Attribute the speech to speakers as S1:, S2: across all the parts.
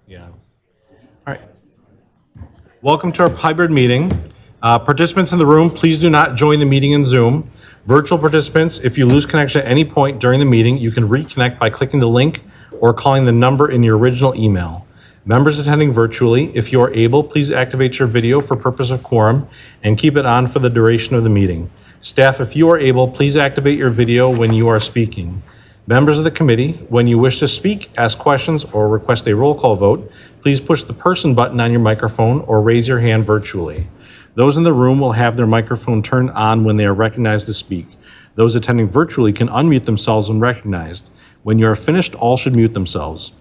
S1: Yeah. All right. Welcome to our hybrid meeting. Participants in the room, please do not join the meeting in Zoom. Virtual participants, if you lose connection at any point during the meeting, you can reconnect by clicking the link or calling the number in your original email. Members attending virtually, if you are able, please activate your video for purpose of quorum and keep it on for the duration of the meeting. Staff, if you are able, please activate your video when you are speaking. Members of the committee, when you wish to speak, ask questions, or request a roll call vote, please push the person button on your microphone or raise your hand virtually. Those in the room will have their microphone turned on when they are recognized to speak. Those attending virtually can unmute themselves when recognized. When you are finished, all should mute themselves.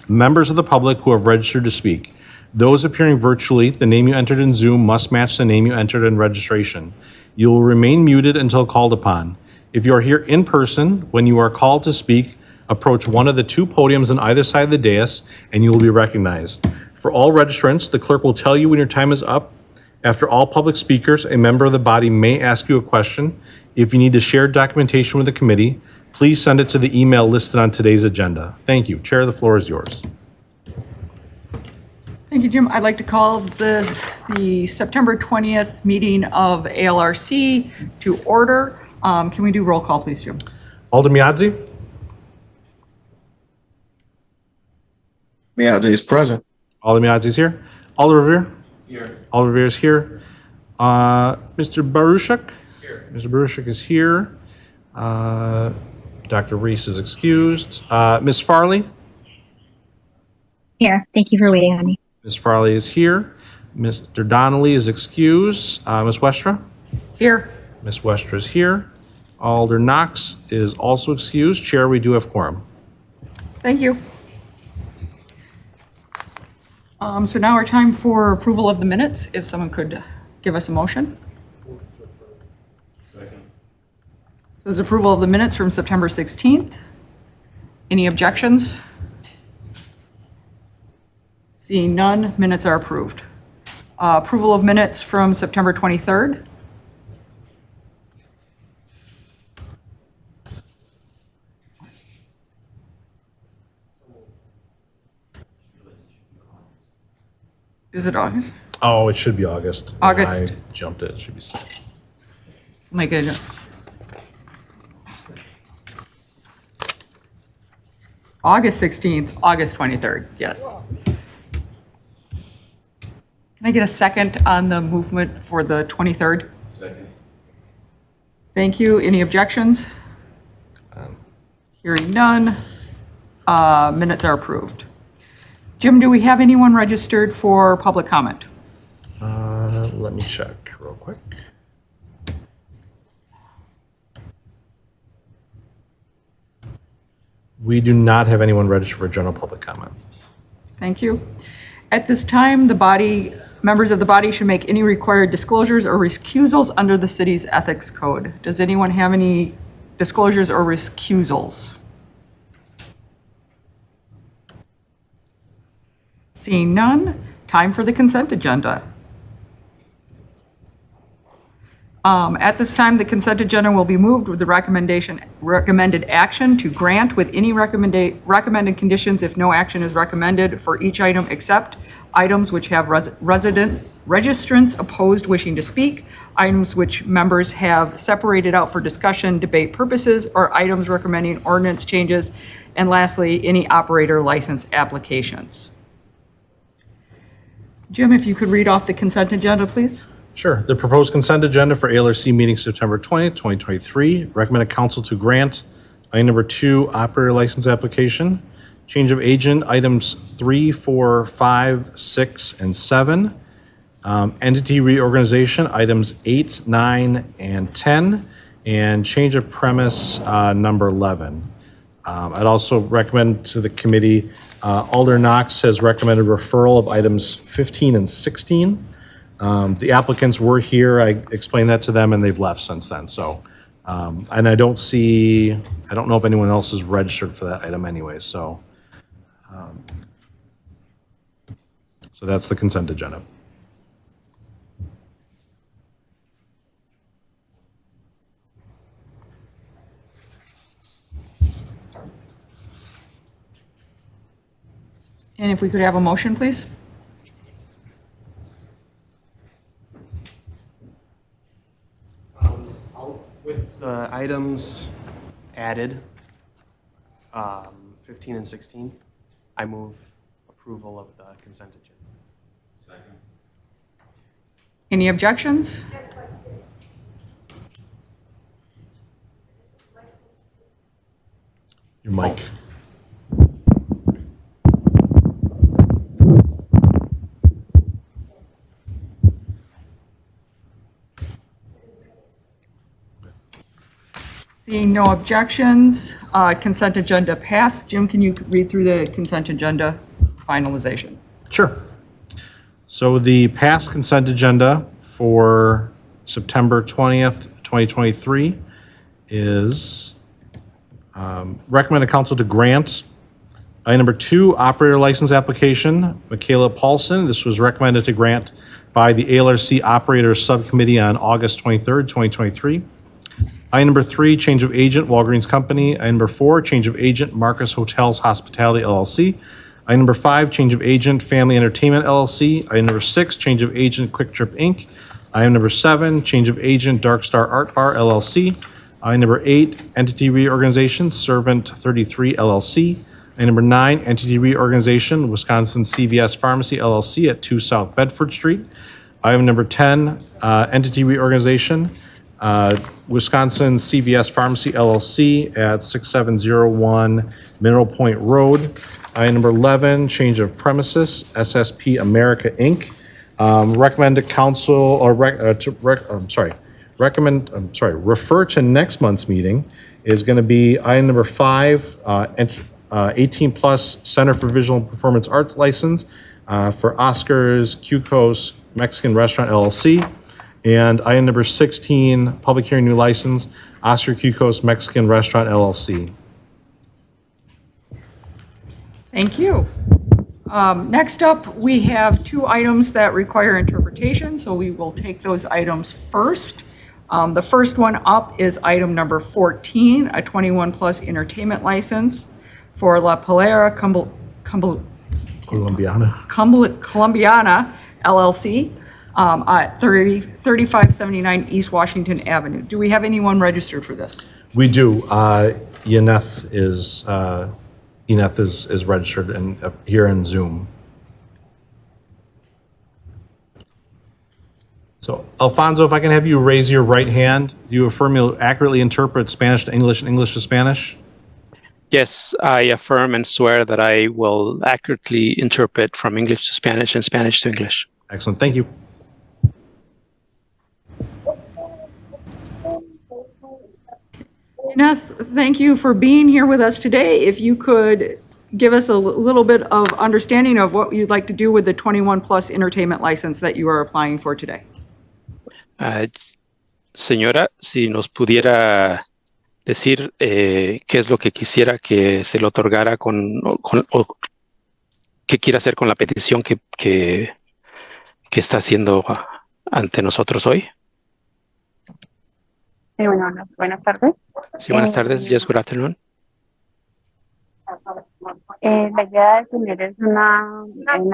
S1: Members of the public who have registered to speak. Those appearing virtually, the name you entered in Zoom must match the name you entered in registration. You will remain muted until called upon. If you are here in person, when you are called to speak, approach one of the two podiums on either side of the dais and you will be recognized. For all registrants, the clerk will tell you when your time is up. After all public speakers, a member of the body may ask you a question. If you need to share documentation with the committee, please send it to the email listed on today's agenda. Thank you. Chair, the floor is yours.
S2: Thank you, Jim. I'd like to call the September 20th meeting of ALRC to order. Can we do roll call, please, Jim?
S1: Alder Miadzi?
S3: Miadzi is present.
S1: Alder Miadzi is here. Alder Revere? Here. Alder Revere is here. Mr. Baruchuk? Here. Mr. Baruchuk is here. Dr. Reese is excused. Ms. Farley?
S4: Here. Thank you for waiting on me.
S1: Ms. Farley is here. Mr. Donnelly is excused. Ms. Westra?
S2: Here.
S1: Ms. Westra is here. Alder Knox is also excused. Chair, we do have quorum.
S2: Thank you. So now our time for approval of the minutes. If someone could give us a motion.
S1: Second.
S2: So this is approval of the minutes from September 16th. Any objections? Seeing none, minutes are approved. Approval of minutes from September 23rd. Is it August?
S1: Oh, it should be August.
S2: August.
S1: I jumped it. It should be September.
S2: My goodness. August 16th, August 23rd, yes. Can I get a second on the movement for the 23rd?
S1: Second.
S2: Thank you. Any objections? Hearing none, minutes are approved. Jim, do we have anyone registered for public comment?
S1: Let me check real quick. We do not have anyone registered for general public comment.
S2: Thank you. At this time, members of the body should make any required disclosures or recusals under the city's ethics code. Does anyone have any disclosures or recusals? Seeing none, time for the consent agenda. At this time, the consent agenda will be moved with the recommended action to grant with any recommended conditions if no action is recommended for each item except items which have registrants opposed wishing to speak, items which members have separated out for discussion, debate purposes, or items recommending ordinance changes, and lastly, any operator license applications. Jim, if you could read off the consent agenda, please.
S1: Sure. The proposed consent agenda for ALRC meeting September 20th, 2023. Recommended council to grant item number 2, operator license application. Change of agent, items 3, 4, 5, 6, and 7. Entity reorganization, items 8, 9, and 10. And change of premise, number 11. I'd also recommend to the committee, Alder Knox has recommended referral of items 15 and 16. The applicants were here. I explained that to them and they've left since then. So, and I don't know if anyone else is registered for that item anyway. So, so that's the consent agenda.
S2: And if we could have a motion, please?
S3: With the items added, 15 and 16, I move approval of the consent agenda.
S2: Any objections?
S1: Your mic.
S2: Seeing no objections, consent agenda passed. Jim, can you read through the consent agenda finalization?
S1: Sure. So the past consent agenda for September 20th, 2023 is recommended council to grant item number 2, operator license application, Michaela Paulson. This was recommended to grant by the ALRC Operators Subcommittee on August 23rd, 2023. Item number 3, change of agent, Walgreens Company. Item number 4, change of agent, Marcus Hotels Hospitality LLC. Item number 5, change of agent, Family Entertainment LLC. Item number 6, change of agent, Quick Trip Inc. Item number 7, change of agent, Dark Star Art Bar LLC. Item number 8, entity reorganization, Servant 33 LLC. Item number 9, entity reorganization, Wisconsin CVS Pharmacy LLC at 2 South Bedford Street. Item number 10, entity reorganization, Wisconsin CVS Pharmacy LLC at 6701 Mineral Point Road. Item number 11, change of premises, SSP America Inc. Recommended council or refer to next month's meeting is going to be item number 5, 18 plus Center for Visual and Performance Arts license for Oscars Cucos Mexican Restaurant LLC. And item number 16, public hearing new license, Oscar Cucos Mexican Restaurant LLC.
S2: Thank you. Next up, we have 2 items that require interpretation, so we will take those items first. The first one up is item number 14, a 21-plus entertainment license for La Palera Colombiana LLC at 3579 East Washington Avenue. Do we have anyone registered for this?
S1: We do. Yeneth is registered and here in Zoom. So Alfonso, if I can have you raise your right hand, do you affirm you'll accurately interpret Spanish to English and English to Spanish?
S4: Yes, I affirm and swear that I will accurately interpret from English to Spanish and Spanish to English.
S1: Excellent. Thank you.
S2: Neth, thank you for being here with us today. If you could give us a little bit of understanding of what you'd like to do with the 21-plus entertainment license that you are applying for today.
S4: Señora, si nos pudiera decir qué es lo que quisiera que se le otorgara o qué quiere hacer con la petición que está haciendo ante nosotros hoy.
S5: Buenas tardes.
S4: Sí, buenas tardes. Yes, good afternoon.
S5: La idea de tener es una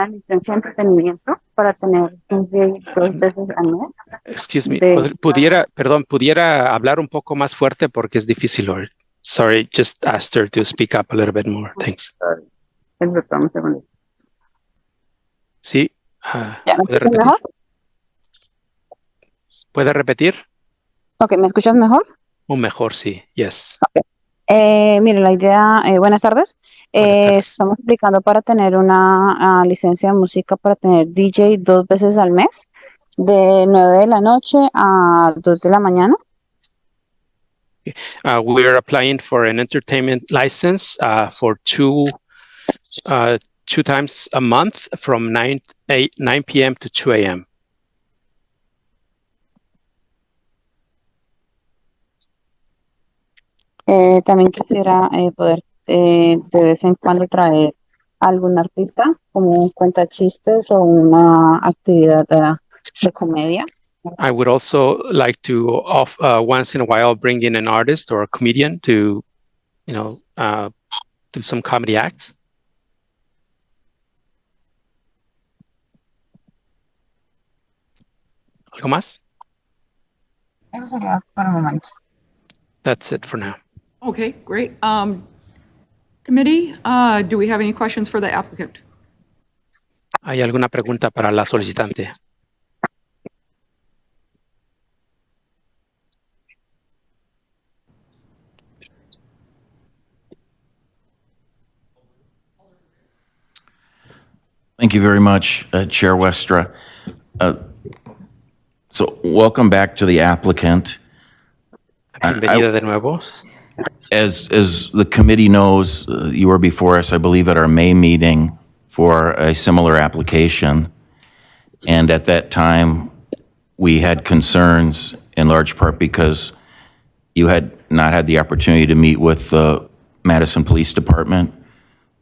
S5: licencia de entretenimiento para tener 2 veces al mes.
S4: Excuse me. ¿Pudiera hablar un poco más fuerte porque es difícil? Sorry, just asked her to speak up a little bit more. Thanks.
S5: Un segundo.
S4: Sí.
S5: ¿Ya me escuchas mejor?
S4: ¿Puede repetir?
S5: Ok, ¿me escuchas mejor?
S4: O mejor, sí. Yes.
S5: Mire, la idea, buenas tardes.
S4: Buenas tardes.
S5: Estamos aplicando para tener una licencia de música para tener DJ 2 veces al mes, de 9 de la noche a 2 de la mañana.
S4: We're applying for an entertainment license for two times a month from 9 p.m. to 2 a.m.
S5: También quisiera poder de vez en cuando traer a algún artista como un cuentachistes o una actividad de comedia.
S4: I would also like to, once in a while, bring in an artist or a comedian to, do some comedy acts. ¿Algo más?
S5: Eso sería por el momento.
S4: That's it for now.
S2: Okay, great. Committee, do we have any questions for the applicant?
S4: ¿Hay alguna pregunta para la solicitante?
S6: Thank you very much, Chair Westra. So welcome back to the applicant.
S4: Bienvenida de nuevo.
S6: As the committee knows, you were before us, I believe, at our May meeting for a similar application. And at that time, we had concerns in large part because you had not had the opportunity to meet with the Madison Police Department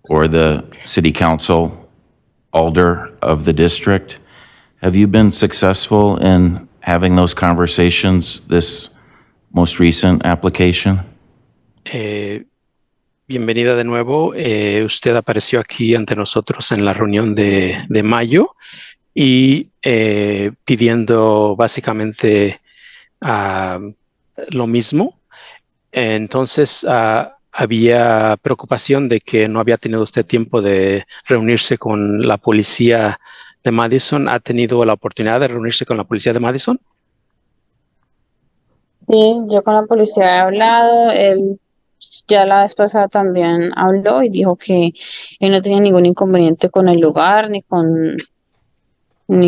S6: or the City Council Alder of the district. Have you been successful in having those conversations this most recent application?
S4: Bienvenida de nuevo. Usted apareció aquí ante nosotros en la reunión de mayo y pidiendo básicamente lo mismo. Entonces, había preocupación de que no había tenido usted tiempo de reunirse con la policía de Madison. ¿Ha tenido la oportunidad de reunirse con la policía de Madison?
S5: Sí, yo con la policía he hablado, él ya la vez pasada también habló y dijo que él no tenía ningún inconveniente con el lugar ni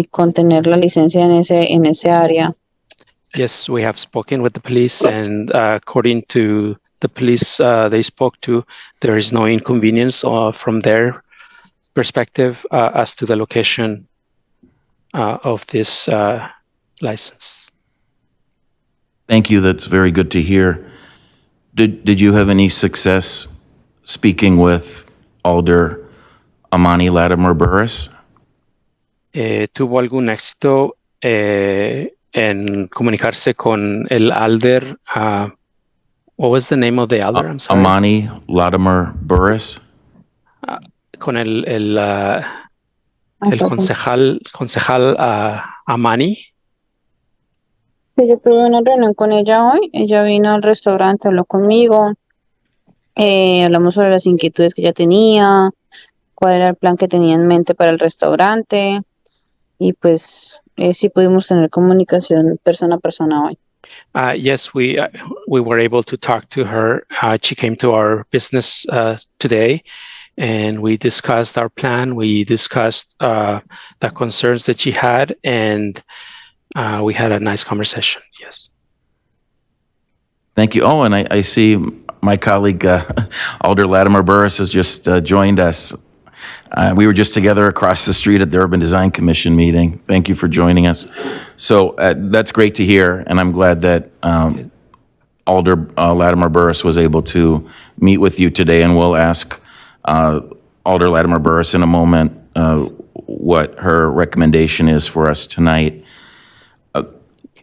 S5: con tener la licencia en ese área.
S4: Yes, we have spoken with the police, and according to the police they spoke to, there is no inconvenience from their perspective as to the location of this license.
S6: Thank you, that's very good to hear. Did you have any success speaking with Alder Amani Latimer Burris?
S4: ¿Tuvo algún éxito en comunicarse con el alder? What was the name of the alder? I'm sorry.
S6: Amani Latimer Burris?
S4: Con el concejal Amani.
S5: Sí, yo tuve una reunión con ella hoy. Ella vino al restaurante, habló conmigo. Hablamos sobre las inquietudes que ella tenía, cuál era el plan que tenía en mente para el restaurante. Y pues sí pudimos tener comunicación persona a persona hoy.
S4: Yes, we were able to talk to her. She came to our business today, and we discussed our plan. We discussed the concerns that she had, and we had a nice conversation. Yes.
S6: Thank you. Oh, and I see my colleague Alder Latimer Burris has just joined us. We were just together across the street at the Urban Design Commission meeting. Thank you for joining us. So that's great to hear, and I'm glad that Alder Latimer Burris was able to meet with you today, and we'll ask Alder Latimer Burris in a moment what her recommendation is for us tonight.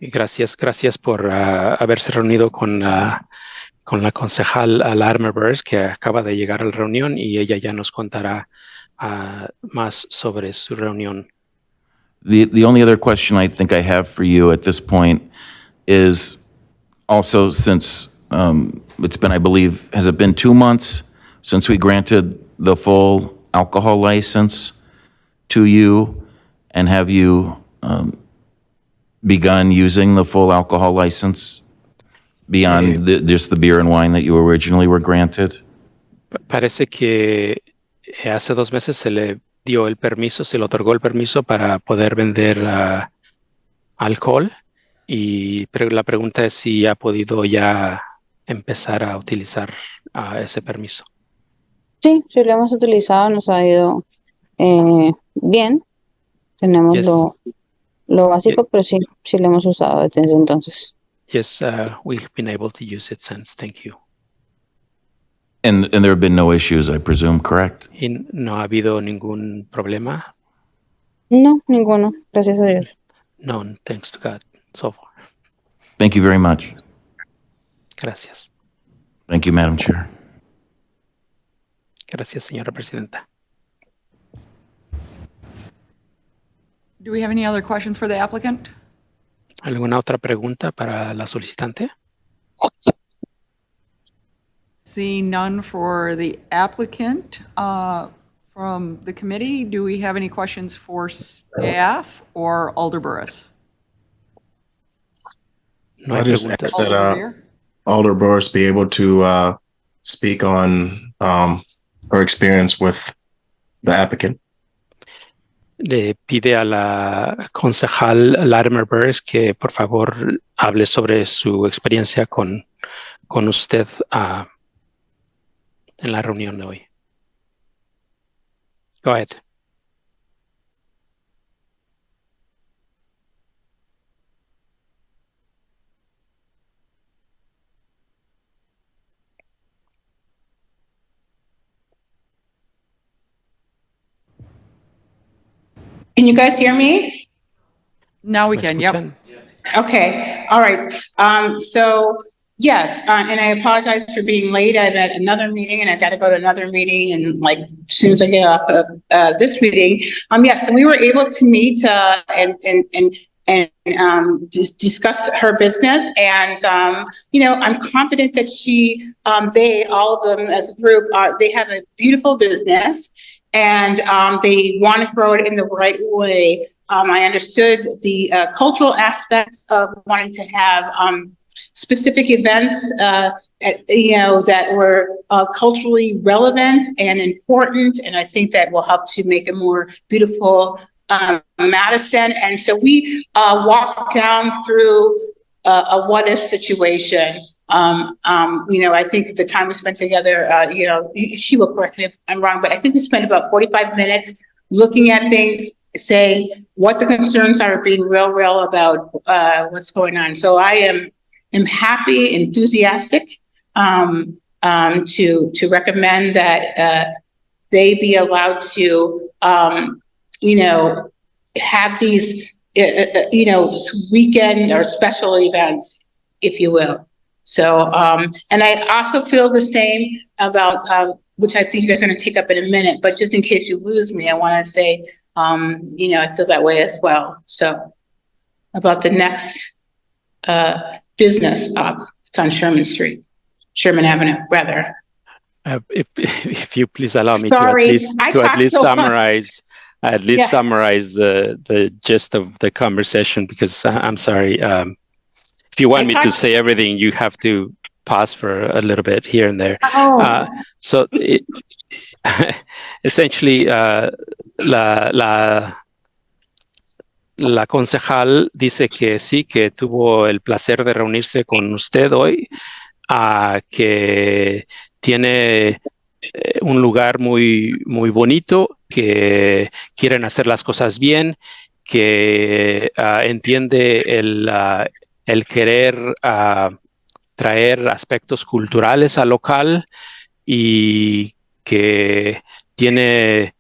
S4: Gracias por haberse reunido con la concejal Latimer Burris, que acaba de llegar a la reunión, y ella ya nos contará más sobre su reunión.
S6: The only other question I think I have for you at this point is also since it's been, I believe, has it been 2 months since we granted the full alcohol license to you? And have you begun using the full alcohol license beyond just the beer and wine that you originally were granted?
S4: Parece que hace 2 meses se le dio el permiso, se le otorgó el permiso para poder vender alcohol, pero la pregunta es si ha podido ya empezar a utilizar ese permiso.
S5: Sí, sí lo hemos utilizado, nos ha ido bien. Tenemos
S4: Yes.
S5: lo básico, pero sí lo hemos usado desde entonces.
S4: Yes, we've been able to use it since. Thank you.
S6: And there have been no issues, I presume, correct?
S4: ¿Y no ha habido ningún problema?
S5: No, ninguno, gracias a Dios.
S4: No, thanks to God, so far.
S6: Thank you very much.
S4: Gracias.
S6: Thank you, Madam Chair.
S4: Gracias, señora presidenta.
S2: Do we have any other questions for the applicant?
S4: ¿Alguna otra pregunta para la solicitante?
S2: Seeing none for the applicant, from the committee, do we have any questions for staff or Alder Burris?
S4: No hay
S7: I just
S4: preguntas.
S7: asked that
S2: Alder Revere?
S7: Alder Burris be able to speak on her experience with the applicant.
S4: Le pide a la concejal Larimer Burris que por favor hable sobre su experiencia con usted en la reunión de hoy. Go ahead.
S8: Can you guys hear me?
S2: Now we
S4: ¿Me
S2: can, yep.
S4: escuchan?
S8: Okay, all right. So yes, and I apologize for being late. I'm at another meeting and I've got to go to another meeting and like as soon as I get off of this meeting. Yes, and we were able to meet and discuss her business. And, I'm confident that they, all of them as a group, they have a beautiful business and they want to grow it in the right way. I understood the cultural aspect of wanting to have specific events, that were culturally relevant and important. And I think that will help to make a more beautiful Madison. And so we walked down through a what if situation. I think the time we spent together, she will correct me if I'm wrong, but I think we spent about 45 minutes looking at things, saying what the concerns are, being real about what's going on. So I am happy, enthusiastic to recommend that they be allowed to, have these, weekend or special events, if you will. So, and I also feel the same about, which I think you guys are going to take up in a minute, but just in case you lose me, I want to say, I feel that way as well. So about the next business up, it's on Sherman Avenue, rather.
S4: If you please allow me
S8: Sorry,
S4: to at least summarize
S8: Yeah.
S4: summarize the gist of the conversation, because I'm sorry. If you want me to say everything, you have to pause for a little bit here and there. So essentially, la concejal dice que sí, que tuvo el placer de reunirse con usted hoy, que tiene un lugar muy, muy bonito, que quieren hacer las cosas bien, que entiende el querer traer aspectos culturales al local y que tiene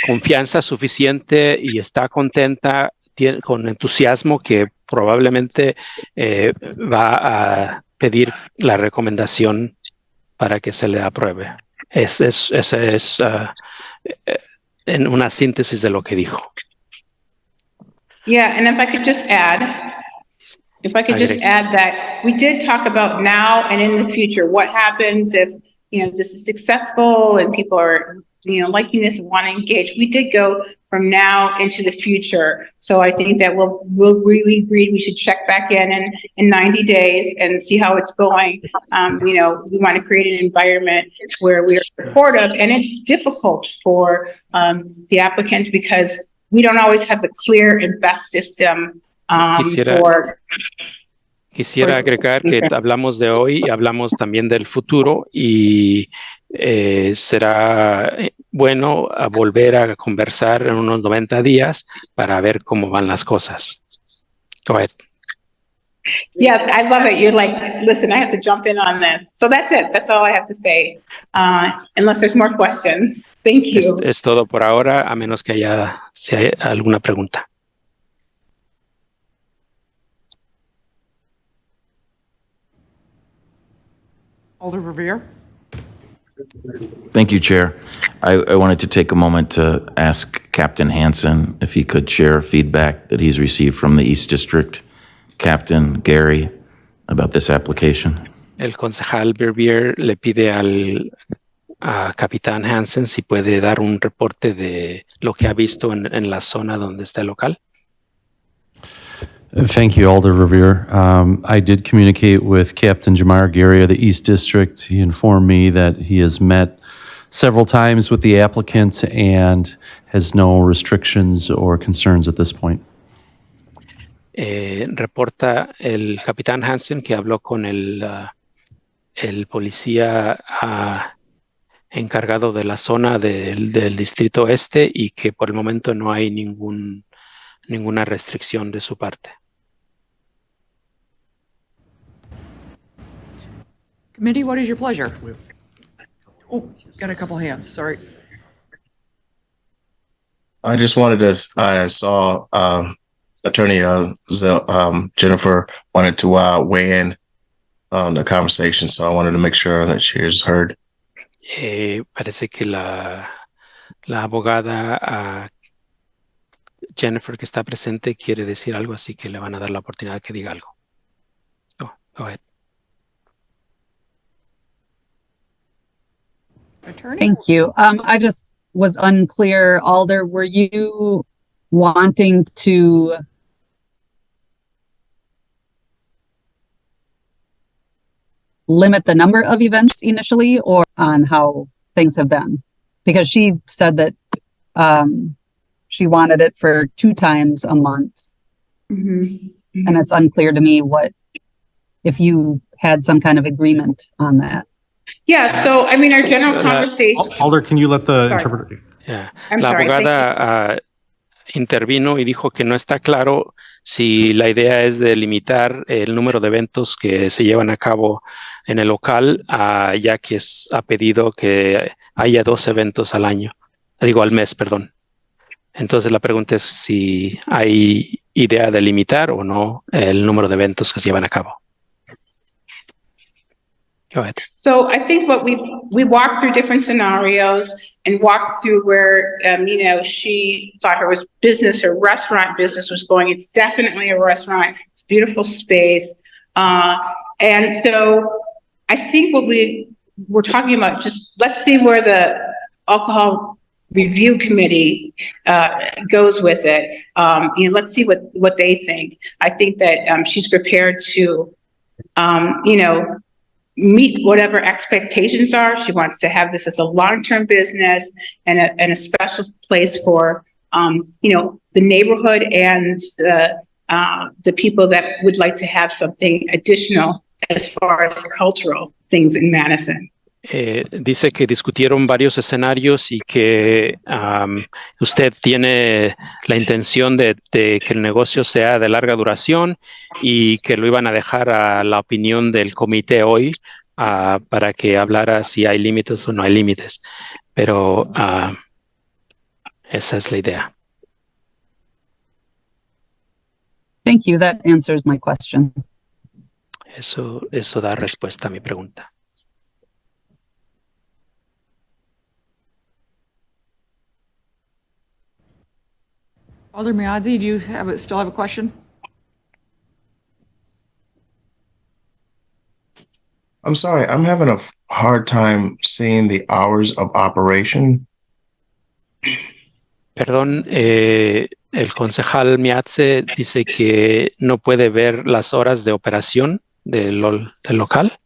S4: confianza suficiente y está contenta, con entusiasmo, que probablemente va a pedir la recomendación para que se le apruebe. Esa es en una síntesis de lo que dijo.
S8: Yeah, and if I could just add that we did talk about now and in the future, what happens if, this is successful and people are, liking this and want to engage. We did go from now into the future. So I think that we agreed we should check back in 90 days and see how it's going. We want to create an environment where we are supportive, and it's difficult for the applicant because we don't always have the clear and best system.
S4: Quisiera agregar que hablamos de hoy y hablamos también del futuro, y será bueno volver a conversar en unos 90 días para ver cómo van las cosas. Go ahead.
S8: Yes, I love it. You're like, listen, I have to jump in on this. So that's it. That's all I have to say. Unless there's more questions. Thank you.
S4: Es todo por ahora, a menos que si hay alguna pregunta.
S2: Alder Revere?
S6: Thank you, Chair. I wanted to take a moment to ask Captain Hansen if he could share feedback that he's received from the East District Captain Gary about this application.
S4: El concejal Berbier le pide a Capitán Hansen si puede dar un reporte de lo que ha visto en la zona donde está el local.
S9: Thank you, Alder Revere. I did communicate with Captain Jamar Gary of the East District. He informed me that he has met several times with the applicant and has no restrictions or concerns at this point.
S4: Reporta el Capitán Hansen que habló con el policía encargado de la zona del Distrito Este y que por el momento no hay ninguna restricción de su parte.
S2: Committee, what is your pleasure? Oh, got a couple hands, sorry.
S7: I just wanted to, I saw Attorney Jennifer wanted to weigh in on the conversation, so I wanted to make sure that she is heard.
S4: Parece que la abogada Jennifer que está presente quiere decir algo, así que le van a dar la oportunidad de que diga algo. Go ahead.
S2: Attorney?
S10: Thank you. I just was unclear, Alder, were you wanting to limit the number of events initially or on how things have been? Because she said that she wanted it for 2 times a month.
S8: Mm-hmm.
S10: And it's unclear to me if you had some kind of agreement on that.
S8: Yeah, so I mean, our general conversation.
S1: Alder, can you let the
S8: Sorry.
S1: interpreter?
S4: Yeah.
S8: I'm
S4: La
S8: sorry, thank
S4: abogada intervino y dijo que no está claro si la idea es de limitar el número de eventos que se llevan a cabo en el local, ya que ha pedido que haya 2 eventos al mes, perdón. Entonces la pregunta es si hay idea de limitar o no el número de eventos que se llevan a cabo. Go ahead.
S8: So I think what we walked through different scenarios and walked through where, she thought her restaurant business was going. It's definitely a restaurant. It's a beautiful space. And so I think what we're talking about, just let's see where the alcohol review committee goes with it. Let's see what they think. I think that she's prepared to, meet whatever expectations are. She wants to have this as a long-term business and a special place for, the neighborhood and the people that would like to have something additional as far as cultural things in Madison.
S4: Dice que discutieron varios escenarios y que usted tiene la intención de que el negocio sea de larga duración y que lo iban a dejar a la opinión del comité hoy para que hablara si hay límites o no hay límites. Pero esa es la idea.
S10: Thank you. That answers my question.
S4: Eso da respuesta a mi pregunta.
S2: Alder Miadzi, do you still have a question?
S7: I'm sorry, I'm having a hard time seeing the hours of operation.
S4: Perdón, el concejal Miatze dice que no puede ver las horas de operación del local.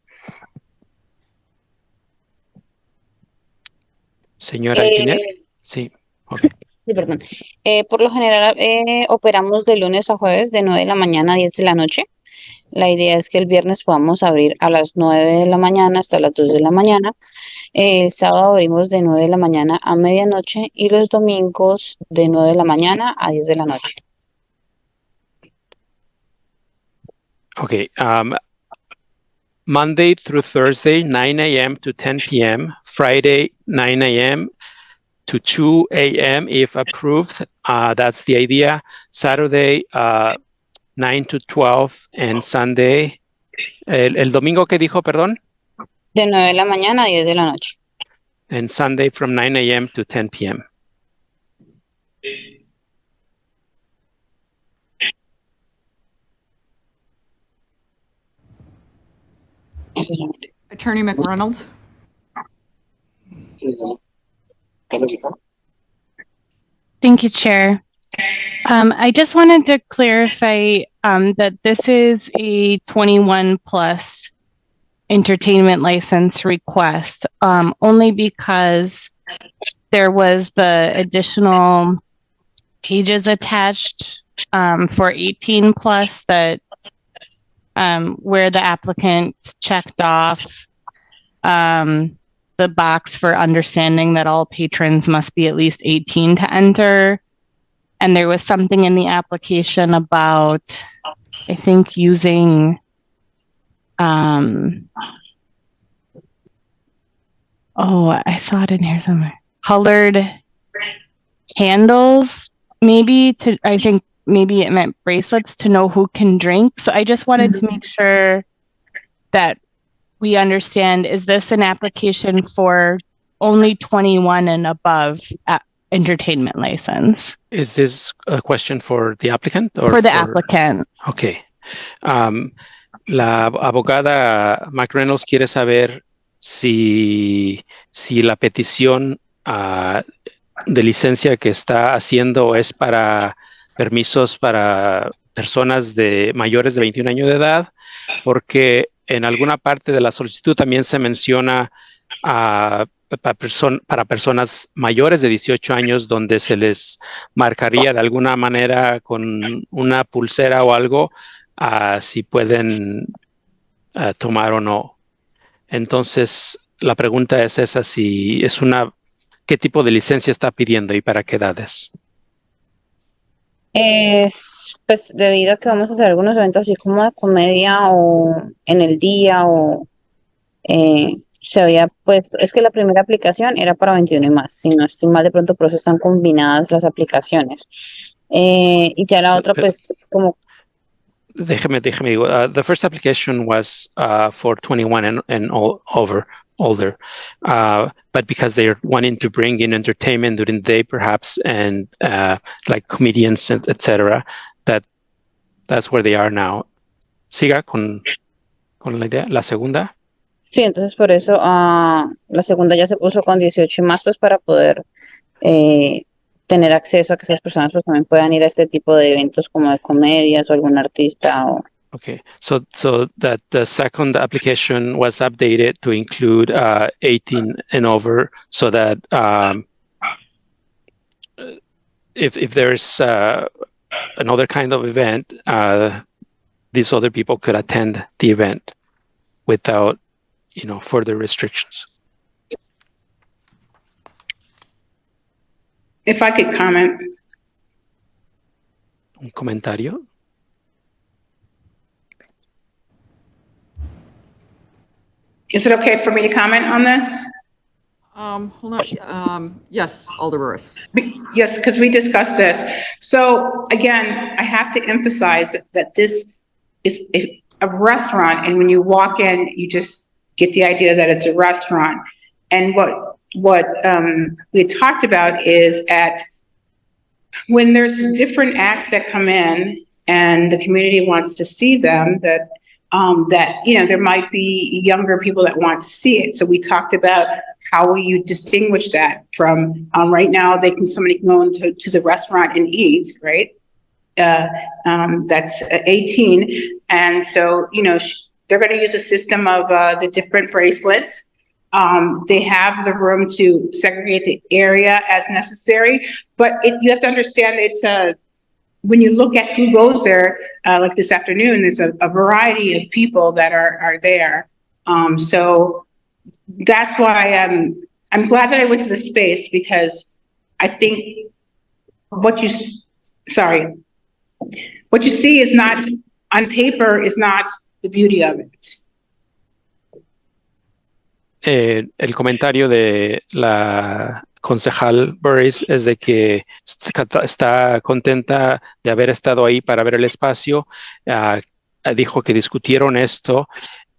S4: Señora Ginette. Sí, ok.
S5: Sí, perdón. Por lo general operamos de lunes a jueves de 9 de la mañana a 10 de la noche. La idea es que el viernes podamos abrir a las 9 de la mañana hasta las 2 de la mañana. El sábado abrimos de 9 de la mañana a medianoche y los domingos de 9 de la mañana a 10 de la noche.
S4: Okay. Monday through Thursday, 9 a.m. to 10 p.m. Friday, 9 a.m. to 2 a.m. if approved. That's the idea. Saturday, 9 to 12, and Sunday. ¿El domingo qué dijo, perdón?
S5: De 9 de la mañana a 10 de la noche.
S4: And Sunday from 9 a.m. to 10 p.m.
S2: Attorney McReynolds?
S11: Thank you, Chair. I just wanted to clarify that this is a 21 plus entertainment license request, only because there was the additional pages attached for 18 plus that where the applicant checked off the box for understanding that all patrons must be at least 18 to enter. And there was something in the application about, I think, using I saw it in here somewhere. Colored candles, maybe I think maybe it meant bracelets to know who can drink. So I just wanted to make sure that we understand, is this an application for only 21 and above entertainment license?
S4: Is this a question for the applicant? Or
S11: for the applicant.
S4: Okay. La abogada McReynolds quiere saber si la petición de licencia que está haciendo es para permisos para personas de mayores de 21 años de edad, porque en alguna parte de la solicitud también se menciona para personas mayores de 18 años, donde se les marcaría de alguna manera con una pulsera o algo si pueden tomar o no. Entonces, la pregunta es esa, si es ¿qué tipo de licencia está pidiendo y para qué edades?
S5: Pues debido a que vamos a hacer algunos eventos así como de comedia o en el día o se había puesto, es que la primera aplicación era para 21 y más, si no estoy mal, de pronto por eso están combinadas las aplicaciones. Y ya la otra pues como...
S4: Déjeme digo, the first application was for 21 and older, but because they're wanting to bring in entertainment during the day, perhaps, and like comedians, etc., that's where they are now. Siga con la idea. La segunda.
S5: Sí, entonces por eso la segunda ya se puso con 18 y más, pues para poder tener acceso a que esas personas pues también puedan ir a este tipo de eventos como de comedias o algún artista o...
S4: Okay, so that the second application was updated to include 18 and over, so that if there's another kind of event, these other people could attend the event without, further restrictions.
S8: If I could comment.
S4: Un comentario.
S8: Is it okay for me to comment on this?
S2: Hold on. Yes, Alder Burris.
S8: Yes, because we discussed this. So again, I have to emphasize that this is a restaurant, and when you walk in, you just get the idea that it's a restaurant. And what we talked about is when there's different acts that come in and the community wants to see them, that there might be younger people that want to see it. So we talked about how will you distinguish that from right now somebody can go into the restaurant and eat, right? That's 18. And so, they're going to use a system of the different bracelets. They have the room to segregate the area as necessary, but you have to understand when you look at who goes there, like this afternoon, there's a variety of people that are there. So that's why I'm glad that I went to the space, because I think what you see is not on paper is not the beauty of it.
S4: El comentario de la concejal Burris es de que está contenta de haber estado ahí para ver el espacio. Dijo que discutieron esto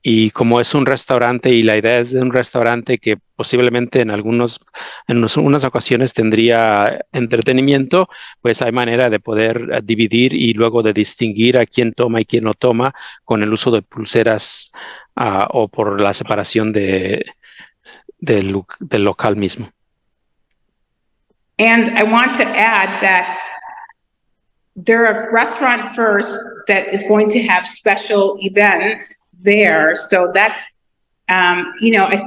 S4: y como es un restaurante y la idea es de un restaurante que posiblemente en unas ocasiones tendría entretenimiento, pues hay manera de poder dividir y luego de distinguir a quién toma y quién no toma con el uso de pulseras o por la separación del local mismo.
S8: And I want to add that they're a restaurant first that is going to have special events there. So that's, I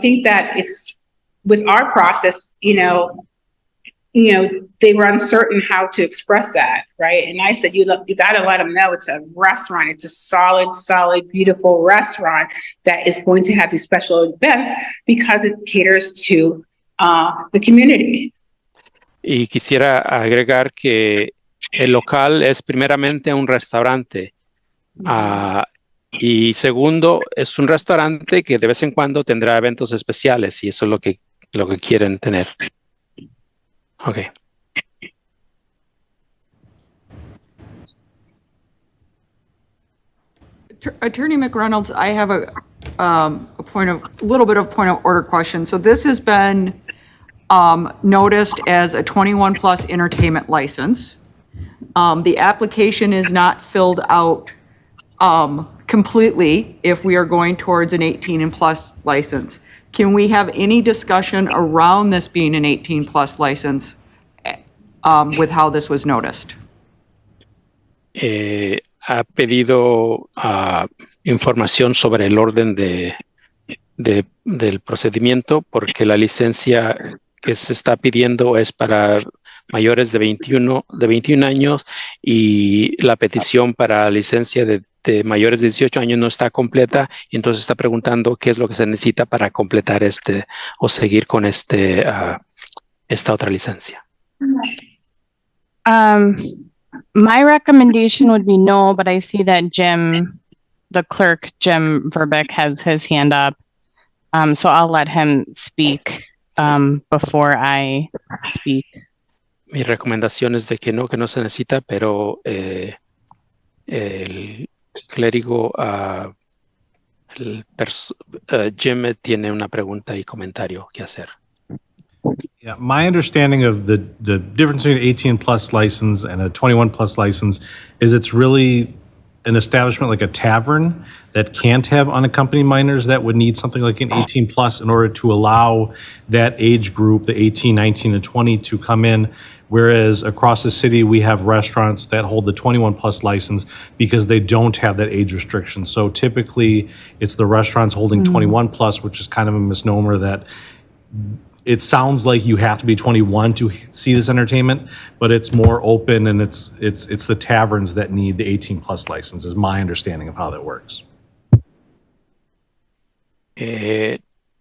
S8: think that it's with our process, they were uncertain how to express that, right? And I said, you got to let them know it's a restaurant. It's a solid, beautiful restaurant that is going to have these special events because it caters to the community.
S4: Y quisiera agregar que el local es primeramente un restaurante. Y segundo, es un restaurante que de vez en cuando tendrá eventos especiales y eso es lo que quieren tener. Okay.
S2: Attorney McReynolds, I have a little bit of point of order question. So this has been noticed as a 21 plus entertainment license. The application is not filled out completely if we are going towards an 18 and plus license. Can we have any discussion around this being an 18 plus license with how this was noticed?
S4: Ha pedido información sobre el orden del procedimiento porque la licencia que se está pidiendo es para mayores de 21 años y la petición para licencia de mayores de 18 años no está completa, y entonces está preguntando qué es lo que se necesita para completar o seguir con esta otra licencia.
S11: My recommendation would be no, but I see that the clerk, Jim Verbeck, has his hand up. So I'll let him speak before I speak.
S4: Mi recomendación es de que no se necesita, pero el clérigo, Jim tiene una pregunta y comentario que hacer.
S1: Yeah, my understanding of the difference between an 18 plus license and a 21 plus license is it's really an establishment like a tavern that can't have unaccompanied minors that would need something like an 18 plus in order to allow that age group, the 18, 19, and 20, to come in. Whereas across the city, we have restaurants that hold the 21 plus license because they don't have that age restriction. So typically, it's the restaurants holding 21 plus, which is kind of a misnomer that it sounds like you have to be 21 to see this entertainment, but it's more open, and it's the taverns that need the 18 plus license, is my understanding of how that works.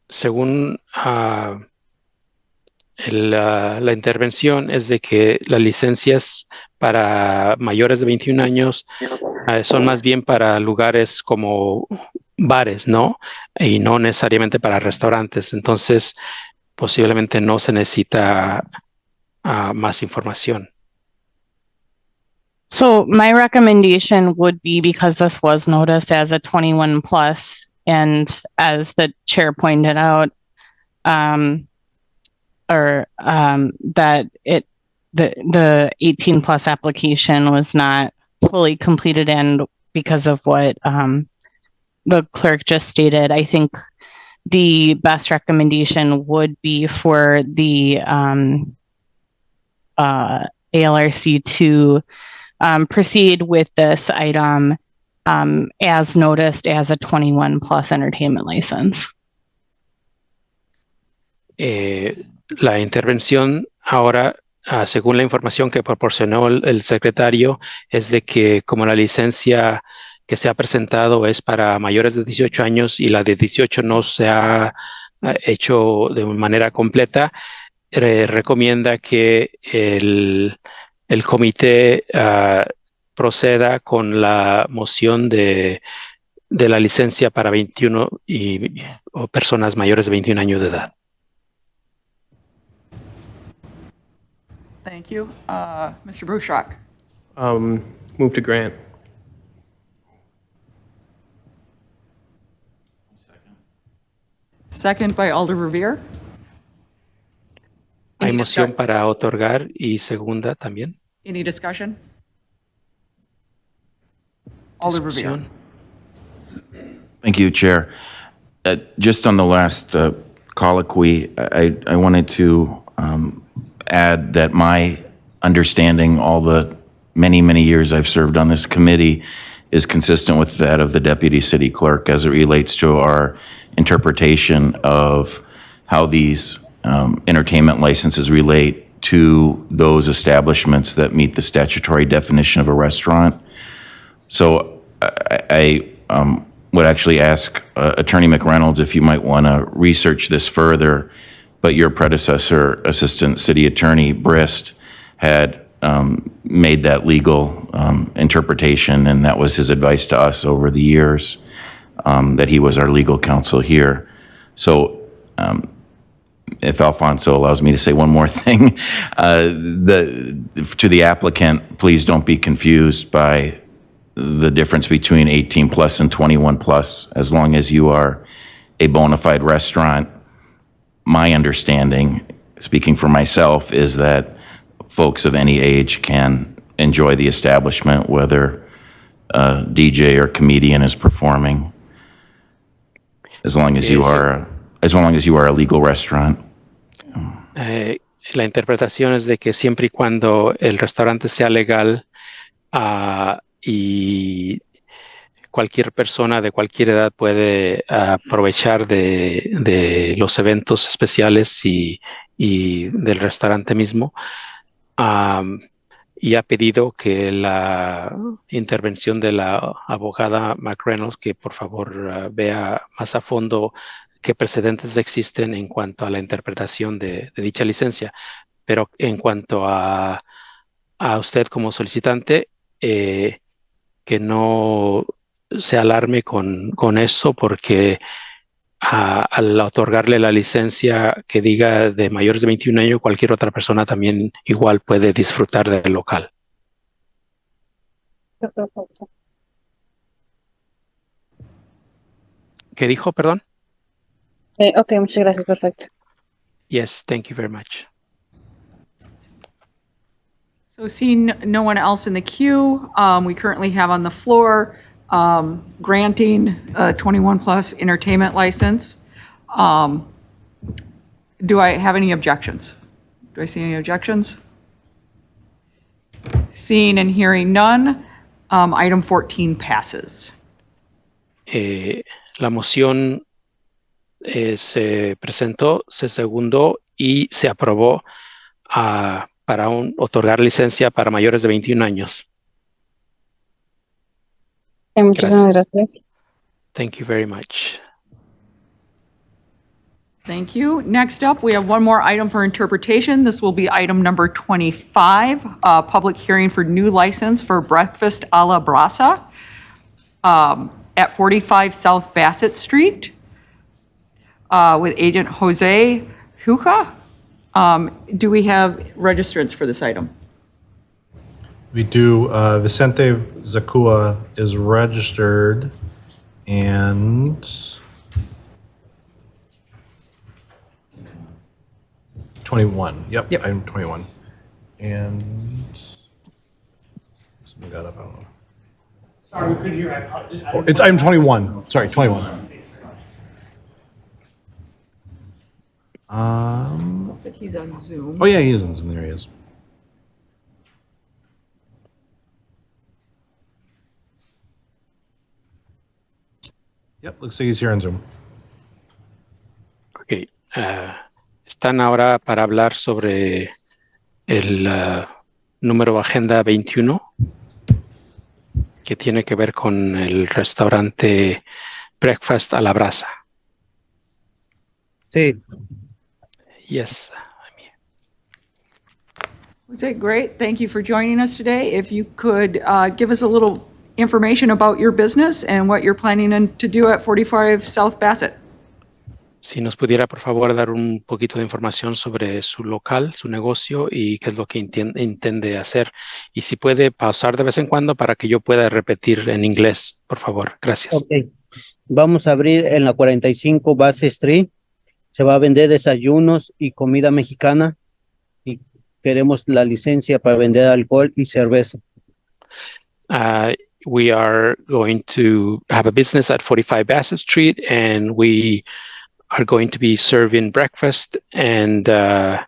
S4: Según la intervención es de que las licencias para mayores de 21 años son más bien para lugares como bares, ¿no? Y no necesariamente para restaurantes. Entonces, posiblemente no se necesita más información.
S11: So my recommendation would be, because this was noticed as a 21 plus, and as the chair pointed out, that the 18 plus application was not fully completed, and because of what the clerk just stated, I think the best recommendation would be for the ALRC to proceed with this item as noticed as a 21 plus entertainment license.
S4: La intervención ahora, según la información que proporcionó el secretario, es de que como la licencia que se ha presentado es para mayores de 18 años y la de 18 no se ha hecho de manera completa, recomienda que el comité proceda con la moción de la licencia para 21 o personas mayores de 21 años de edad.
S2: Thank you. Mr. Bruchak.
S3: Move to grant.
S2: Second by Alder Revere.
S4: Hay
S2: Any
S4: moción
S2: discuss-
S4: para otorgar y segunda también.
S2: Any discussion? Alder Revere.
S4: Discusión.
S6: Thank you, Chair. Just on the last colloquy, I wanted to add that my understanding, all the many, many years I've served on this committee, is consistent with that of the Deputy City Clerk as it relates to our interpretation of how these entertainment licenses relate to those establishments that meet the statutory definition of a restaurant. So I would actually ask Attorney McReynolds if you might want to research this further, but your predecessor, Assistant City Attorney Brist, had made that legal interpretation, and that was his advice to us over the years, that he was our legal counsel here. So if Alfonso allows me to say one more thing, to the applicant, please don't be confused by the difference between 18 plus and 21 plus. As long as you are a bona fide restaurant, my understanding, speaking for myself, is that folks of any age can enjoy the establishment, whether a DJ or comedian is performing, as long as you are a legal restaurant.
S4: La interpretación es de que siempre y cuando el restaurante sea legal y cualquier persona de cualquier edad puede aprovechar de los eventos especiales y del restaurante mismo, y ha pedido que la intervención de la abogada McReynolds, que por favor vea más a fondo qué precedentes existen en cuanto a la interpretación de dicha licencia. Pero en cuanto a usted como solicitante, que no se alarme con eso, porque al otorgarle la licencia que diga de mayores de 21 años, cualquier otra persona también igual puede disfrutar del local. ¿Qué dijo, perdón?
S5: Ok, muchas gracias, perfecto.
S4: Yes, thank you very much.
S2: So seeing no one else in the queue, we currently have on the floor granting a 21-plus entertainment license. Do I have any objections? Do I see any objections? Seeing and hearing none, item 14 passes.
S4: La moción se presentó, se secundó y se aprobó para otorgar licencia para mayores de 21 años.
S5: Muchísimas gracias.
S4: Thank you very much.
S2: Thank you. Next up, we have one more item for interpretation. This will be item number 25, public hearing for new license for Breakfast a la Brasa at 45 South Bassett Street with Agent Jose Huca. Do we have registrants for this item?
S1: We do. Vicente Zacua is registered, and '21. Yep. Item 21. And something got up. I don't know.
S12: Sorry, we couldn't hear. I apologize.
S1: Oh, it's item 21. Sorry, 21.
S2: Looks like he's on Zoom.
S1: Oh yeah, he is on Zoom. There he is. Yep, looks like he's here on Zoom.
S4: Okay. Están ahora para hablar sobre el número Agenda 21, que tiene que ver con el restaurante Breakfast a la Brasa.
S12: Sí.
S4: Yes.
S2: Jose, great. Thank you for joining us today. If you could give us a little information about your business and what you're planning to do at 45 South Bassett.
S4: Si nos pudiera, por favor, dar un poquito de información sobre su local, su negocio y qué es lo que intende hacer. Y si puede pausar de vez en cuando para que yo pueda repetir en inglés, por favor. Gracias.
S12: Ok. Vamos a abrir en la 45 Bassett Street
S13: se va a vender desayunos y comida mexicana y queremos la licencia para vender alcohol y cerveza.
S4: We are going to have a business at 45 Bassett Street, and we are going to be serving breakfast and did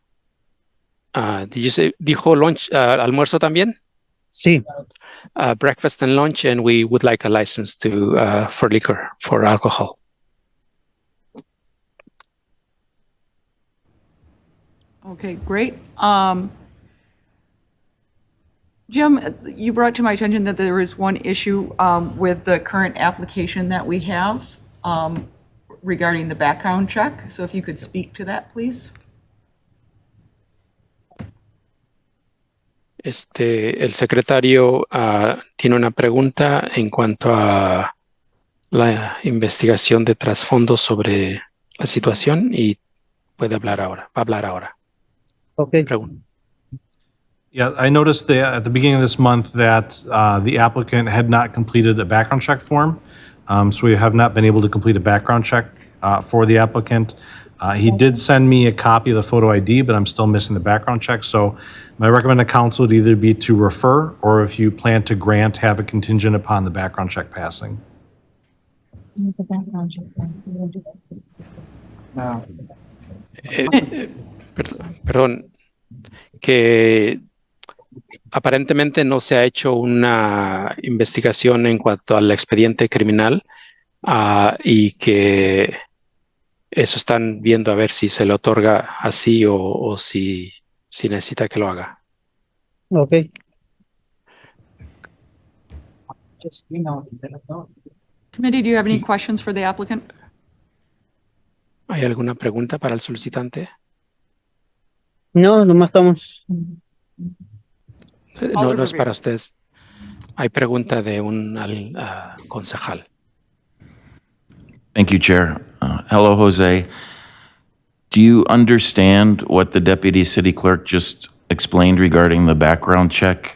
S4: you say dijo lunch, almuerzo también?
S13: Sí.
S4: Breakfast and lunch, and we would like a license to for liquor, for alcohol.
S2: Okay, great. Jim, you brought to my attention that there is one issue with the current application that we have regarding the background check. So if you could speak to that, please.
S4: El secretario tiene una pregunta en cuanto a la investigación de trasfondo sobre la situación y puede hablar ahora, va a hablar ahora.
S13: Okay.
S1: Yeah, I noticed that at the beginning of this month that the applicant had not completed a background check form. So we have not been able to complete a background check for the applicant. He did send me a copy of the photo ID, but I'm still missing the background check. So my recommended counsel would either be to refer, or if you plan to grant, have a contingent upon the background check passing.
S4: Perdón, que aparentemente no se ha hecho una investigación en cuanto al expediente criminal y que eso están viendo a ver si se le otorga así o si necesita que lo haga.
S13: Okay.
S2: Committee, do you have any questions for the applicant?
S4: ¿Hay alguna pregunta para el solicitante?
S13: No, nomás estamos.
S4: No es para ustedes. Hay pregunta de un concejal.
S6: Thank you, Chair. Hello, Jose. Do you understand what the Deputy City Clerk just explained regarding the background check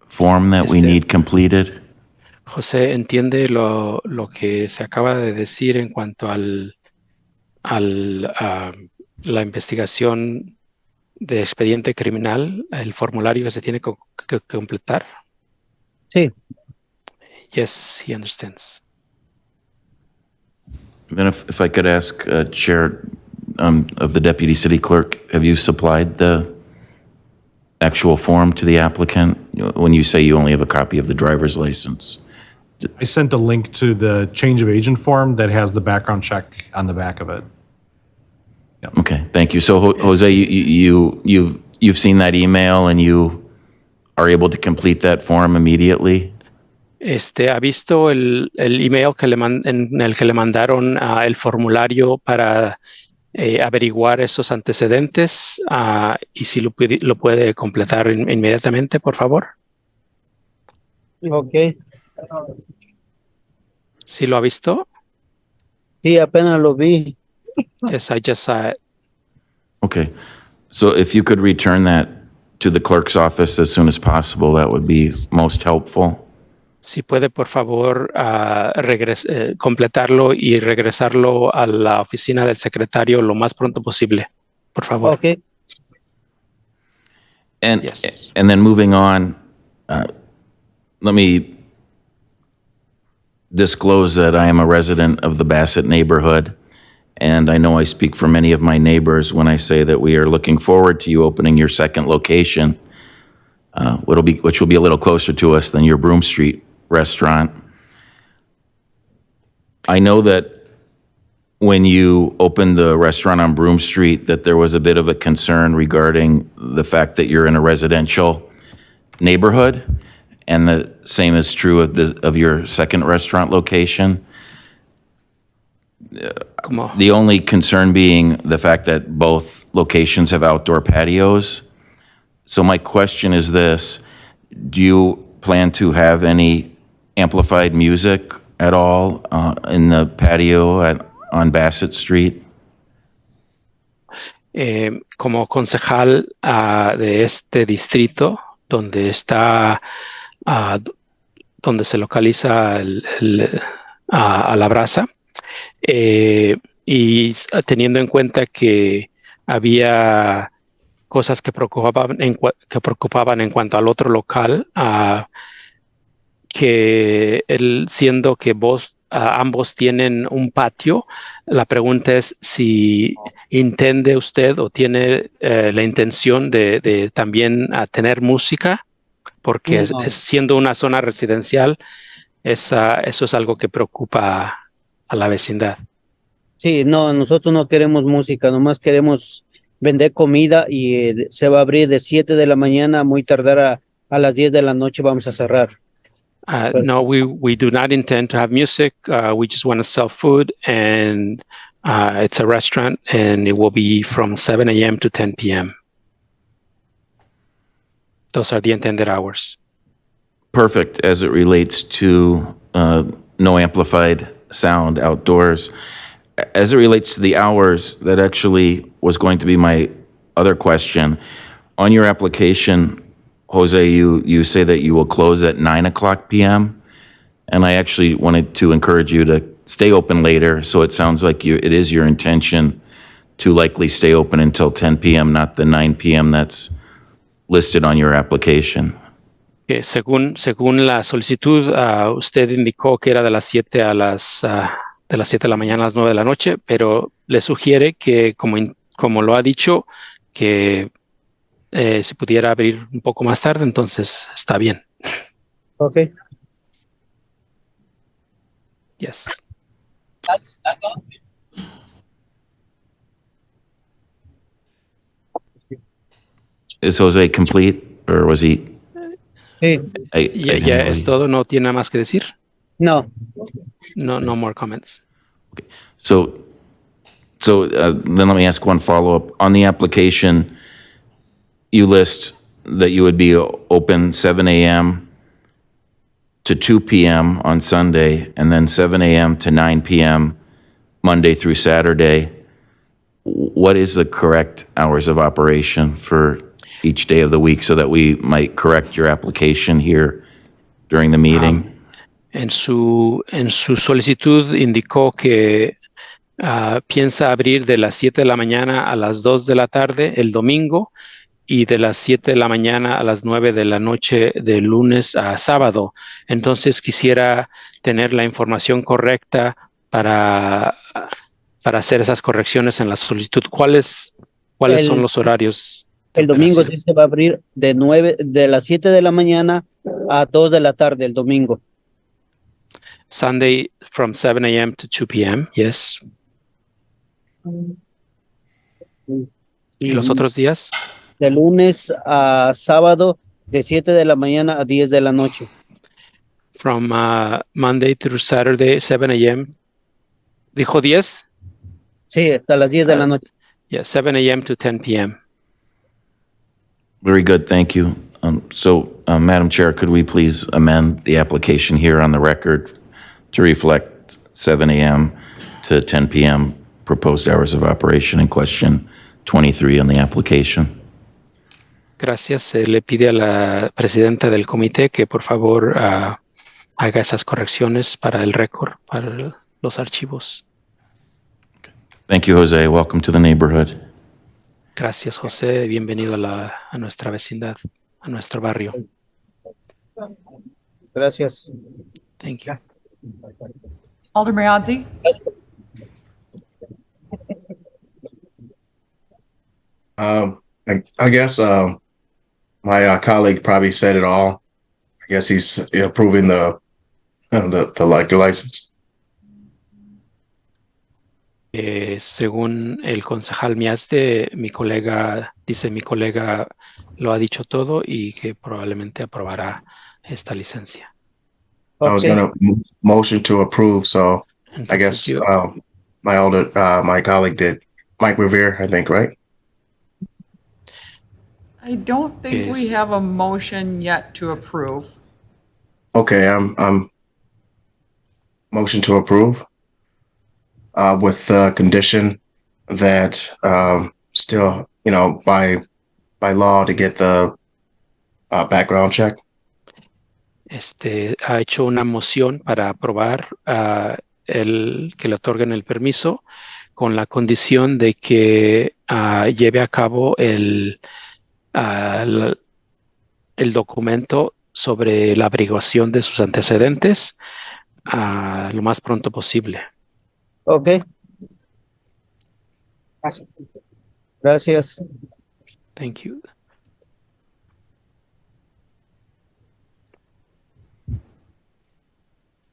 S6: form that we need completed?
S4: José, ¿entiende lo que se acaba de decir en cuanto a la investigación de expediente criminal, el formulario que se tiene que completar?
S13: Sí.
S4: Yes, he understands.
S6: Then if I could ask, Chair of the Deputy City Clerk, have you supplied the actual form to the applicant when you say you only have a copy of the driver's license?
S1: I sent a link to the change of agent form that has the background check on the back of it.
S6: Okay, thank you. So Jose, you've seen that email and you are able to complete that form immediately?
S4: ¿Ha visto el email en el que le mandaron el formulario para averiguar esos antecedentes y si lo puede completar inmediatamente, por favor?
S13: Okay.
S4: ¿Sí lo ha visto?
S13: Sí, apenas lo vi.
S4: Yes, I just saw it.
S6: Okay, so if you could return that to the clerk's office as soon as possible, that would be most helpful.
S4: Si puede, por favor, completarlo y regresarlo a la oficina del secretario lo más pronto posible, por favor.
S13: Okay.
S6: And,
S4: Yes.
S6: and then moving on, let me disclose that I am a resident of the Bassett neighborhood, and I know I speak for many of my neighbors when I say that we are looking forward to you opening your second location, which will be a little closer to us than your Broome Street restaurant. I know that when you opened the restaurant on Broome Street, that there was a bit of a concern regarding the fact that you're in a residential neighborhood, and the same is true of your second restaurant location. The only concern being the fact that both locations have outdoor patios. So my question is this: do you plan to have any amplified music at all in the patio on Bassett Street?
S4: Como concejal de este distrito, donde se localiza a la brasa, y teniendo en cuenta que había cosas que preocupaban en cuanto al otro local, que siendo que ambos tienen un patio, la pregunta es si intende usted o tiene la intención de también tener música, porque
S13: No.
S4: siendo una zona residencial, eso es algo que preocupa a la vecindad.
S13: Sí, no, nosotros no queremos música, nomás queremos vender comida y se va a abrir de 7 de la mañana a muy tardar a las 10 de la noche vamos a cerrar.
S4: No, we do not intend to have music. We just want to sell food, and it's a restaurant, and it will be from 7 a.m. to 10 p.m. Those are the intended hours.
S6: Perfect as it relates to no amplified sound outdoors. As it relates to the hours, that actually was going to be my other question. On your application, Jose, you say that you will close at 9 o'clock p.m. And I actually wanted to encourage you to stay open later. So it sounds like it is your intention to likely stay open until 10 p.m., not the 9 p.m. that's listed on your application.
S4: Según la solicitud, usted indicó que era de las 7 de las 7 de la mañana a las 9 de la noche, pero le sugiere que, como lo ha dicho, que se pudiera abrir un poco más tarde, entonces está bien.
S13: Okay.
S4: Yes.
S10: That's all.
S6: Is Jose complete, or was he?
S13: Sí.
S6: I
S4: Ya
S6: didn't know
S4: es
S6: he-
S4: todo, no tiene nada más que decir.
S13: No.
S4: No more comments.
S6: So then let me ask one follow-up. On the application, you list that you would be open 7 a.m. to 2 p.m. on Sunday, and then 7 a.m. to 9 p.m. Monday through Saturday. What is the correct hours of operation for each day of the week so that we might correct your application here during the meeting?
S4: En su solicitud indicó que piensa abrir de las 7 de la mañana a las 2 de la tarde el domingo y de las 7 de la mañana a las 9 de la noche de lunes a sábado. Entonces quisiera tener la información correcta para hacer esas correcciones en la solicitud. ¿Cuáles son los horarios de
S13: El domingo
S4: operación?
S13: sí se va a abrir de las 7 de la mañana a 2 de la tarde el domingo.
S4: Sunday from 7 a.m. to 2 p.m., yes. ¿Y los otros días?
S13: De lunes a sábado, de 7 de la mañana a 10 de la noche.
S4: From Monday through Saturday, 7 a.m. ¿Dijo 10?
S13: Sí, hasta las 10 de la noche.
S4: Yeah, 7 a.m. to 10 p.m.
S6: Very good, thank you. Madam Chair, could we please amend the application here on the record to reflect 7 a.m. to 10 p.m. proposed hours of operation in question 23 on the application?
S4: Gracias. Se le pide a la presidenta del comité que por favor haga esas correcciones para el récord, para los archivos.
S6: Thank you, Jose. Welcome to the neighborhood.
S4: Gracias, José. Bienvenido a nuestra vecindad, a nuestro barrio.
S13: Gracias.
S4: Thank you.
S2: Alder Mayadzi?
S7: I guess my colleague probably said it all. I guess he's approving the liquor license.
S4: Según el concejal Miaste, mi colega lo ha dicho todo y que probablemente aprobará esta licencia.
S7: I was going to motion to approve, so I guess my colleague did. Mike Revere, I think, right?
S2: I don't think we have a motion yet to approve.
S7: Okay, I'm motion to approve with the condition that still, by law to get the background check.
S4: Ha hecho una moción para aprobar que le otorguen el permiso con la condición de que lleve a cabo el documento sobre la averiguación de sus antecedentes lo más pronto posible.
S13: Ok. Gracias.
S4: Thank you.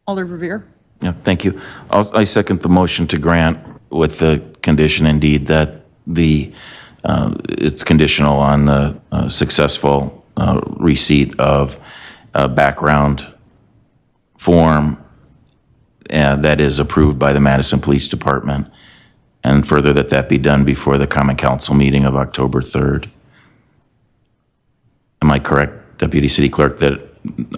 S2: Alder Revere?
S6: Yeah, thank you. I second the motion to grant with the condition indeed that it's conditional on the successful receipt of a background form that is approved by the Madison Police Department, and further that be done before the Common Council meeting of October 3rd. Am I correct, Deputy City Clerk, that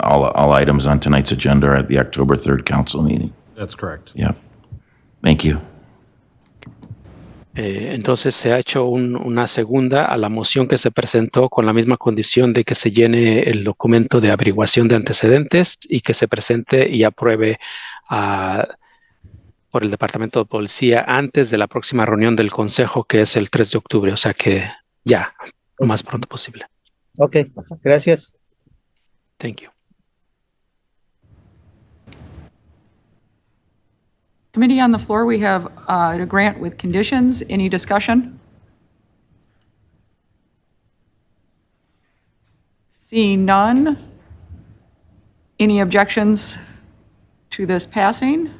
S6: all items on tonight's agenda are at the October 3rd council meeting?
S1: That's correct.
S6: Yep. Thank you.
S4: Entonces se ha hecho una segunda a la moción que se presentó con la misma condición de que se llene el documento de averiguación de antecedentes y que se presente y apruebe por el Departamento de Policía antes de la próxima reunión del Consejo, que es el 3 de octubre. O sea que ya, lo más pronto posible.
S13: Ok, gracias.
S4: Thank you.
S2: Committee on the floor, we have a grant with conditions. Any discussion? Seeing none. Any objections to this passing?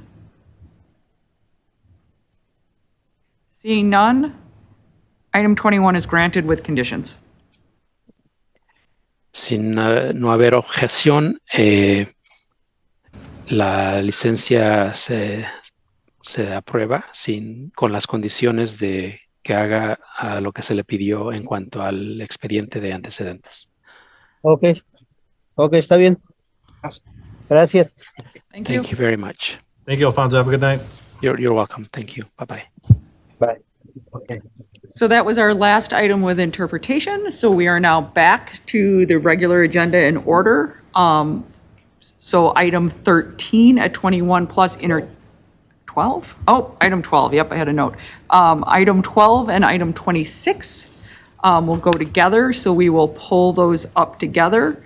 S2: Seeing none. Item 21 is granted with conditions.
S4: Sin no haber objeción, la licencia se aprueba con las condiciones de que haga lo que se le pidió en cuanto al expediente de antecedentes.
S13: Ok, está bien. Gracias.
S2: Thank you.
S4: Thank you very much.
S1: Thank you, Alfonso. Have a good night.
S4: You're welcome. Thank you. Bye-bye.
S13: Bye.
S2: So that was our last item with interpretation. So we are now back to the regular agenda in order. So item 13 at 21 plus 12? Oh, item 12. Yep, I had a note. Item 12 and item 26 will go together. So we will pull those up together.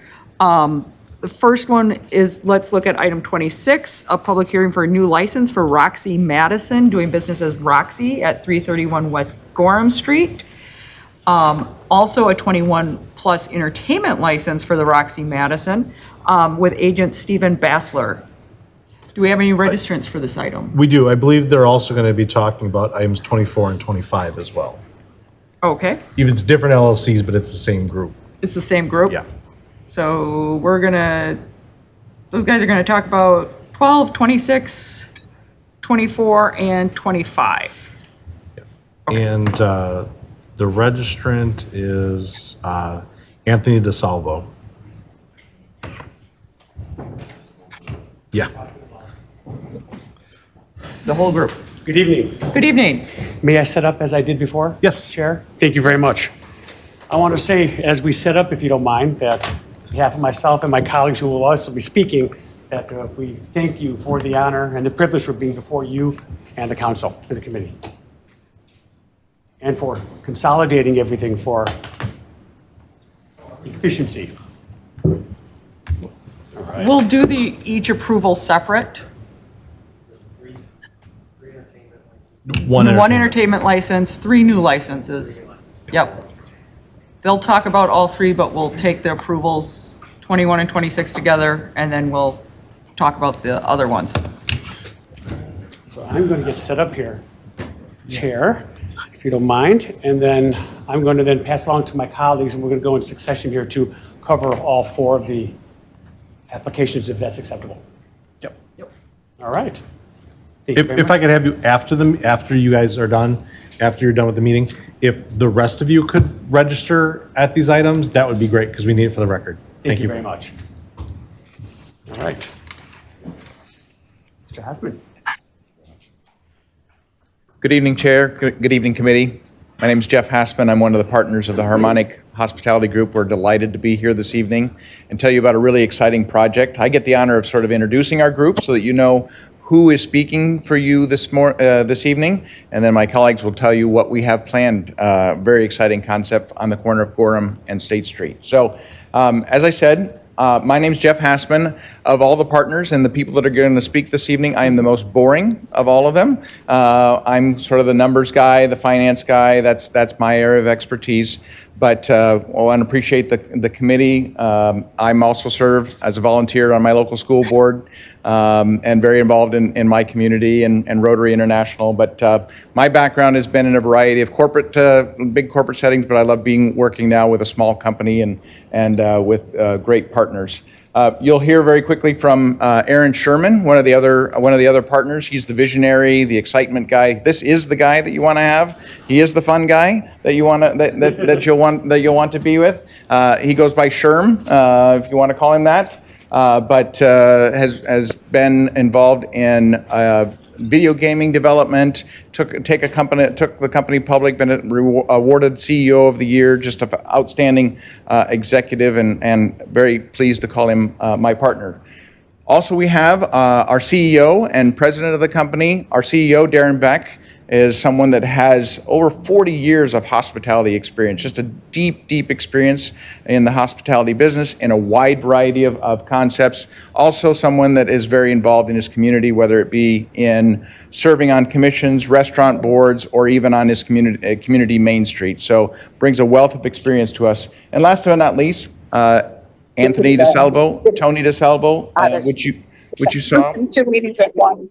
S2: The first one is, let's look at item 26, a public hearing for a new license for Roxy Madison, doing business as Roxy at 331 West Gorham Street. Also a 21 plus entertainment license for the Roxy Madison with agent Stephen Bassler. Do we have any registrants for this item?
S1: We do. I believe they're also going to be talking about items 24 and 25 as well.
S2: Okay,
S1: Even it's different LLCs, but it's the same group.
S2: it's the same group?
S1: Yeah.
S2: So those guys are gonna talk about 12, 26, 24, and 25.
S1: And the registrant is Anthony DeSalvo. Yeah.
S2: The whole group.
S12: Good evening.
S2: Good evening.
S12: May I set up as I did before?
S1: Yes.
S12: Chair? Thank you very much. I want to say, as we set up, if you don't mind, that on behalf of myself and my colleagues who will also be speaking, that we thank you for the honor and the privilege for being before you and the council and the committee. And for consolidating everything for efficiency.
S2: We'll do each approval separate. One entertainment license, 3 new licenses. Yep. They'll talk about all 3, but we'll take the approvals, 21 and 26 together, and then we'll talk about the other ones.
S12: So I'm going to get set up here, Chair, if you don't mind, and then I'm going to then pass along to my colleagues, and we're going to go in succession here to cover all 4 of the applications, if that's acceptable.
S1: Yep.
S12: All right. Thank you very
S1: If I
S12: much.
S1: could have you after you guys are done, after you're done with the meeting, if the rest of you could register at these items, that would be great because we need it for the record.
S12: Thank you very much. All right. Mr. Hasman.
S14: Good evening, Chair. Good evening, Committee. My name is Jeff Hassman. I'm one of the partners of the Harmonic Hospitality Group. We're delighted to be here this evening and tell you about a really exciting project. I get the honor of sort of introducing our group so that you know who is speaking for you this evening, and then my colleagues will tell you what we have planned. Very exciting concept on the corner of Gorham and State Street. So, as I said, my name's Jeff Hassman. Of all the partners and the people that are going to speak this evening, I am the most boring of all of them. I'm sort of the numbers guy, the finance guy. That's my area of expertise. But I want to appreciate the committee. I'm also serve as a volunteer on my local school board and very involved in my community and Rotary International. But my background has been in a variety of big corporate settings, but I love working now with a small company and with great partners. You'll hear very quickly from Aaron Sherman, one of the other partners. He's the visionary, the excitement guy. This is the guy that you want to have. He is the fun guy that you want that you'll want to be with. He goes by Sherm, if you want to call him that, but has been involved in video gaming development. Took the company public, been awarded CEO of the year, just an outstanding executive, and very pleased to call him my partner. Also, we have our CEO and president of the company. Our CEO, Darren Beck, is someone that has over 40 years of hospitality experience, just a deep experience in the hospitality business in a wide variety of concepts. Also someone that is very involved in his community, whether it be in serving on commissions, restaurant boards, or even on his community Main Street. So brings a wealth of experience to us. And last but not least, Tony DeSalvo, which you saw.
S8: 2 meetings at once.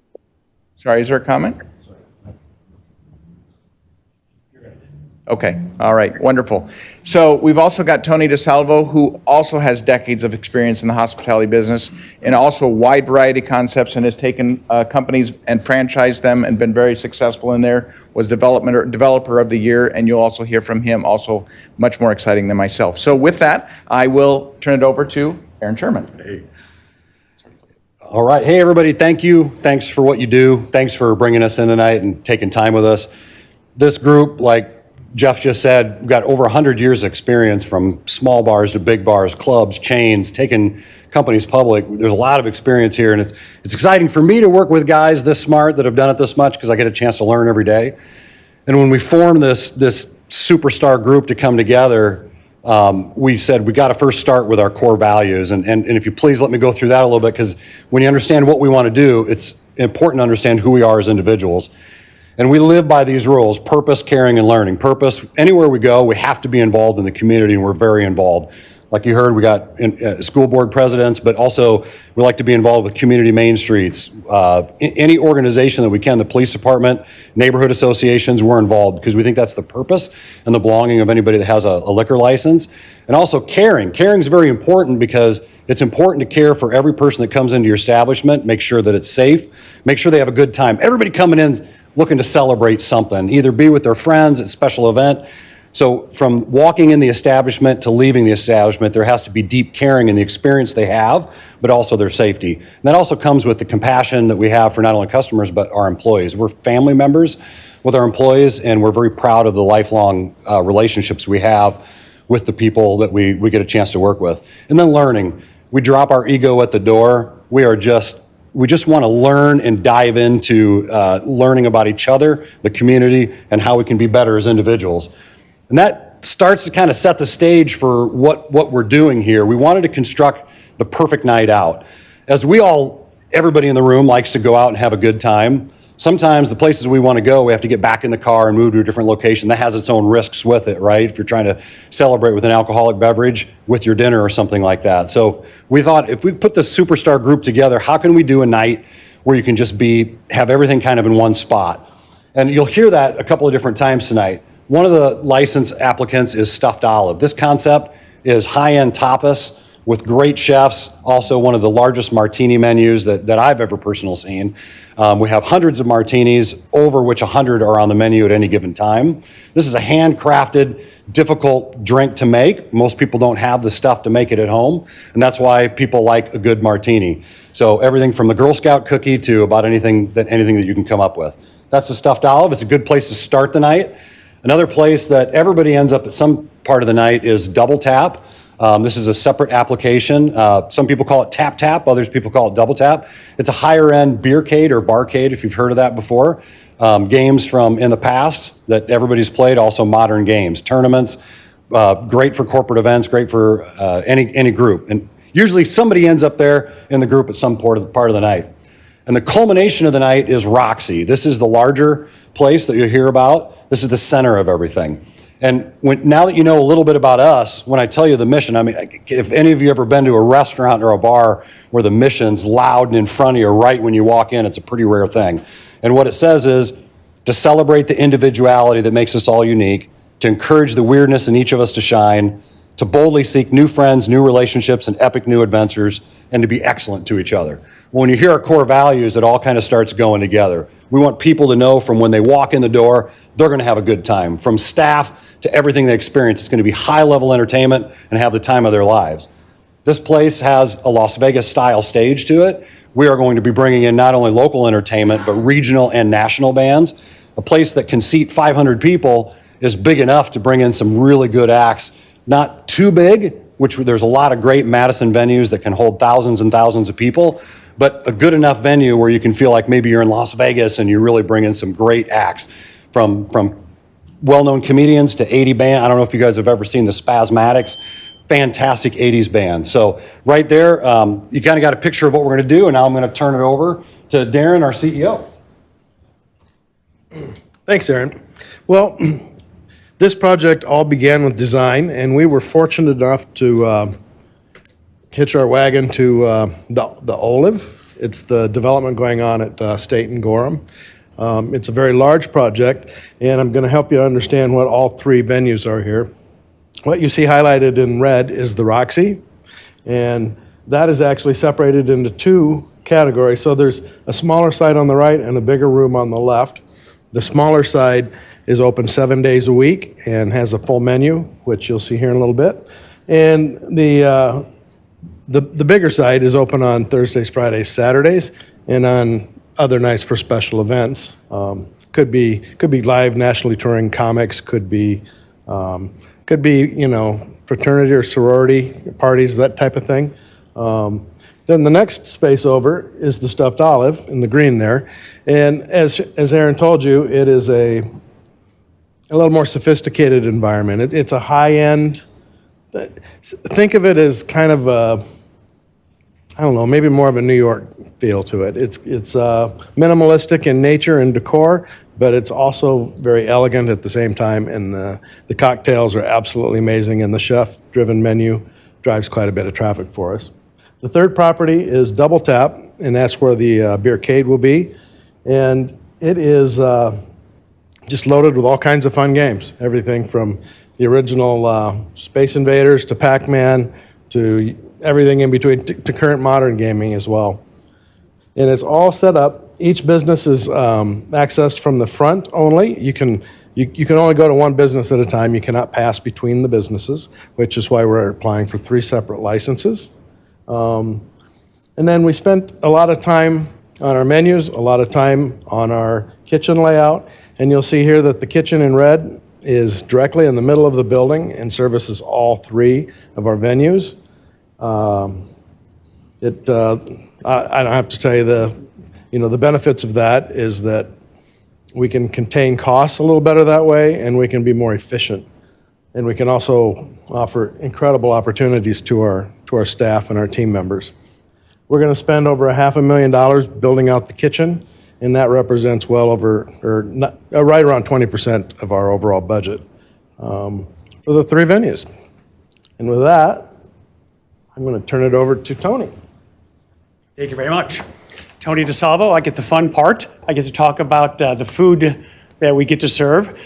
S14: Sorry, is there a comment? Okay, all right, wonderful. So we've also got Tony DeSalvo, who also has decades of experience in the hospitality business and also a wide variety of concepts and has taken companies and franchised them and been very successful in there, was developer of the year, and you'll also hear from him, also much more exciting than myself. So with that, I will turn it over to Aaron Sherman.
S15: Hey. All right, hey everybody, thank you. Thanks for what you do. Thanks for bringing us in tonight and taking time with us. This group, like Jeff just said, we've got over 100 years of experience from small bars to big bars, clubs, chains, taking companies public. There's a lot of experience here, and it's exciting for me to work with guys this smart that have done it this much because I get a chance to learn every day. And when we formed this superstar group to come together, we said we got to first start with our core values. And if you please let me go through that a little bit, because when you understand what we want to do, it's important to understand who we are as individuals. And we live by these rules: purpose, caring, and learning. Purpose, anywhere we go, we have to be involved in the community, and we're very involved. Like you heard, we got school board presidents, but also we like to be involved with community main streets. Any organization that we can, the police department, neighborhood associations, we're involved because we think that's the purpose and the belonging of anybody that has a liquor license. And also caring. Caring is very important because it's important to care for every person that comes into your establishment, make sure that it's safe, make sure they have a good time. Everybody coming in looking to celebrate something, either be with their friends at a special event. So from walking in the establishment to leaving the establishment, there has to be deep caring in the experience they have, but also their safety. And that also comes with the compassion that we have for not only customers, but our employees. We're family members with our employees, and we're very proud of the lifelong relationships we have with the people that we get a chance to work with. And then learning. We drop our ego at the door. We just want to learn and dive into learning about each other, the community, and how we can be better as individuals. And that starts to kind of set the stage for what we're doing here. We wanted to construct the perfect night out. As everybody in the room likes to go out and have a good time. Sometimes the places we want to go, we have to get back in the car and move to a different location. That has its own risks with it, right? If you're trying to celebrate with an alcoholic beverage with your dinner or something like that. So we thought, if we put this superstar group together, how can we do a night where you can just have everything kind of in one spot? And you'll hear that a couple of different times tonight. One of the license applicants is Stuffed Olive. This concept is high-end tapas with great chefs, also one of the largest martini menus that I've ever personally seen. We have hundreds of martinis, over which 100 are on the menu at any given time. This is a handcrafted, difficult drink to make. Most people don't have the stuff to make it at home, and that's why people like a good martini. So everything from the Girl Scout cookie to about anything that you can come up with. That's the Stuffed Olive. It's a good place to start the night. Another place that everybody ends up at some part of the night is Double Tap. This is a separate application. Some people call it tap tap, others people call it double tap. It's a higher end beercade or barcade, if you've heard of that before. Games from in the past that everybody's played, also modern games, tournaments, great for corporate events, great for any group. And usually somebody ends up there in the group at some part of the night. And the culmination of the night is Roxy. This is the larger place that you'll hear about. This is the center of everything. And now that you know a little bit about us, when I tell you the mission, I mean, if any of you ever been to a restaurant or a bar where the mission's loud and in front of you right when you walk in, it's a pretty rare thing. And what it says is to celebrate the individuality that makes us all unique, to encourage the weirdness in each of us to shine, to boldly seek new friends, new relationships, and epic new adventures, and to be excellent to each other. When you hear our core values, it all kind of starts going together. We want people to know from when they walk in the door, they're going to have a good time. From staff to everything they experience, it's going to be high-level entertainment and have the time of their lives. This place has a Las Vegas-style stage to it. We are going to be bringing in not only local entertainment, but regional and national bands. A place that can seat 500 people is big enough to bring in some really good acts. Not too big, which there's a lot of great Madison venues that can hold thousands and thousands of people, but a good enough venue where you can feel like maybe you're in Las Vegas and you really bring in some great acts from well-known comedians to 80 band. I don't know if you guys have ever seen the Spasmatics, fantastic 80s band. So right there, you kind of got a picture of what we're going to do, and now I'm going to turn it over to Darren, our CEO.
S16: Thanks, Aaron. Well, this project all began with design, and we were fortunate enough to hitch our wagon to the Olive. It's the development going on at State and Gorham. It's a very large project, and I'm going to help you understand what all three venues are here. What you see highlighted in red is the Roxy, and that is actually separated into two categories. So there's a smaller side on the right and a bigger room on the left. The smaller side is open 7 days a week and has a full menu, which you'll see here in a little bit. And the bigger side is open on Thursdays, Fridays, Saturdays, and on other nights for special events. Could be live nationally touring comics, could be fraternity or sorority parties, that type of thing. Then the next space over is the Stuffed Olive in the green there. And as Aaron told you, it is a little more sophisticated environment. It's a high-end, think of it as kind of a, I don't know, maybe more of a New York feel to it. It's minimalistic in nature and decor, but it's also very elegant at the same time, and the cocktails are absolutely amazing, and the chef-driven menu drives quite a bit of traffic for us. The third property is Double Tap, and that's where the beercade will be, and it is just loaded with all kinds of fun games, everything from the original Space Invaders to Pac-Man to everything in between, to current modern gaming as well. And it's all set up. Each business is accessed from the front only. You can only go to one business at a time. You cannot pass between the businesses, which is why we're applying for 3 separate licenses. And then we spent a lot of time on our menus, a lot of time on our kitchen layout. And you'll see here that the kitchen in red is directly in the middle of the building and services all 3 of our venues. I don't have to tell you the benefits of that is that we can contain costs a little better that way, and we can be more efficient. And we can also offer incredible opportunities to our staff and our team members. We're going to spend over $500,000 building out the kitchen, and that represents well over, right around 20% of our overall budget for the 3 venues. And with that, I'm going to turn it over to Tony.
S12: Thank you very much. Tony DeSalvo, I get the fun part. I get to talk about the food that we get to serve.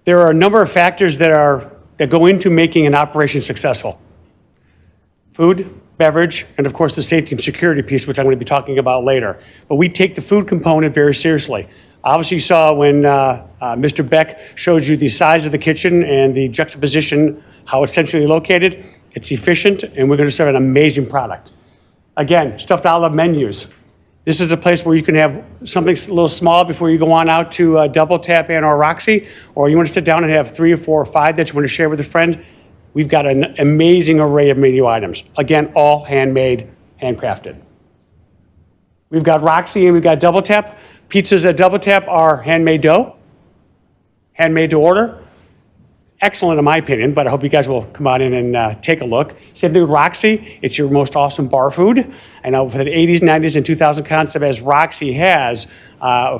S12: There are a number of factors that go into making an operation successful. Food, beverage, and of course the safety and security piece, which I'm going to be talking about later. But we take the food component very seriously. Obviously you saw when Mr. Beck showed you the size of the kitchen and the juxtaposition, how it's centrally located. It's efficient, and we're going to serve an amazing product. Again, Stuffed Olive menus. This is a place where you can have something a little small before you go on out to Double Tap and or Roxy, or you want to sit down and have 3 or 4 or 5 that you want to share with a friend. we've got an amazing array of menu items. Again, all handmade, handcrafted. We've got Roxy and we've got Double Tap. Pizzas at Double Tap are handmade dough, handmade to order. Excellent in my opinion, but I hope you guys will come on in and take a look. Same thing with Roxy. It's your most awesome bar food. I know for the 80s, 90s, and 2000 concept as Roxy has,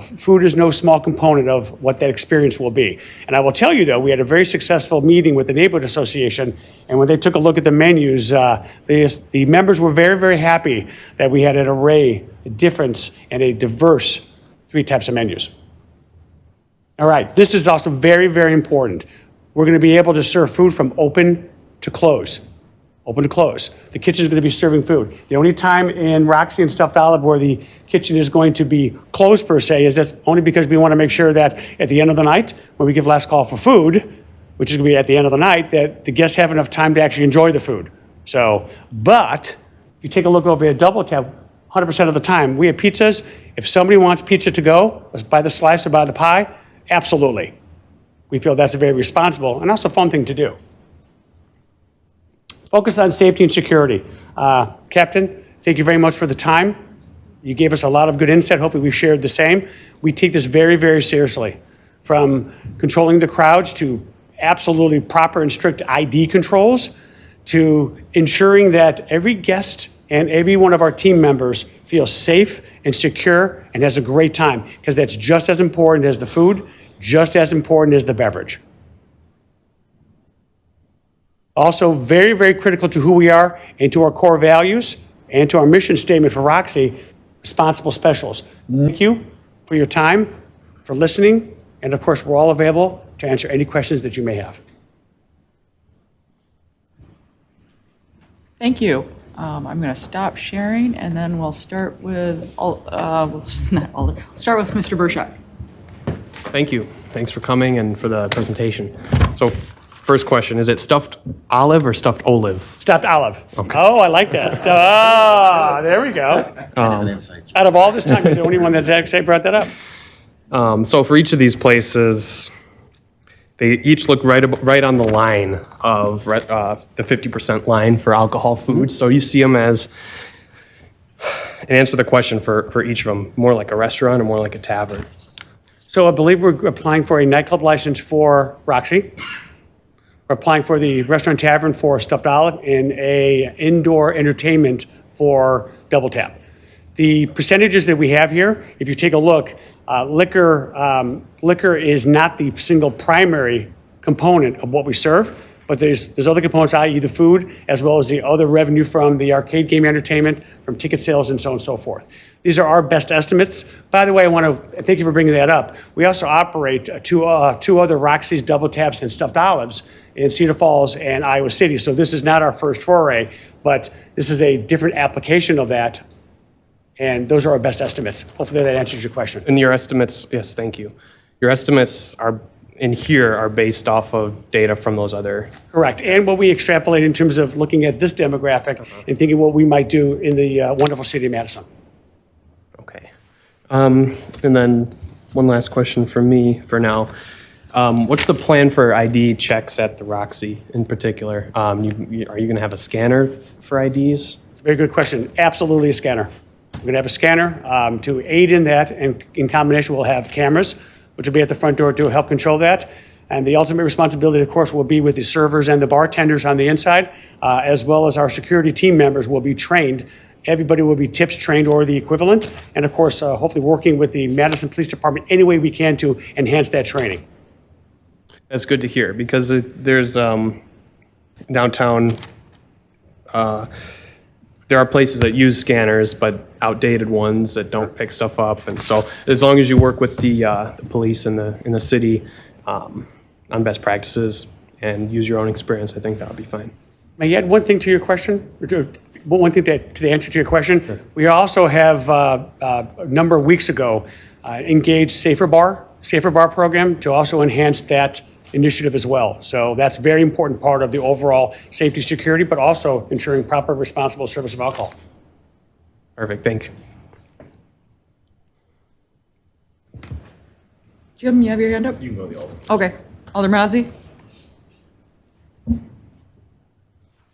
S12: food is no small component of what that experience will be. And I will tell you though, we had a very successful meeting with the Neighborhood Association, and when they took a look at the menus, the members were very, very happy that we had an array, a difference, and a diverse 3 types of menus. All right, this is also very, very important. We're going to be able to serve food from open to close. Open to close. The kitchen is going to be serving food. The only time in Roxy and Stuffed Olive where the kitchen is going to be closed per se is that's only because we want to make sure that at the end of the night, when we give last call for food, which is going to be at the end of the night, that the guests have enough time to actually enjoy the food. So, but if you take a look over at Double Tap, 100% of the time, we have pizzas. If somebody wants pizza to go, by the slice or by the pie, absolutely. We feel that's a very responsible and also fun thing to do. Focus on safety and security. Captain, thank you very much for the time. You gave us a lot of good insight. Hopefully we shared the same. We take this very, very seriously. From controlling the crowds to absolutely proper and strict ID controls to ensuring that every guest and every one of our team members feels safe and secure and has a great time, because that's just as important as the food, just as important as the beverage. Also very, very critical to who we are and to our core values and to our mission statement for Roxy, responsible specials. Thank you for your time, for listening, and of course, we're all available to answer any questions that you may have.
S2: Thank you. I'm going to stop sharing, and then we'll start with, start with Mr. Burchak.
S3: Thank you. Thanks for coming and for the presentation. So first question, is it stuffed olive or stuffed olive?
S12: Stuffed olive.
S3: Okay.
S12: Oh, I like that. There we go. Out of all this time, you're the only one that's actually brought that up.
S3: So for each of these places, they each look right on the line of the 50% line for alcohol food. So you see them as, and answer the question for each of them, more like a restaurant or more like a tavern?
S12: So I believe we're applying for a nightclub license for Roxy. We're applying for the restaurant tavern for Stuffed Olive and a indoor entertainment for Double Tap. The percentages that we have here, if you take a look, liquor is not the single primary component of what we serve, but there's other components, i.e. the food, as well as the other revenue from the arcade game entertainment, from ticket sales, and so on and so forth. These are our best estimates. By the way, I want to thank you for bringing that up. We also operate two other Roxy's, Double Taps, and Stuffed Olives in Cedar Falls and Iowa City. So this is not our first foray, but this is a different application of that. And those are our best estimates. Hopefully that answers your question.
S3: And your estimates, yes, thank you. Your estimates are in here are based off of data from those other.
S12: Correct. And what we extrapolate in terms of looking at this demographic and thinking what we might do in the wonderful city of Madison.
S3: Okay. And then one last question from me for now. What's the plan for ID checks at the Roxy in particular? Are you going to have a scanner for IDs?
S12: It's a very good question. Absolutely a scanner. We're going to have a scanner to aid in that, and in combination we'll have cameras, which will be at the front door to help control that. And the ultimate responsibility, of course, will be with the servers and the bartenders on the inside, as well as our security team members will be trained. Everybody will be TIPS trained or the equivalent. And of course, hopefully working with the Madison Police Department any way we can to enhance that training.
S3: That's good to hear, because there's downtown, there are places that use scanners, but outdated ones that don't pick stuff up. And so as long as you work with the police in the city on best practices and use your own experience, I think that'll be fine.
S12: May I add one thing to your question? One thing to the answer to your question? Sure. We also have, a number of weeks ago, engaged Safer Bar program to also enhance that initiative as well. So that's a very important part of the overall safety security, but also ensuring proper responsible service of alcohol.
S3: Perfect, thank you.
S2: Jim, you have your hand up? You can go the Alder. Okay. Alder Mazzi?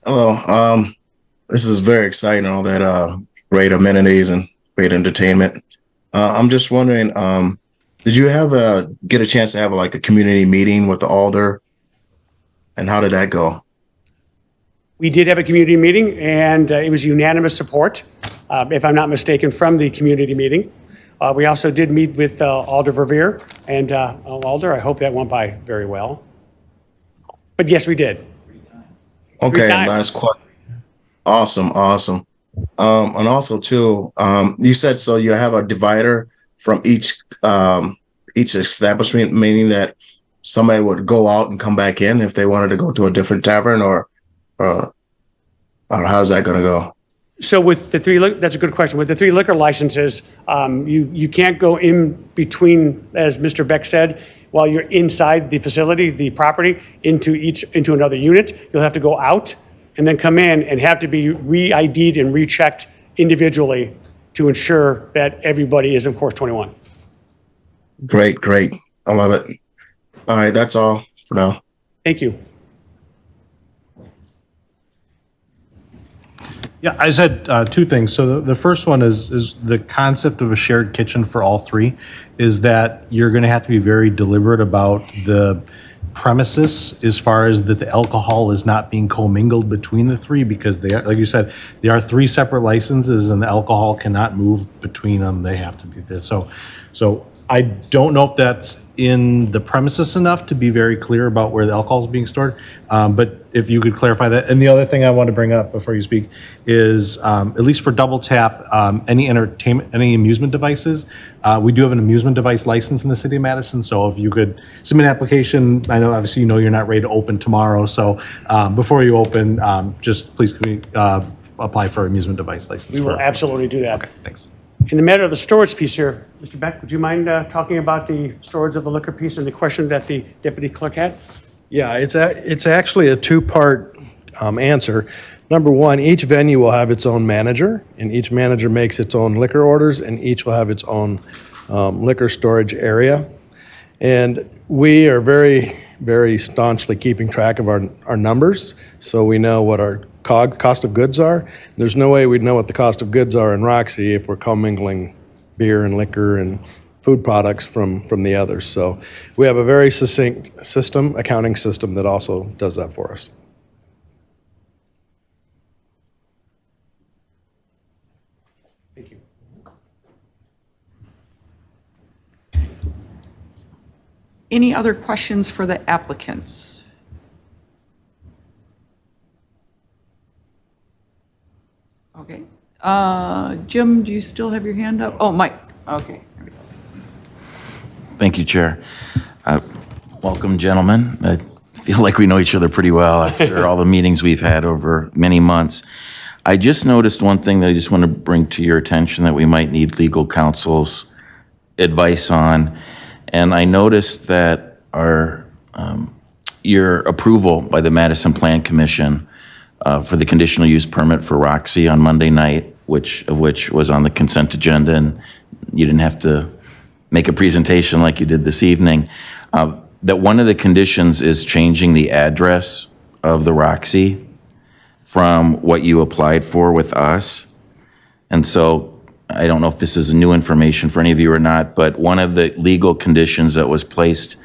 S7: Hello. This is very exciting, all that great amenities and great entertainment. I'm just wondering, did you get a chance to have like a community meeting with the alder? And how did that go?
S12: We did have a community meeting, and it was unanimous support, if I'm not mistaken, from the community meeting. We also did meet with Alder Verveer, and Alder, I hope that went by very well. But yes, we did.
S7: Okay,
S12: times.
S7: last question. Awesome. And also too, you said so you have a divider from each establishment, meaning that somebody would go out and come back in if they wanted to go to a different tavern, or how's that going to go?
S12: So with the that's a good question. With the 3 liquor licenses, you can't go in between, as Mr. Beck said, while you're inside the facility, the property, into another unit. You'll have to go out and then come in and have to be re-ID'd and rechecked individually to ensure that everybody is, of course, 21.
S7: Great. I love it. All right, that's all for now.
S12: Thank you.
S1: Yeah, I said 2 things. So the first one is the concept of a shared kitchen for all 3 is that you're going to have to be very deliberate about the premises as far as that the alcohol is not being commingled between the 3, because they are, like you said, they are 3 separate licenses and the alcohol cannot move between them. They have to be there. So I don't know if that's in the premises enough to be very clear about where the alcohol is being stored, but if you could clarify that. And the other thing I want to bring up before you speak is, at least for Double Tap, any entertainment, any amusement devices, we do have an amusement device license in the city of Madison, so if you could submit an application, I know obviously you know you're not ready to open tomorrow, so before you open, just please apply for amusement device license.
S12: We will absolutely do that.
S1: Okay, thanks.
S12: In the matter of the storage piece here, Mr. Beck, would you mind talking about the storage of the liquor piece and the question that the deputy clerk had?
S16: Yeah, it's actually a 2-part answer. Number 1, each venue will have its own manager, and each manager makes its own liquor orders, and each will have its own liquor storage area. And we are very, very staunchly keeping track of our numbers, so we know what our cost of goods are. There's no way we'd know what the cost of goods are in Roxy if we're commingling beer and liquor and food products from the others. So we have a very succinct accounting system that also does that for us.
S12: Thank you.
S2: Any other questions for the applicants? Okay. Jim, do you still have your hand up? Oh, Mike. Okay. There we go.
S6: Thank you, Chair. Welcome, gentlemen. I feel like we know each other pretty well after all the meetings we've had over many months. I just noticed one thing that I just want to bring to your attention that we might need legal counsel's advice on. And I noticed that your approval by the Madison Plan Commission for the conditional use permit for Roxy on Monday night, which was on the consent agenda, and you didn't have to make a presentation like you did this evening, that one of the conditions is changing the address of the Roxy from what you applied for with us. And so I don't know if this is new information for any of you or not, but one of the legal conditions that was placed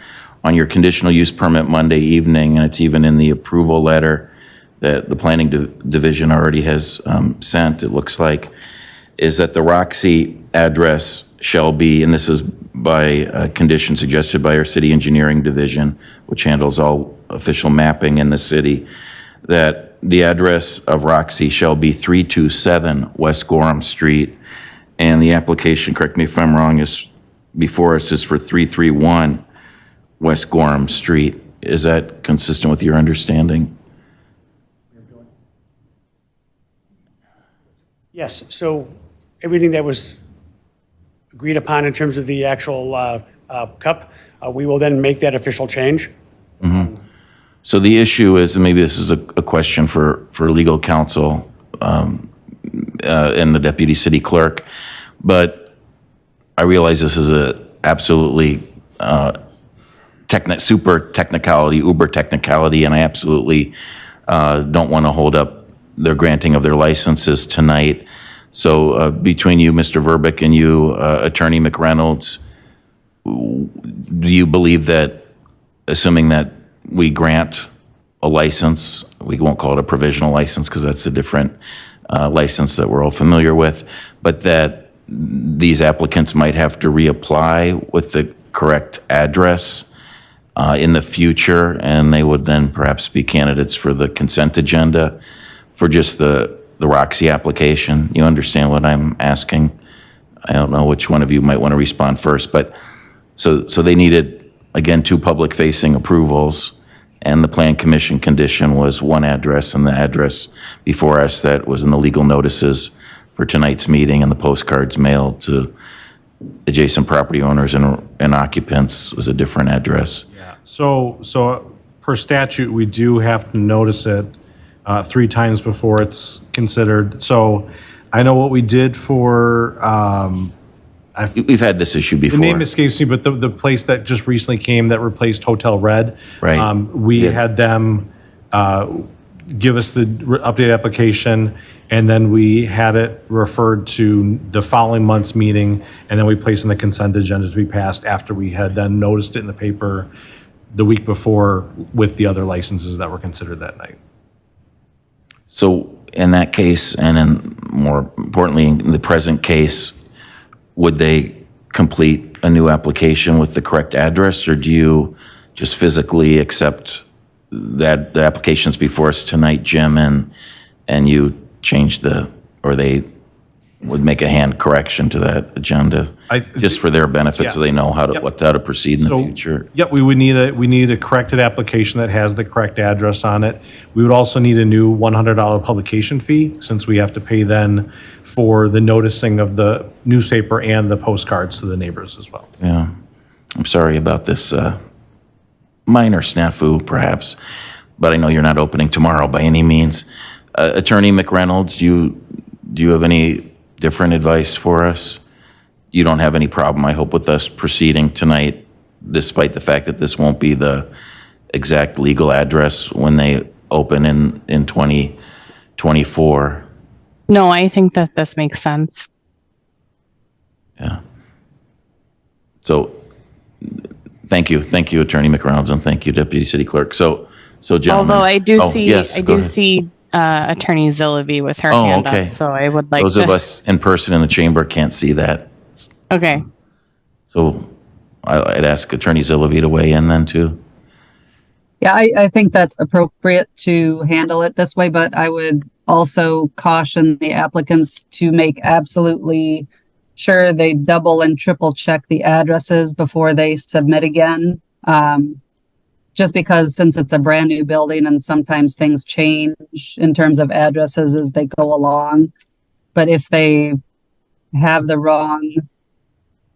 S6: on your conditional use permit Monday evening, and it's even in the approval letter that the planning division already has sent, it looks like, is that the Roxy address shall be, and this is by a condition suggested by our city engineering division, which handles all official mapping in the city, that the address of Roxy shall be 327 West Gorham Street, and the application, correct me if I'm wrong, is before us is for 331 West Gorham Street. Is that consistent with your understanding?
S12: Yes, so everything that was agreed upon in terms of the actual cup, we will then make that official change.
S6: So the issue is, and maybe this is a question for legal counsel and the deputy city clerk, but I realize this is a absolutely super technicality, uber technicality, and I absolutely don't want to hold up their granting of their licenses tonight. So between you, Mr. Verbeek, and you, Attorney McReynolds, do you believe that, assuming that we grant a license, we won't call it a provisional license because that's a different license that we're all familiar with, but that these applicants might have to reapply with the correct address in the future, and they would then perhaps be candidates for the consent agenda for just the Roxy application? You understand what I'm asking? I don't know which one of you might want to respond first, but so they needed, again, 2 public-facing approvals, and the Plan Commission condition was 1 address, and the address before us that was in the legal notices for tonight's meeting and the postcards mailed to adjacent property owners and occupants was a different address.
S1: So per statute, we do have to notice it 3 times before it's considered. So I know what we did for,
S6: We've had this issue before.
S1: the name escapes me, but the place that just recently came that replaced Hotel Red.
S6: Right.
S1: We
S6: Yeah.
S1: had them give us the updated application, and then we had it referred to the following month's meeting, and then we placed in the consent agenda to be passed after we had then noticed it in the paper the week before with the other licenses that were considered that night.
S6: So in that case, and in more importantly, in the present case, would they complete a new application with the correct address, or do you just physically accept that the applications before us tonight, Jim, and you change or they would make a hand correction to that agenda, just for their benefit, so they know how to proceed in the future?
S1: Yep, we need a corrected application that has the correct address on it. We would also need a new $100 publication fee, since we have to pay then for the noticing of the newspaper and the postcards to the neighbors as well.
S6: Yeah, I'm sorry about this minor snafu, perhaps, but I know you're not opening tomorrow by any means. Attorney McReynolds, do you have any different advice for us? You don't have any problem, I hope, with us proceeding tonight, despite the fact that this won't be the exact legal address when they open in 2024?
S11: No, I think that this makes sense.
S6: Yeah. So, thank you, Attorney McReynolds, and thank you, Deputy City Clerk. So gentlemen.
S11: Although I do
S6: yes,
S11: I
S6: go
S11: do
S6: ahead.
S11: see Attorney Zillaby with her
S6: Oh,
S11: hand
S6: okay.
S11: up, so I would like
S6: Those
S11: to.
S6: of us in person in the chamber can't see that.
S11: Okay.
S6: So I'd ask Attorney Zillaby to weigh in then too.
S10: Yeah, I think that's appropriate to handle it this way, but I would also caution the applicants to make absolutely sure they double and triple check the addresses before they submit again. Just because since it's a brand new building and sometimes things change in terms of addresses as they go along. But if they have the wrong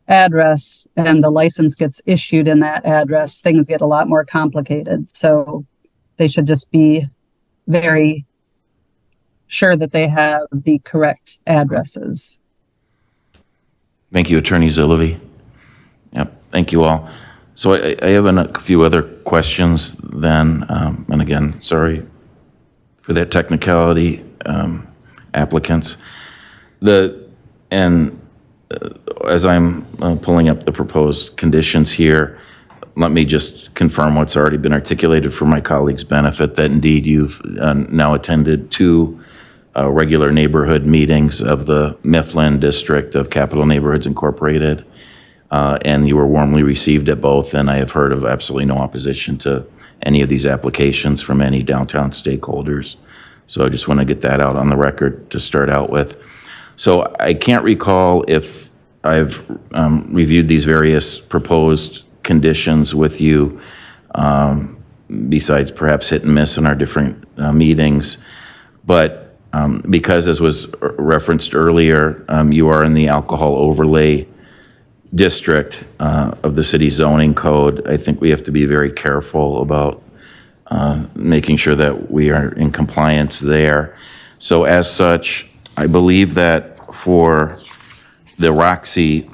S10: address and the license gets issued in that address, things get a lot more complicated. So they should just be very sure that they have the correct addresses.
S6: Thank you, Attorney Zillaby. Yep, thank you all. So I have a few other questions then, and again, sorry for that technicality, applicants. As I'm pulling up the proposed conditions here, let me just confirm what's already been articulated for my colleagues' benefit, that indeed you've now attended 2 regular neighborhood meetings of the Mifflin District of Capital Neighborhoods Incorporated, and you were warmly received at both, and I have heard of absolutely no opposition to any of these applications from any downtown stakeholders. So I just want to get that out on the record to start out with. So I can't recall if I've reviewed these various proposed conditions with you, besides perhaps hit and miss in our different meetings. But because, as was referenced earlier, you are in the alcohol overlay district of the city zoning code, I think we have to be very careful about making sure that we are in compliance there. So as such, I believe that for the Roxy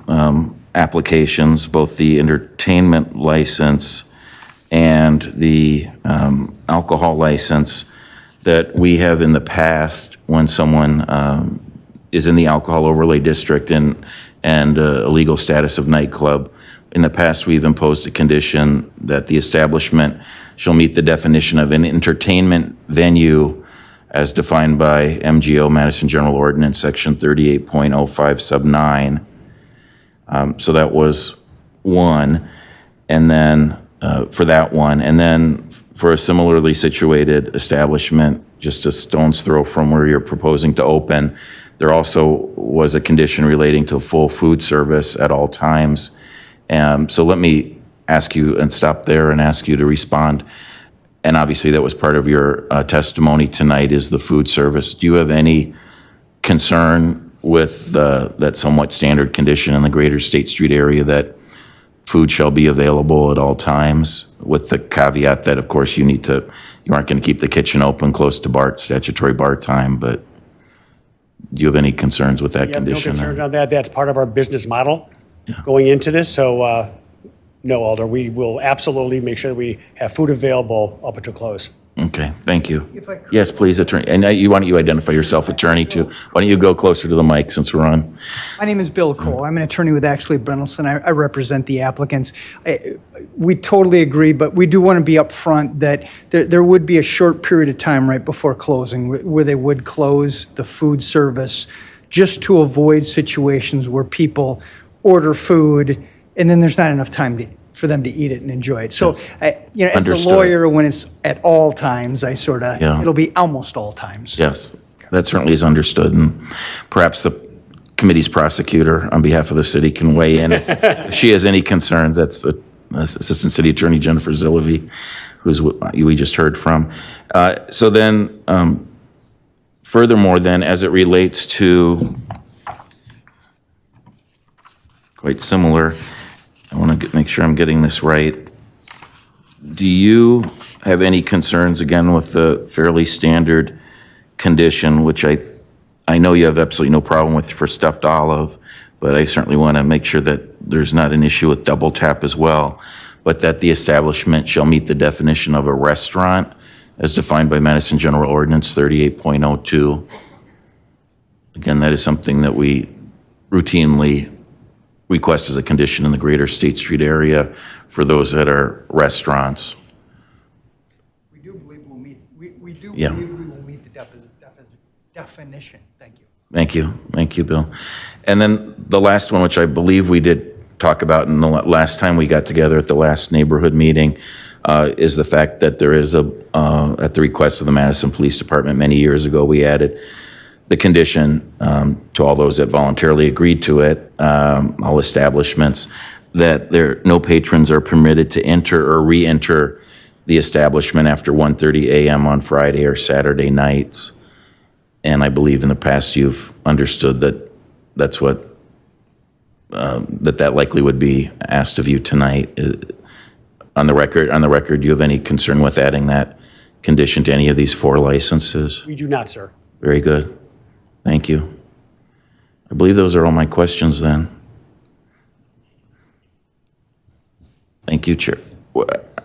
S6: applications, both the entertainment license and the alcohol license, that we have in the past when someone is in the alcohol overlay district and a legal status of nightclub. In the past, we've imposed a condition that the establishment shall meet the definition of an entertainment venue as defined by MGO, Madison General Ordinance, Section 38.05 sub 9. So that was one. And then for that one, and then for a similarly situated establishment, just a stone's throw from where you're proposing to open, there also was a condition relating to full food service at all times. So let me ask you and stop there and ask you to respond. And obviously that was part of your testimony tonight, is the food service. Do you have any concern with that somewhat standard condition in the greater State Street area that food shall be available at all times, with the caveat that, of course, you aren't going to keep the kitchen open close to statutory bar time, but do you have any concerns with that
S12: We have no
S6: condition?
S12: concerns on that. That's part of our business model going into this. So, no, Alder, we will absolutely make sure we have food available up until close.
S6: Okay, thank you. Yes, please, Attorney. And why don't you identify yourself, Attorney, too? Why don't you go closer to the mic since we're on?
S17: My name is Bill Cole. I'm an attorney with Axley Brendelson. I represent the applicants. We totally agree, but we do want to be upfront that there would be a short period of time right before closing where they would close the food service just to avoid situations where people order food and then there's not enough time for them to eat it and enjoy it. So, as
S6: Understood.
S17: the lawyer, when it's at all times,
S6: Yeah.
S17: it'll be almost all times.
S6: Yes, that certainly is understood, and perhaps the committee's prosecutor on behalf of the city can weigh in if she has any concerns. That's Assistant City Attorney Jennifer Zillavy, we just heard from. So then, furthermore then, as it relates to, quite similar, I want to make sure I'm getting this right. Do you have any concerns, again, with the fairly standard condition, which I know you have absolutely no problem with for stuffed olive, but I certainly want to make sure that there's not an issue with double tap as well, but that the establishment shall meet the definition of a restaurant as defined by Madison General Ordinance 38.02. Again, that is something that we routinely request as a condition in the greater State Street area for those that are restaurants.
S17: We do believe we'll meet, we do
S6: Yeah.
S17: believe we will meet the definition. Thank you.
S6: Thank you. Thank you, Bill. And then the last one, which I believe we did talk about in the last time we got together at the last neighborhood meeting, is the fact that there is at the request of the Madison Police Department many years ago, we added the condition to all those that voluntarily agreed to it, all establishments, that no patrons are permitted to enter or re-enter the establishment after 1:30 a.m. on Friday or Saturday nights. And I believe in the past you've understood that that's what, that likely would be asked of you tonight. On the record, do you have any concern with adding that condition to any of these 4 licenses?
S12: We do not, sir.
S6: Very good. Thank you. I believe those are all my questions then. Thank you, Chair.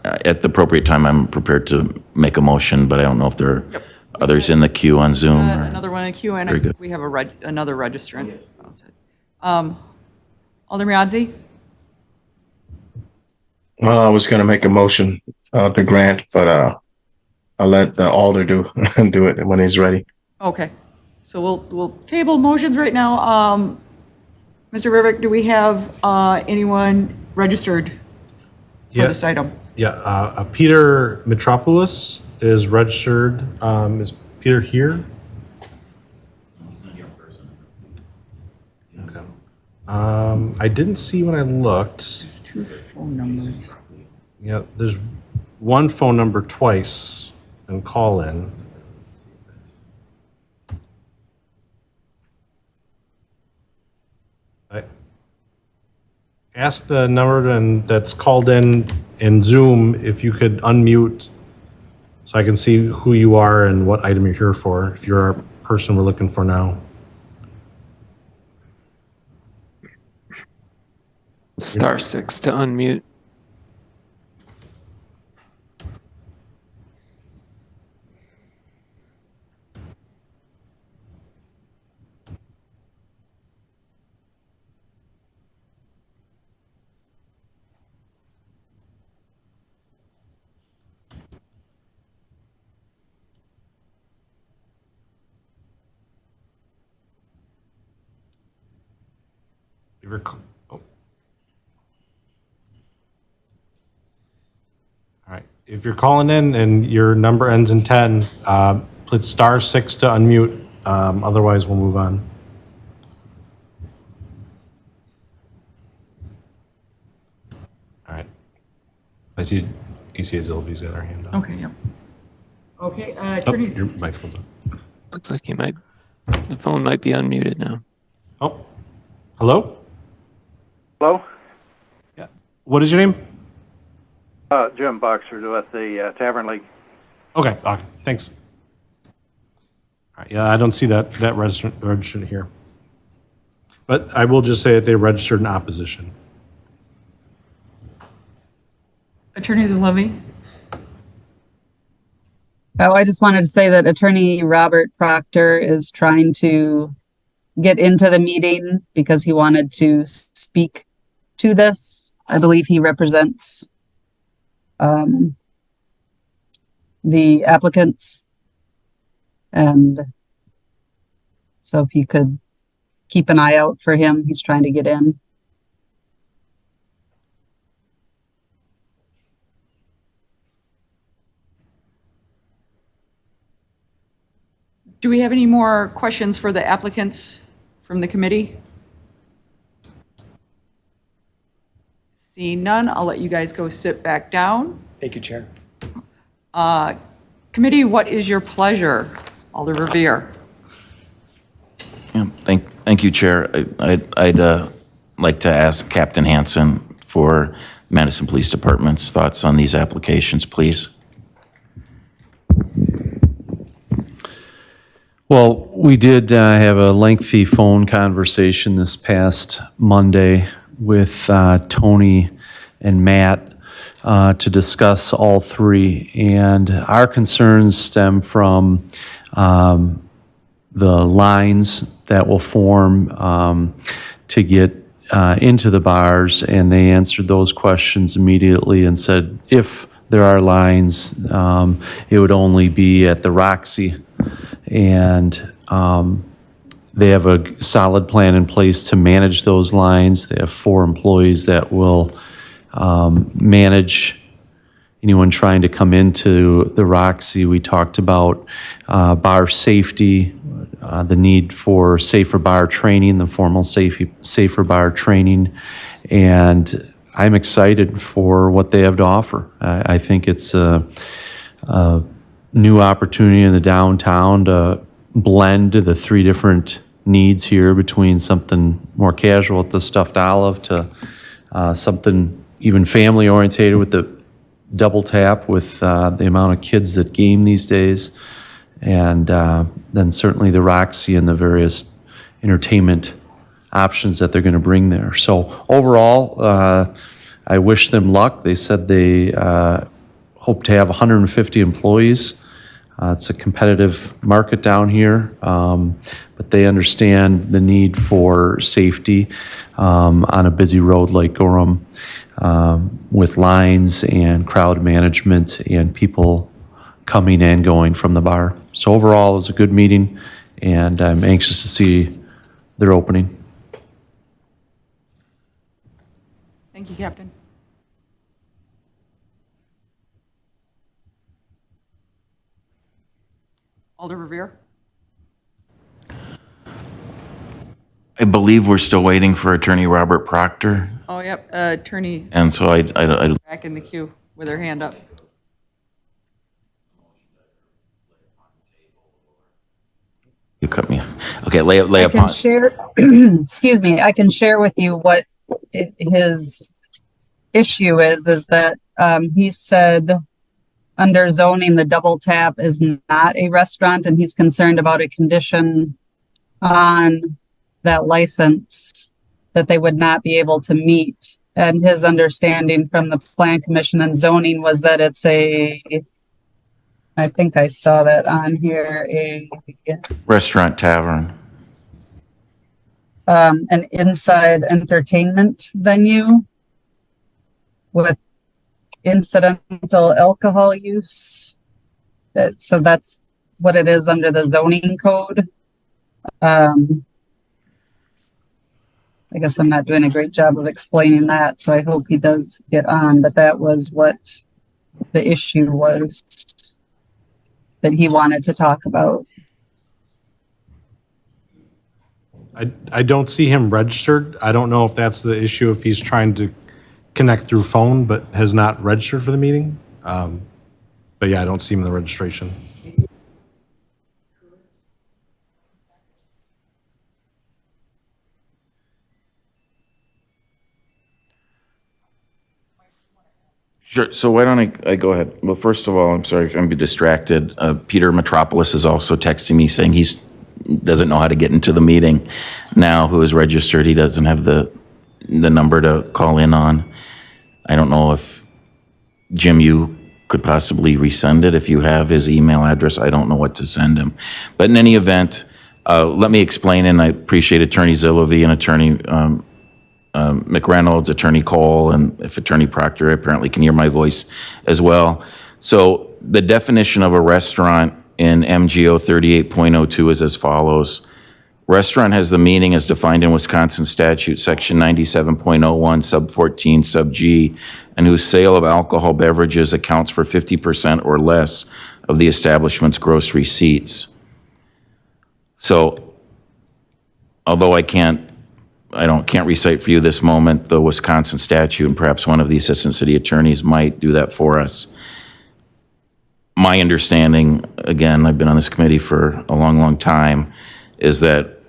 S6: At the appropriate time, I'm prepared to make a motion, but I don't know if there are others in the queue on Zoom. or-
S2: Another one in the queue,
S6: Very good.
S2: and we have another registrant. Alderman Yazdi?
S7: Well, I was going to make a motion to grant, but I'll let the Alder do it when he's ready.
S2: Okay, so we'll table motions right now. Mr. Rivik, do we have anyone registered for
S1: Yeah.
S2: this item?
S1: Yeah, Peter Mitropoulos is registered. Is Peter here? Okay. I didn't see when I looked.
S2: There's 2 phone numbers.
S1: Yeah, there's one phone number twice and call in. I asked the number that's called in Zoom if you could unmute so I can see who you are and what item you're here for, if you're our person we're looking for now.
S18: *6 to unmute.
S1: If you're ca- oh. All right. If you're calling in and your number ends in 10, put *6 to unmute. Otherwise, we'll move on. All right. I see ACA Zilby's got her hand up.
S2: Okay, yep. Okay,
S1: Oh,
S2: Attorney,
S1: your microphone's on.
S18: Looks like the phone might be unmuted now.
S1: Oh, hello?
S19: Hello?
S1: Yeah. What is your name?
S19: Jim Boxer with the Tavern League.
S1: Okay, thanks. All right, yeah, I don't see that registered here. But I will just say that they registered in opposition.
S2: Attorney Levy?
S10: Oh, I just wanted to say that Attorney Robert Proctor is trying to get into the meeting because he wanted to speak to this. I believe he represents the applicants. And so if you could keep an eye out for him, he's trying to get in.
S2: Do we have any more questions for the applicants from the committee? Seeing none, I'll let you guys go sit back down.
S12: Thank you, Chair.
S2: Committee, what is your pleasure? Alder Revere.
S6: Yeah, thank you, Chair. I'd like to ask Captain Hansen for Madison Police Department's thoughts on these applications, please.
S9: Well, we did have a lengthy phone conversation this past Monday with Tony and Matt to discuss all three. And our concerns stem from the lines that will form to get into the bars. And they answered those questions immediately and said, if there are lines, it would only be at the Roxy. And they have a solid plan in place to manage those lines. They have 4 employees that will manage anyone trying to come into the Roxy. We talked about bar safety, the need for safer bar training, the formal safer bar training, and I'm excited for what they have to offer. I think it's a new opportunity in the downtown to blend the 3 different needs here, between something more casual at the Stuffed Olive to something even family orientated with the double tap, with the amount of kids that game these days, and then certainly the Roxy and the various entertainment options that they're going to bring there. So overall, I wish them luck. They said they hope to have 150 employees. It's a competitive market down here, but they understand the need for safety on a busy road like Gorham, with lines and crowd management and people coming and going from the bar. So overall, it was a good meeting, and I'm anxious to see their opening.
S2: Thank you, Captain. Alder Revere.
S6: I believe we're still waiting for Attorney Robert Proctor,
S2: Oh, yep, Attorney
S6: and so I
S2: back in the queue with her hand up.
S6: you cut me. Okay, lay
S10: I can
S6: upon.
S10: share, excuse me, I can share with you what his issue is that he said under zoning, the double tap is not a restaurant, and he's concerned about a condition on that license that they would not be able to meet. And his understanding from the Plan Commission and zoning was that it's I think I saw that on here,
S6: Restaurant tavern.
S10: an inside entertainment venue with incidental alcohol use. So that's what it is under the zoning code. I guess I'm not doing a great job of explaining that, so I hope he does get on, but that was what the issue was that he wanted to talk about.
S1: I don't see him registered. I don't know if that's the issue, if he's trying to connect through phone but has not registered for the meeting. But yeah, I don't see him in the registration.
S6: Sure. So why don't I go ahead? Well, first of all, I'm sorry if I'm distracted. Peter Metropolis is also texting me saying he's doesn't know how to get into the meeting now, who is registered. He doesn't have the number to call in on. I don't know if, Jim, you could possibly resend it if you have his email address. I don't know what to send him. But in any event, let me explain, and I appreciate Attorney Zillovy and Attorney McReynolds, Attorney Cole, and if Attorney Proctor apparently can hear my voice as well. So the definition of a restaurant in MGO 38.02 is as follows. Restaurant has the meaning as defined in Wisconsin statute, section 97.01, sub 14, sub G, and whose sale of alcohol beverages accounts for 50% or less of the establishment's gross receipts. So, although I can't recite for you this moment the Wisconsin statute, and perhaps one of the assistant city attorneys might do that for us. My understanding, again, I've been on this committee for a long, long time, is that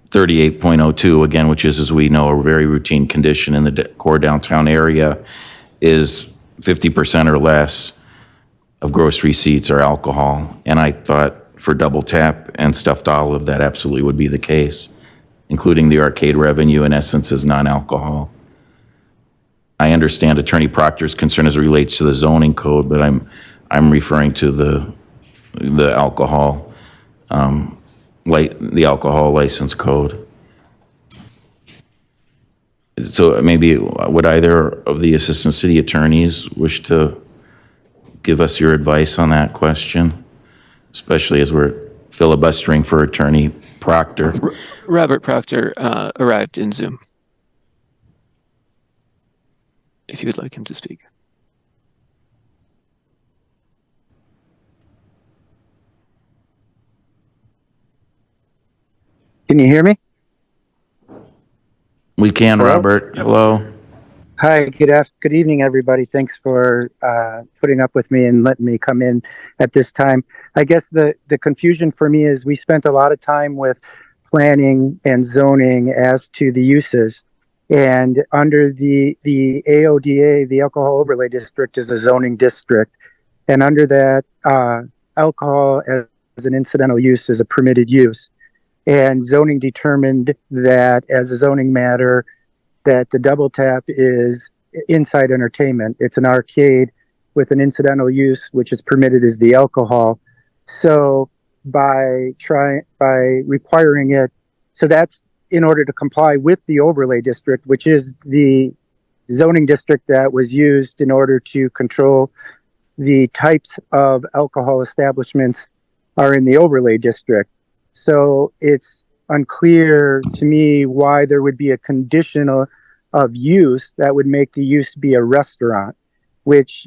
S6: 38.02, again, which is, as we know, a very routine condition in the core downtown area, is 50% or less of gross receipts are alcohol. And I thought for Double Tap and Stuffed Olive, that absolutely would be the case, including the arcade revenue, in essence, is non-alcohol. I understand Attorney Proctor's concern as it relates to the zoning code, but I'm referring to the alcohol, the alcohol license code. So maybe would either of the assistant city attorneys wish to give us your advice on that question, especially as we're filibustering for Attorney Proctor?
S18: Robert Proctor arrived in Zoom. If you would like him to speak.
S20: Can you hear me?
S6: We can,
S20: Hello?
S6: Robert. Hello.
S20: Hi, good evening, everybody. Thanks for putting up with me and letting me come in at this time. I guess the confusion for me is we spent a lot of time with planning and zoning as to the uses. And under the AODA, the Alcohol Overlay District is a zoning district. And under that, alcohol as an incidental use is a permitted use. And zoning determined that as a zoning matter, that the Double Tap is inside entertainment. It's an arcade with an incidental use, which is permitted as the alcohol. So by requiring it, so that's in order to comply with the overlay district, which is the zoning district that was used in order to control the types of alcohol establishments are in the overlay district. So it's unclear to me why there would be a condition of use that would make the use be a restaurant, which,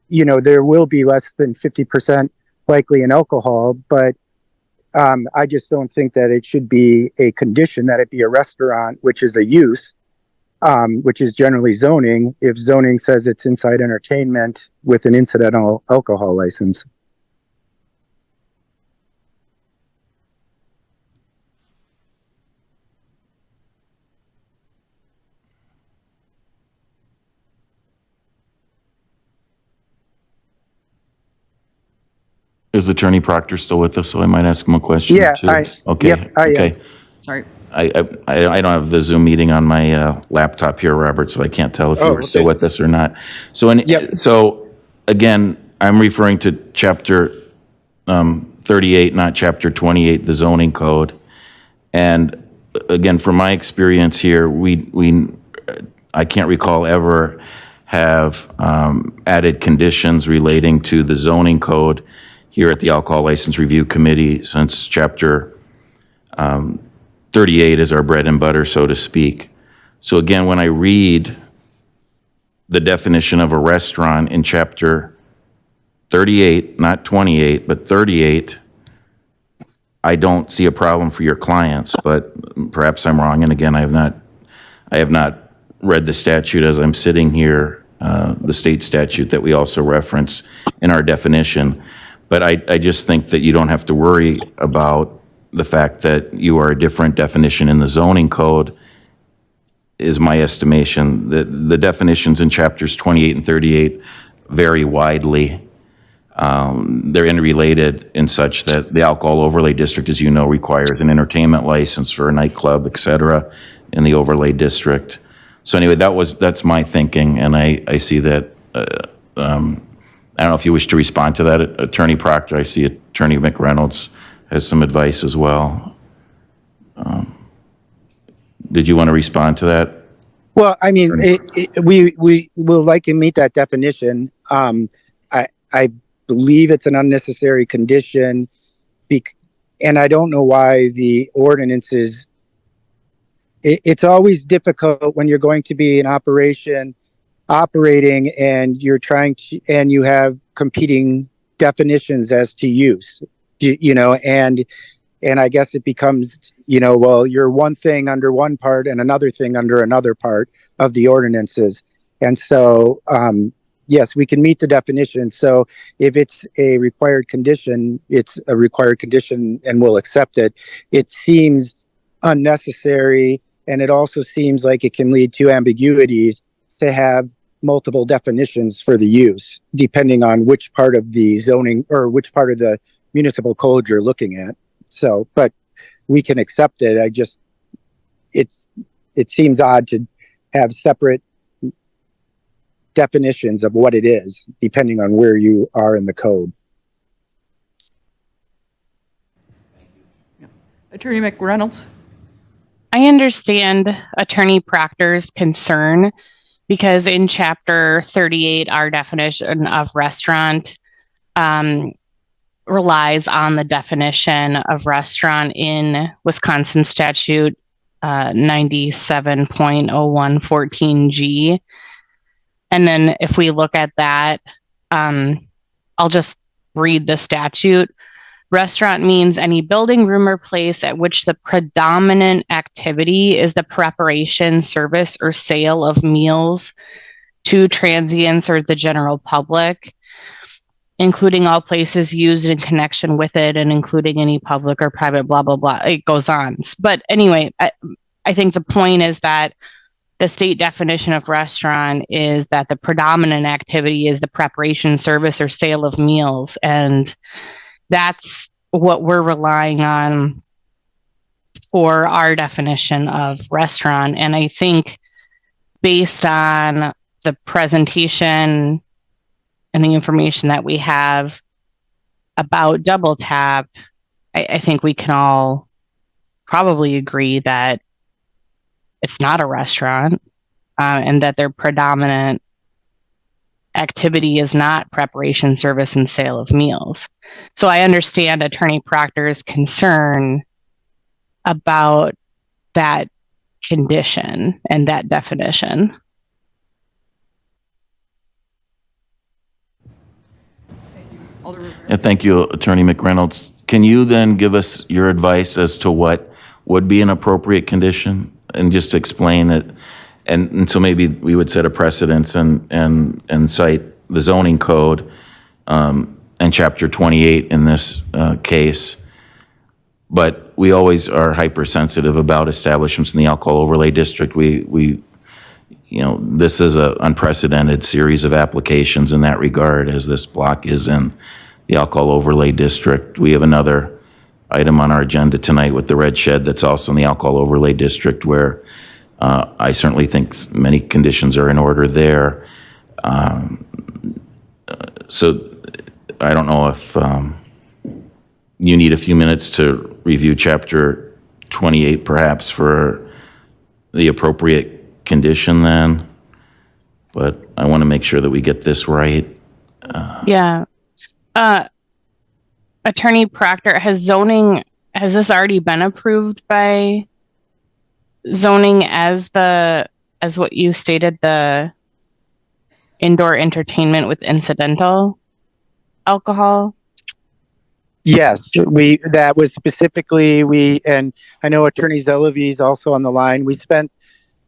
S20: you know, there will be less than 50% likely in alcohol, but I just don't think that it should be a condition that it be a restaurant, which is a use, which is generally zoning, if zoning says it's inside entertainment with an incidental alcohol license.
S6: Is Attorney Proctor still with us? So I might ask him a question
S20: Yeah,
S6: too. Okay.
S20: Yep, I am.
S6: Okay.
S2: Sorry.
S6: I don't have the Zoom meeting on my laptop here, Robert, so I can't tell if you were still with us or not. So, so again, I'm referring to Chapter 38, not Chapter 28, the zoning code. And again, from my experience here, I can't recall ever have added conditions relating to the zoning code here at the Alcohol License Review Committee since Chapter 38 is our bread and butter, so to speak. So again, when I read the definition of a restaurant in chapter 38, not 28, but 38, I don't see a problem for your clients, but perhaps I'm wrong. And again, I have not read the statute as I'm sitting here, the state statute that we also reference in our definition. But I just think that you don't have to worry about the fact that you are a different definition in the zoning code, is my estimation. The definitions in chapters 28 and 38 vary widely. They're interrelated in such that the alcohol overlay district, as you know, requires an entertainment license for a nightclub, et cetera, in the overlay district. So anyway, that's my thinking, and I see that. I don't know if you wish to respond to that, Attorney Proctor. I see Attorney McReynolds has some advice as well. Did you want to respond to that?
S20: Well, I mean, we will likely meet that definition. I believe it's an unnecessary condition, and I don't know why the ordinances. It's always difficult when you're going to be an operating, and you're trying to, and you have competing definitions as to use, and I guess it becomes, well, you're one thing under one part and another thing under another part of the ordinances. And so, yes, we can meet the definition. So if it's a required condition, it's a required condition and we'll accept it. It seems unnecessary, and it also seems like it can lead to ambiguities to have multiple definitions for the use, depending on which part of the zoning or which part of the municipal code you're looking at. So, but we can accept it. It seems odd to have separate definitions of what it is, depending on where you are in the code.
S2: Attorney McReynolds?
S11: I understand Attorney Proctor's concern because in Chapter 38, our definition of restaurant relies on the definition of restaurant in Wisconsin Statute 97.0114G. And then if we look at that, I'll just read the statute. Restaurant means any building, room, or place at which the predominant activity is the preparation, service, or sale of meals to transients or the general public, including all places used in connection with it and including any public or private, blah, blah, blah. It goes on. But anyway, I think the point is that the state definition of restaurant is that the predominant activity is the preparation, service, or sale of meals. And that's what we're relying on for our definition of restaurant. And I think based on the presentation and the information that we have about Double Tap, I think we can all probably agree that it's not a restaurant, and that their predominant activity is not preparation, service, and sale of meals. So I understand Attorney Proctor's concern about that condition and that definition.
S6: Thank you, Attorney McReynolds. Can you then give us your advice as to what would be an appropriate condition, and just explain it? And so maybe we would set a precedence and cite the zoning code and chapter 28 in this case. But we always are hypersensitive about establishments in the alcohol overlay district. This is an unprecedented series of applications in that regard, as this block is in the alcohol overlay district. We have another item on our agenda tonight with the red shed that's also in the alcohol overlay district, where I certainly think many conditions are in order there. So I don't know if you need a few minutes to review chapter 28 perhaps for the appropriate condition then, but I want to make sure that we get this right.
S11: Yeah. Attorney Proctor, has this already been approved by zoning as what you stated, the indoor entertainment with incidental alcohol?
S20: Yes, that was specifically, and I know Attorney Zelovy is also on the line. We spent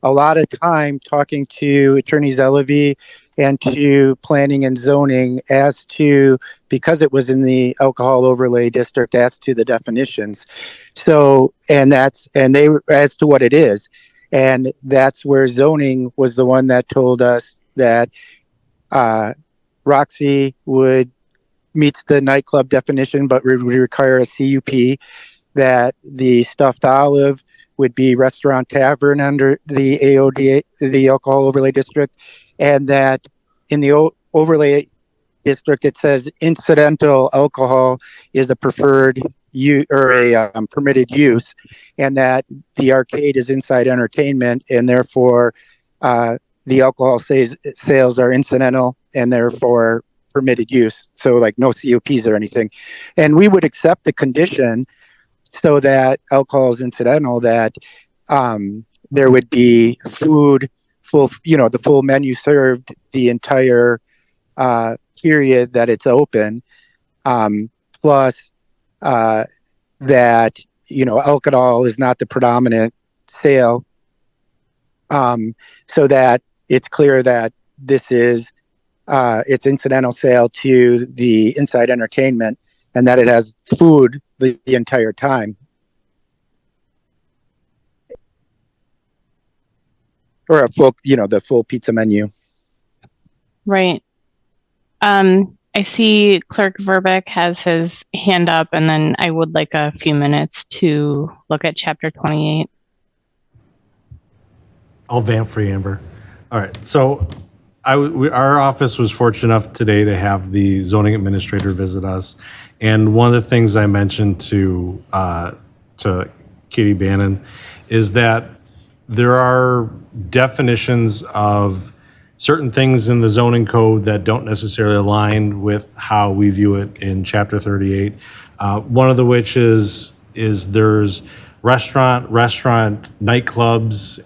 S20: a lot of time talking to Attorney Zelovy and to planning and zoning as to, because it was in the alcohol overlay district, as to the definitions. So, and they as to what it is. And that's where zoning was the one that told us that Roxy meets the nightclub definition, but would require a CUP, that the Stuffed Olive would be restaurant tavern under the AODA, the alcohol overlay district, and that in the overlay district, it says incidental alcohol is a preferred use or a permitted use, and that the arcade is inside entertainment, and therefore the alcohol sales are incidental and therefore permitted use. So like no COPs or anything. And we would accept the condition so that alcohol is incidental, that there would be food, the full menu served the entire period that it's open, plus that, alcohol is not the predominant sale, so that it's clear that this is it's incidental sale to the inside entertainment, and that it has food the entire time. Or a full, the full pizza menu.
S11: Right. I see Clerk Verbeck has his hand up, and then I would like a few minutes to look at Chapter 28.
S1: I'll vamp for you, Amber. All right, so our office was fortunate enough today to have the zoning administrator visit us, and one of the things I mentioned to Katie Bannon is that there are definitions of certain things in the zoning code that don't necessarily align with how we view it in Chapter 38. One of the which is there's restaurant, nightclubs,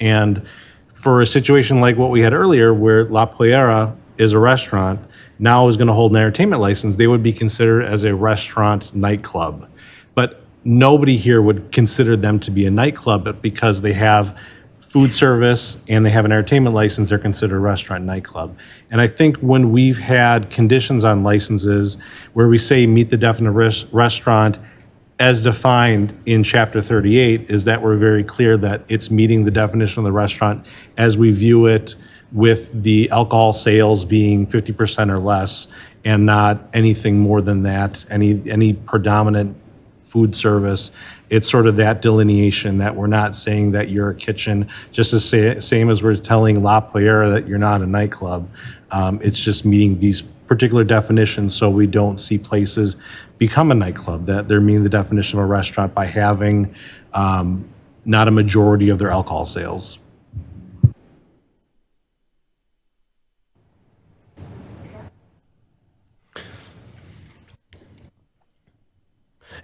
S1: and for a situation like what we had earlier, where La Playera is a restaurant, now is going to hold an entertainment license, they would be considered as a restaurant nightclub. But nobody here would consider them to be a nightclub, but because they have food service and they have an entertainment license, they're considered a restaurant nightclub. And I think when we've had conditions on licenses where we say meet the definition of restaurant as defined in Chapter 38, is that we're very clear that it's meeting the definition of the restaurant as we view it, with the alcohol sales being 50% or less, and not anything more than that, any predominant food service. It's sort of that delineation, that we're not saying that you're a kitchen, just the same as we're telling La Playera that you're not a nightclub. It's just meeting these particular definitions so we don't see places become a nightclub, that they're meeting the definition of a restaurant by having not a majority of their alcohol sales.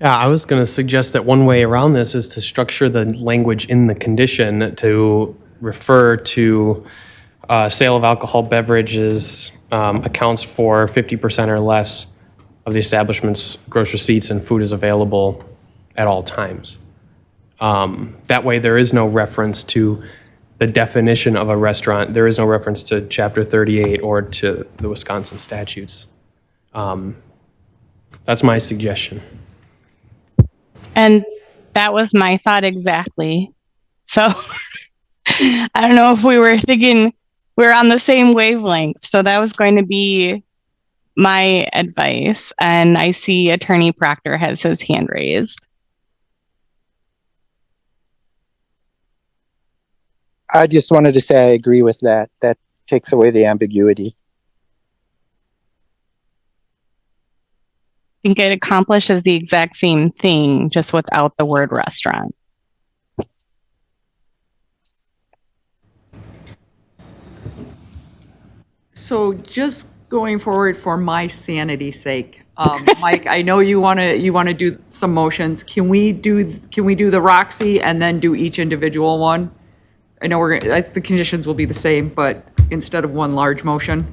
S3: Yeah, I was going to suggest that one way around this is to structure the language in the condition to refer to sale of alcohol beverages accounts for 50% or less of the establishment's gross receipts, and food is available at all times. That way there is no reference to the definition of a restaurant. There is no reference to Chapter 38 or to the Wisconsin statutes. That's my suggestion.
S11: And that was my thought exactly. So I don't know if we were thinking we're on the same wavelength. So that was going to be my advice. And I see Attorney Proctor has his hand raised.
S20: I just wanted to say I agree with that. That takes away the ambiguity.
S11: I think it accomplishes the exact same thing, just without the word restaurant.
S2: So just going forward, for my sanity's sake, Mike, I know you want to do some motions. Can we do the Roxy and then do each individual one? I know the conditions will be the same, but instead of one large motion.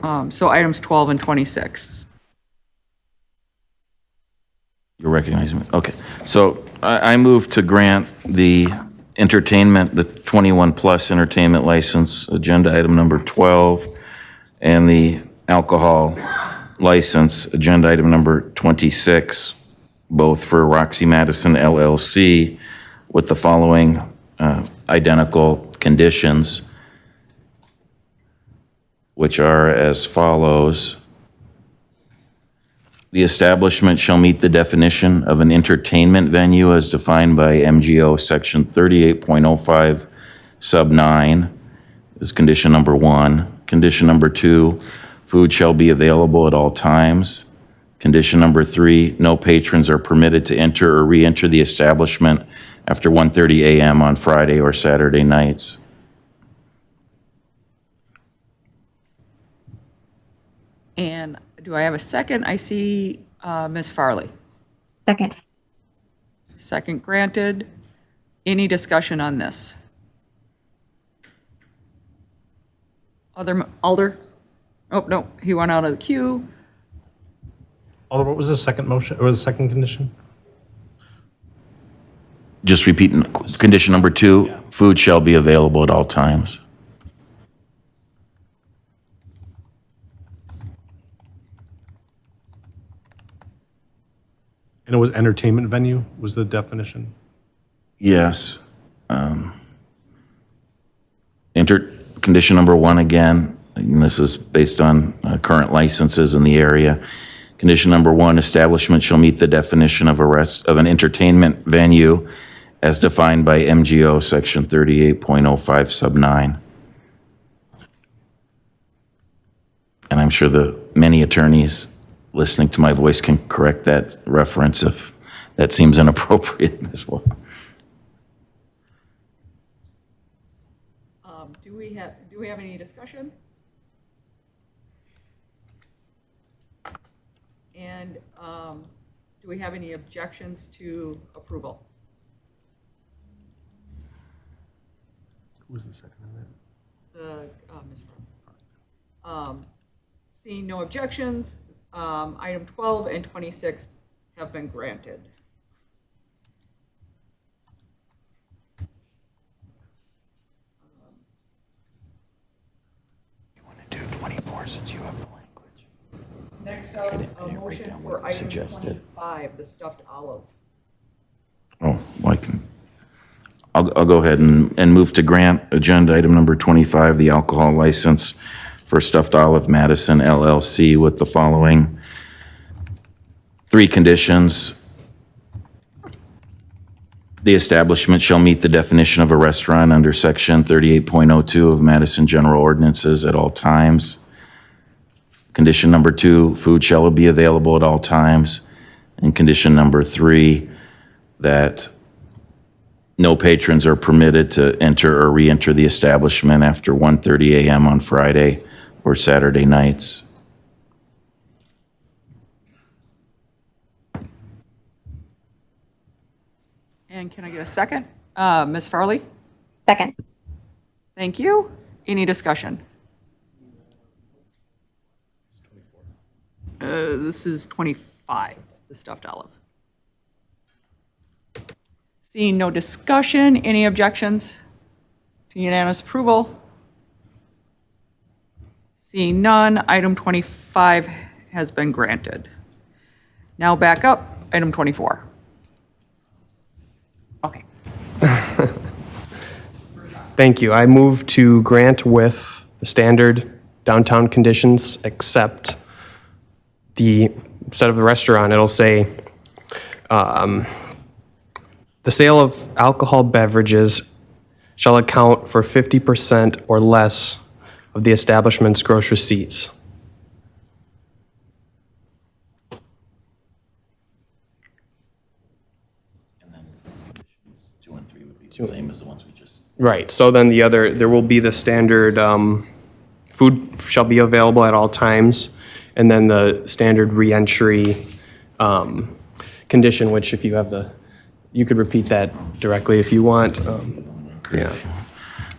S2: So items 12 and 26.
S6: You're recognizing me? Okay. So I move to grant the 21-plus entertainment license, agenda item number 12, and the alcohol license, agenda item number 26, both for Roxy Madison LLC, with the following identical conditions, which are as follows. The establishment shall meet the definition of an entertainment venue as defined by MGO Section 38.05 Sub 9 is condition number 1. Condition number 2, food shall be available at all times. Condition number 3, no patrons are permitted to enter or re-enter the establishment after 1:30 a.m. on Friday or Saturday nights.
S2: And do I have a second? I see Ms. Farley.
S21: Second.
S2: Second granted. Any discussion on this? Alder? Oh, no, he went out of the queue.
S1: Alder, what was the second motion, or the second condition?
S6: Just repeating, condition number 2, food shall be available at all times.
S1: And it was entertainment venue was the definition?
S6: Yes. Condition number 1 again, and this is based on current licenses in the area. Condition number 1, establishment shall meet the definition of an entertainment venue as defined by MGO Section 38.05 Sub 9. And I'm sure the many attorneys listening to my voice can correct that reference if that seems inappropriate as well.
S2: Do we have any discussion? And do we have any objections to approval?
S1: Who was the second on that?
S2: Ms. Farley. Seeing no objections, item 12 and 26 have been granted.
S6: You want to do 24 since you have the language?
S2: Next up, a motion for item 25, the stuffed olive.
S6: Oh, well, I'll go ahead and move to grant agenda item number 25, the alcohol license for Stuffed Olive Madison LLC with the following 3 conditions. The establishment shall meet the definition of a restaurant under section 38.02 of Madison General Ordinances at all times. Condition number 2, food shall be available at all times. And condition number 3, that no patrons are permitted to enter or re-enter the establishment after 1:30 a.m. on Friday or Saturday nights.
S2: And can I get a second? Ms. Farley?
S21: Second.
S2: Thank you. Any discussion? This is 25, the stuffed olive. Seeing no discussion, any objections to unanimous approval? Seeing none, item 25 has been granted. Now back up, item 24. Okay.
S3: Thank you. I move to grant with the standard downtown conditions, except instead of the restaurant, it'll say, the sale of alcohol beverages shall account for 50% or less of the establishment's gross receipts.
S6: And then conditions 2 and 3 would be the same as the ones we just.
S3: Right, so then there will be the standard food shall be available at all times. And then the standard reentry condition, which if you have you could repeat that directly if you want. Yeah.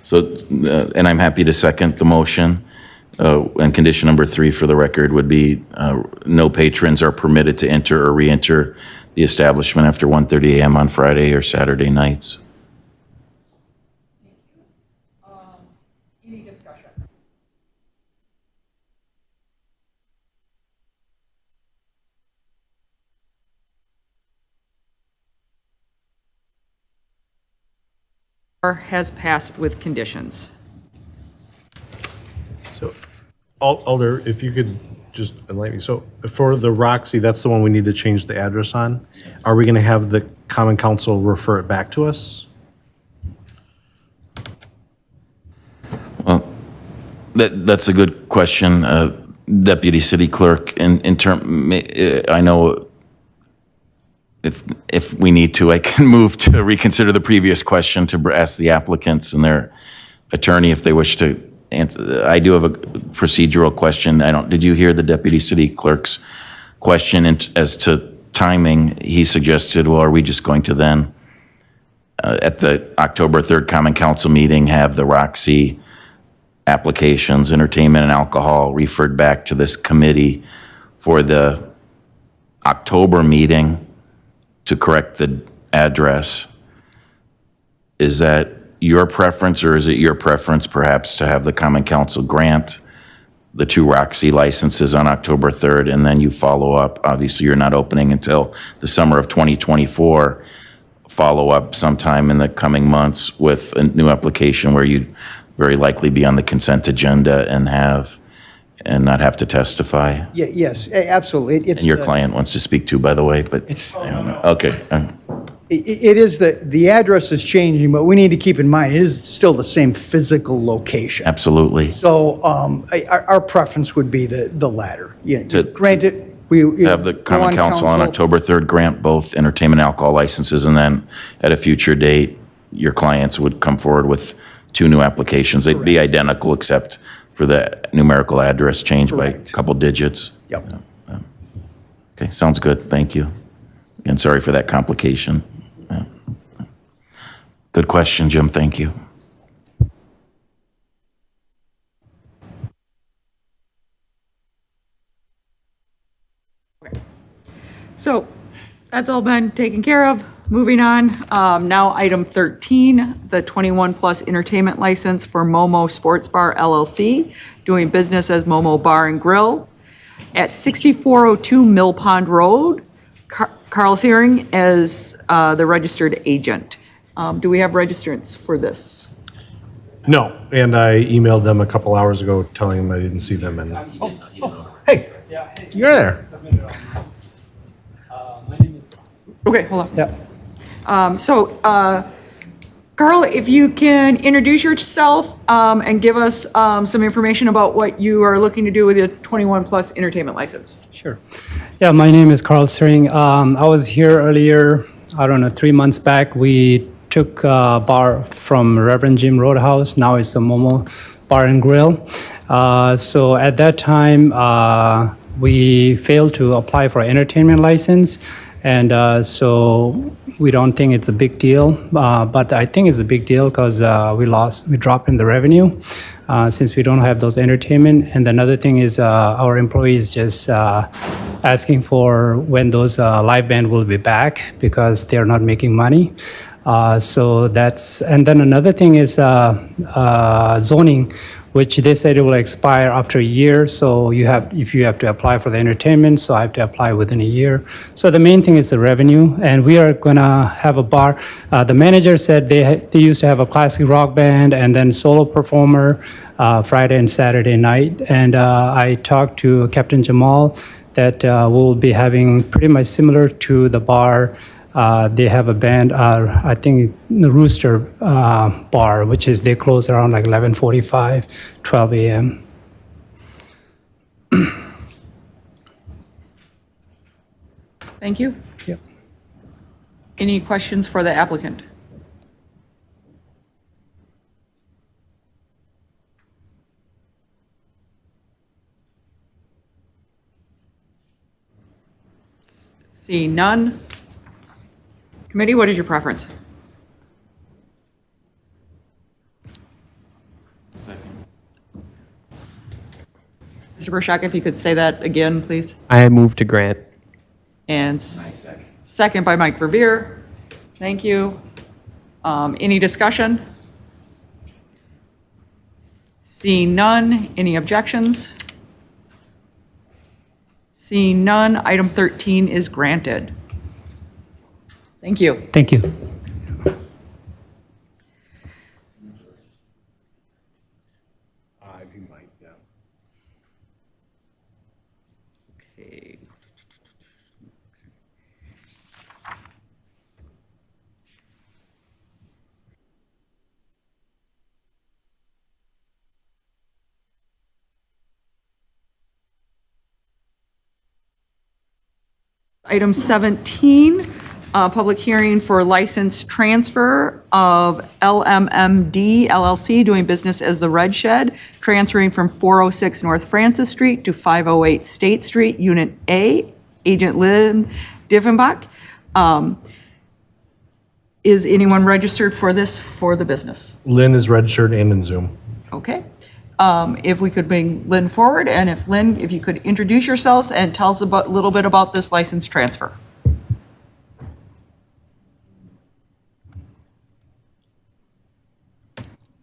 S6: So, and I'm happy to second the motion. And condition number 3 for the record would be, no patrons are permitted to enter or re-enter the establishment after 1:30 a.m. on Friday or Saturday nights.
S2: Any discussion? Has passed with conditions.
S1: So, Alder, if you could just enlighten me. So for the Roxy, that's the one we need to change the address on. Are we going to have the Common Council refer it back to us?
S6: Well, that's a good question, Deputy City Clerk. I know if we need to, I can move to reconsider the previous question to ask the applicants and their attorney if they wish to answer. I do have a procedural question. Did you hear the Deputy City Clerk's question as to timing? He suggested, well, are we just going to then, at the October 3rd Common Council meeting, have the Roxy applications, entertainment and alcohol, referred back to this committee for the October meeting to correct the address? Is that your preference, or is it your preference perhaps to have the Common Council grant the 2 Roxy licenses on October 3rd, and then you follow up? Obviously, you're not opening until the summer of 2024. Follow up sometime in the coming months with a new application where you'd very likely be on the consent agenda and not have to testify.
S17: Yeah, yes, absolutely.
S6: And your client wants to speak too, by the way, but I don't know. Okay.
S17: It is the address is changing, but we need to keep in mind, it is still the same physical location.
S6: Absolutely.
S17: So our preference would be the latter. Granted, we
S6: Have the Common Council on October 3rd grant both entertainment and alcohol licenses, and then at a future date, your clients would come forward with 2 new applications. They'd be identical except for the numerical address change by a couple digits.
S17: Yep.
S6: Okay, sounds good. Thank you. And sorry for that complication. Yeah. Good question, Jim. Thank you.
S2: So that's all been taken care of. Moving on, now item 13, the 21-plus entertainment license for Momo Sports Bar LLC, doing business as Momo Bar and Grill at 6402 Mill Pond Road. Carl's hearing as the registered agent. Do we have registrants for this?
S1: No, and I emailed them a couple hours ago telling them I didn't see them. And hey, you're there.
S2: Okay, hold on. Yeah. Carl, if you can introduce yourself and give us some information about what you are looking to do with your 21-plus entertainment license.
S21: Sure. Yeah, my name is Carl Sering. I was here earlier, 3 months back. We took a bar from Reverend Jim Roadhouse. Now it's the Momo Bar and Grill. So at that time, we failed to apply for an entertainment license. And so we don't think it's a big deal, but I think it's a big deal because we dropped in the revenue since we don't have those entertainment. And another thing is our employees just asking for when those live band will be back because they're not making money. So that's, and then another thing is zoning, which they said it will expire after a year. So if you have to apply for the entertainment, so I have to apply within a year. So the main thing is the revenue, and we are gonna have a bar. The manager said they used to have a classic rock band and then solo performer Friday and Saturday night. And I talked to Captain Jamal that we'll be having pretty much similar to the bar. They have a band, I think the Rooster Bar, which is they close around like 11:45, 12 a.m.
S2: Thank you.
S21: Yep.
S2: Any questions for the applicant? Seeing none. Committee, what is your preference? Mr. Burshak, if you could say that again, please.
S3: I move to grant.
S2: And second by Mike Verveer. Thank you. Any discussion? Seeing none, any objections? Seeing none, item 13 is granted. Thank you.
S21: Thank you.
S2: Okay. Item 17, public hearing for license transfer of LMMD LLC doing business as the Red Shed, transferring from 406 North Francis Street to 508 State Street, Unit A, Agent Lynn Diefenbach. Is anyone registered for this for the business?
S1: Lynn is registered and in Zoom.
S2: Okay. If we could bring Lynn forward, and if Lynn, if you could introduce yourselves and tell us a little bit about this license transfer.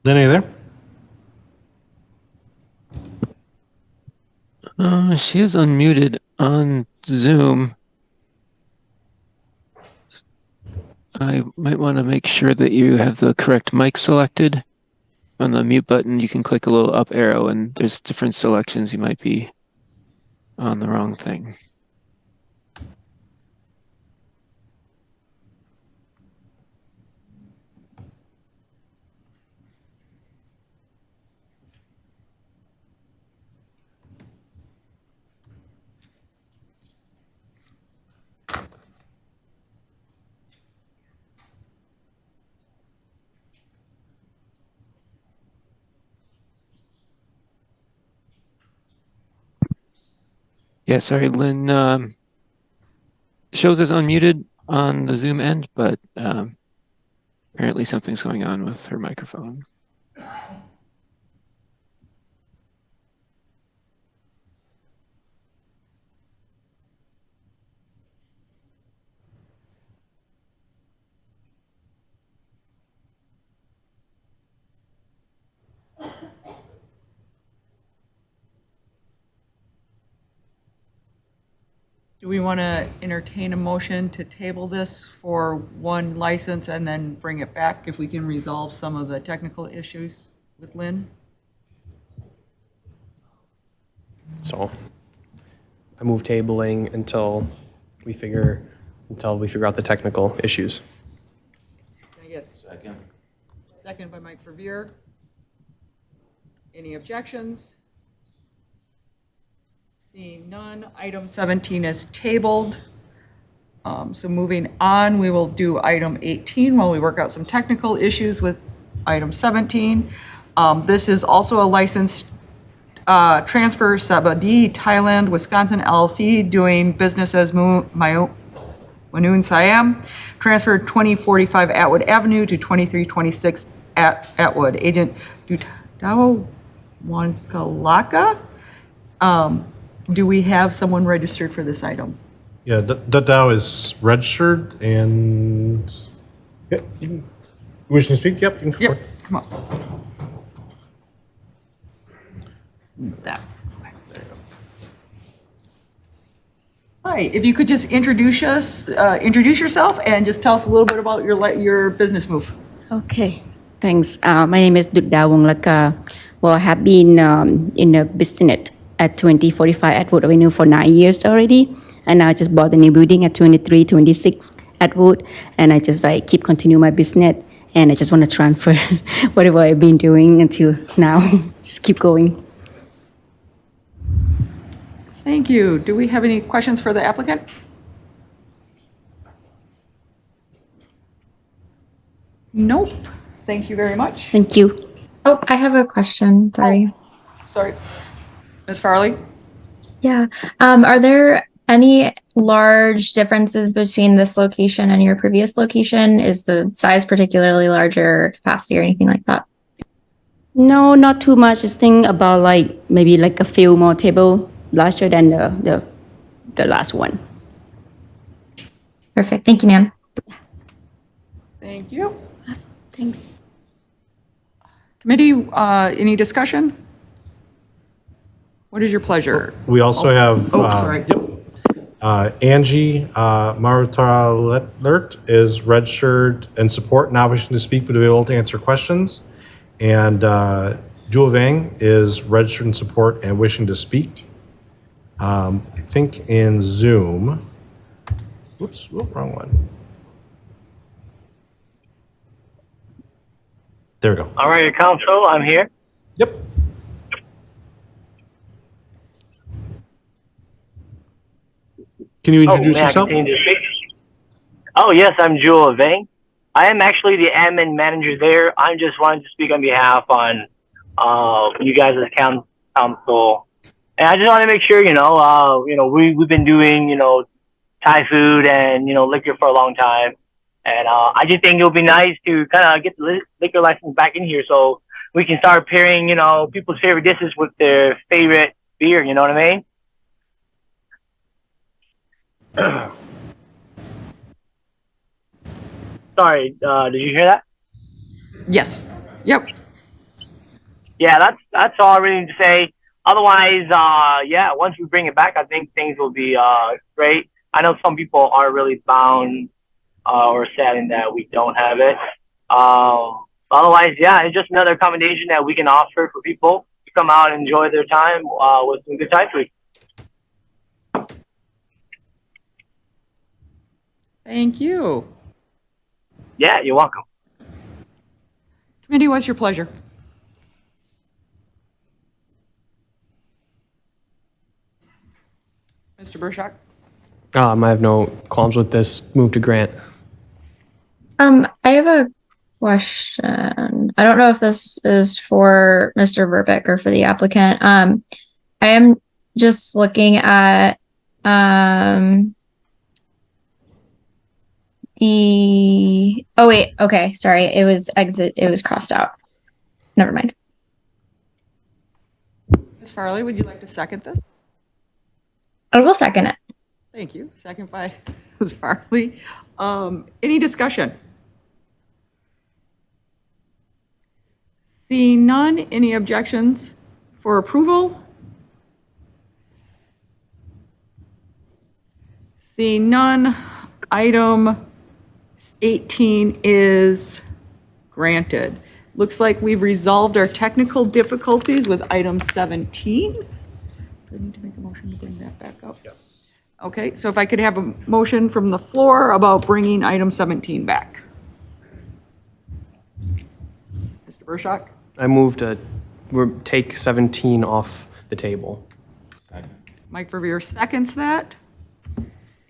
S1: Lynn, are you there?
S18: She is unmuted on Zoom. I might want to make sure that you have the correct mic selected. On the mute button, you can click a little up arrow, and there's different selections. You might be on the wrong thing. Yeah, sorry, Lynn shows as unmuted on the Zoom end, but apparently something's going on with her microphone.
S2: Do we want to entertain a motion to table this for one license and then bring it back if we can resolve some of the technical issues with Lynn?
S3: So I move tabling until we figure out the technical issues.
S2: Can I guess? Second by Mike Verveer. Any objections? Seeing none, item 17 is tabled. So moving on, we will do item 18 while we work out some technical issues with item 17. This is also a license transfer, Sabadi, Thailand, Wisconsin LLC, doing business as Manoon Siam, transferred 2045 Atwood Avenue to 2326 Atwood. Agent Dutawa Wankalaka. Do we have someone registered for this item?
S1: Yeah, Dow is registered and, yeah, you wish to speak? Yep. You can
S2: Yep, come on. That. Okay. Hi, if you could just introduce yourself and just tell us a little bit about your business move.
S5: Okay, thanks. My name is Dutta Wanglaka. Well, I have been in the business at 2045 Atwood Avenue for 9 years already. And now I just bought a new building at 2326 Atwood. And I just keep continue my business. And I just want to transfer whatever I've been doing until now. Just keep going.
S2: Thank you. Do we have any questions for the applicant? Nope. Thank you very much.
S5: Thank you.
S22: Oh, I have a question. Sorry.
S2: Sorry. Ms. Farley?
S22: Yeah. Are there Any large differences between this location and your previous location? Is the size particularly larger, capacity, or anything like that?
S5: No, not too much. Just think about like maybe like a few more table larger than the last one.
S22: Perfect. Thank you, ma'am.
S2: Thank you.
S5: Thanks.
S2: Committee, any discussion? What is your pleasure?
S1: We also have.
S2: Sorry.
S1: Angie Marutalert is registered and support, not wishing to speak, but available to answer questions. And Jewel Vang is registered in support and wishing to speak. I think in Zoom. Whoops, wrong one. There we go.
S4: All right, Council, I'm here.
S1: Yep. Can you introduce
S4: may I
S1: yourself?
S4: continue to speak? Oh, yes, I'm Jewel Vang. I am actually the admin manager there. I just wanted to speak on behalf on you guys as council. And I just want to make sure, we've been doing, Thai food and, liquor for a long time. And I just think it'll be nice to kind of get the liquor license back in here so we can start pairing, people's favorite dishes with their favorite beer, you know what I mean? Sorry, did you hear that?
S2: Yes. Yep.
S4: Yeah, that's all I really need to say. Otherwise, once we bring it back, I think things will be great. I know some people are really bound or saddened that we don't have it. Otherwise, it's just another accommodation that we can offer for people to come out and enjoy their time with some good Thai food.
S2: Thank you.
S4: Yeah, you're welcome.
S2: Committee, what's your pleasure? Mr. Burshak?
S3: I have no qualms with this. Move to grant.
S22: I have a question. I don't know if this is for Mr. Verbeck or for the applicant. I am just looking at okay, sorry, it was crossed out. Never mind.
S2: Ms. Farley, would you like to second this?
S22: I will second it.
S2: Thank you. Second by Ms. Farley. Any discussion? Seeing none, any objections for approval? Seeing none, item 18 is granted. Looks like we've resolved our technical difficulties with item 17. Do I need to make a motion to bring that back up?
S1: Yes.
S2: Okay, so if I could have a motion from the floor about bringing item 17 back. Mr. Burshak?
S3: I move to take 17 off the table.
S2: Mike Verveer seconds that.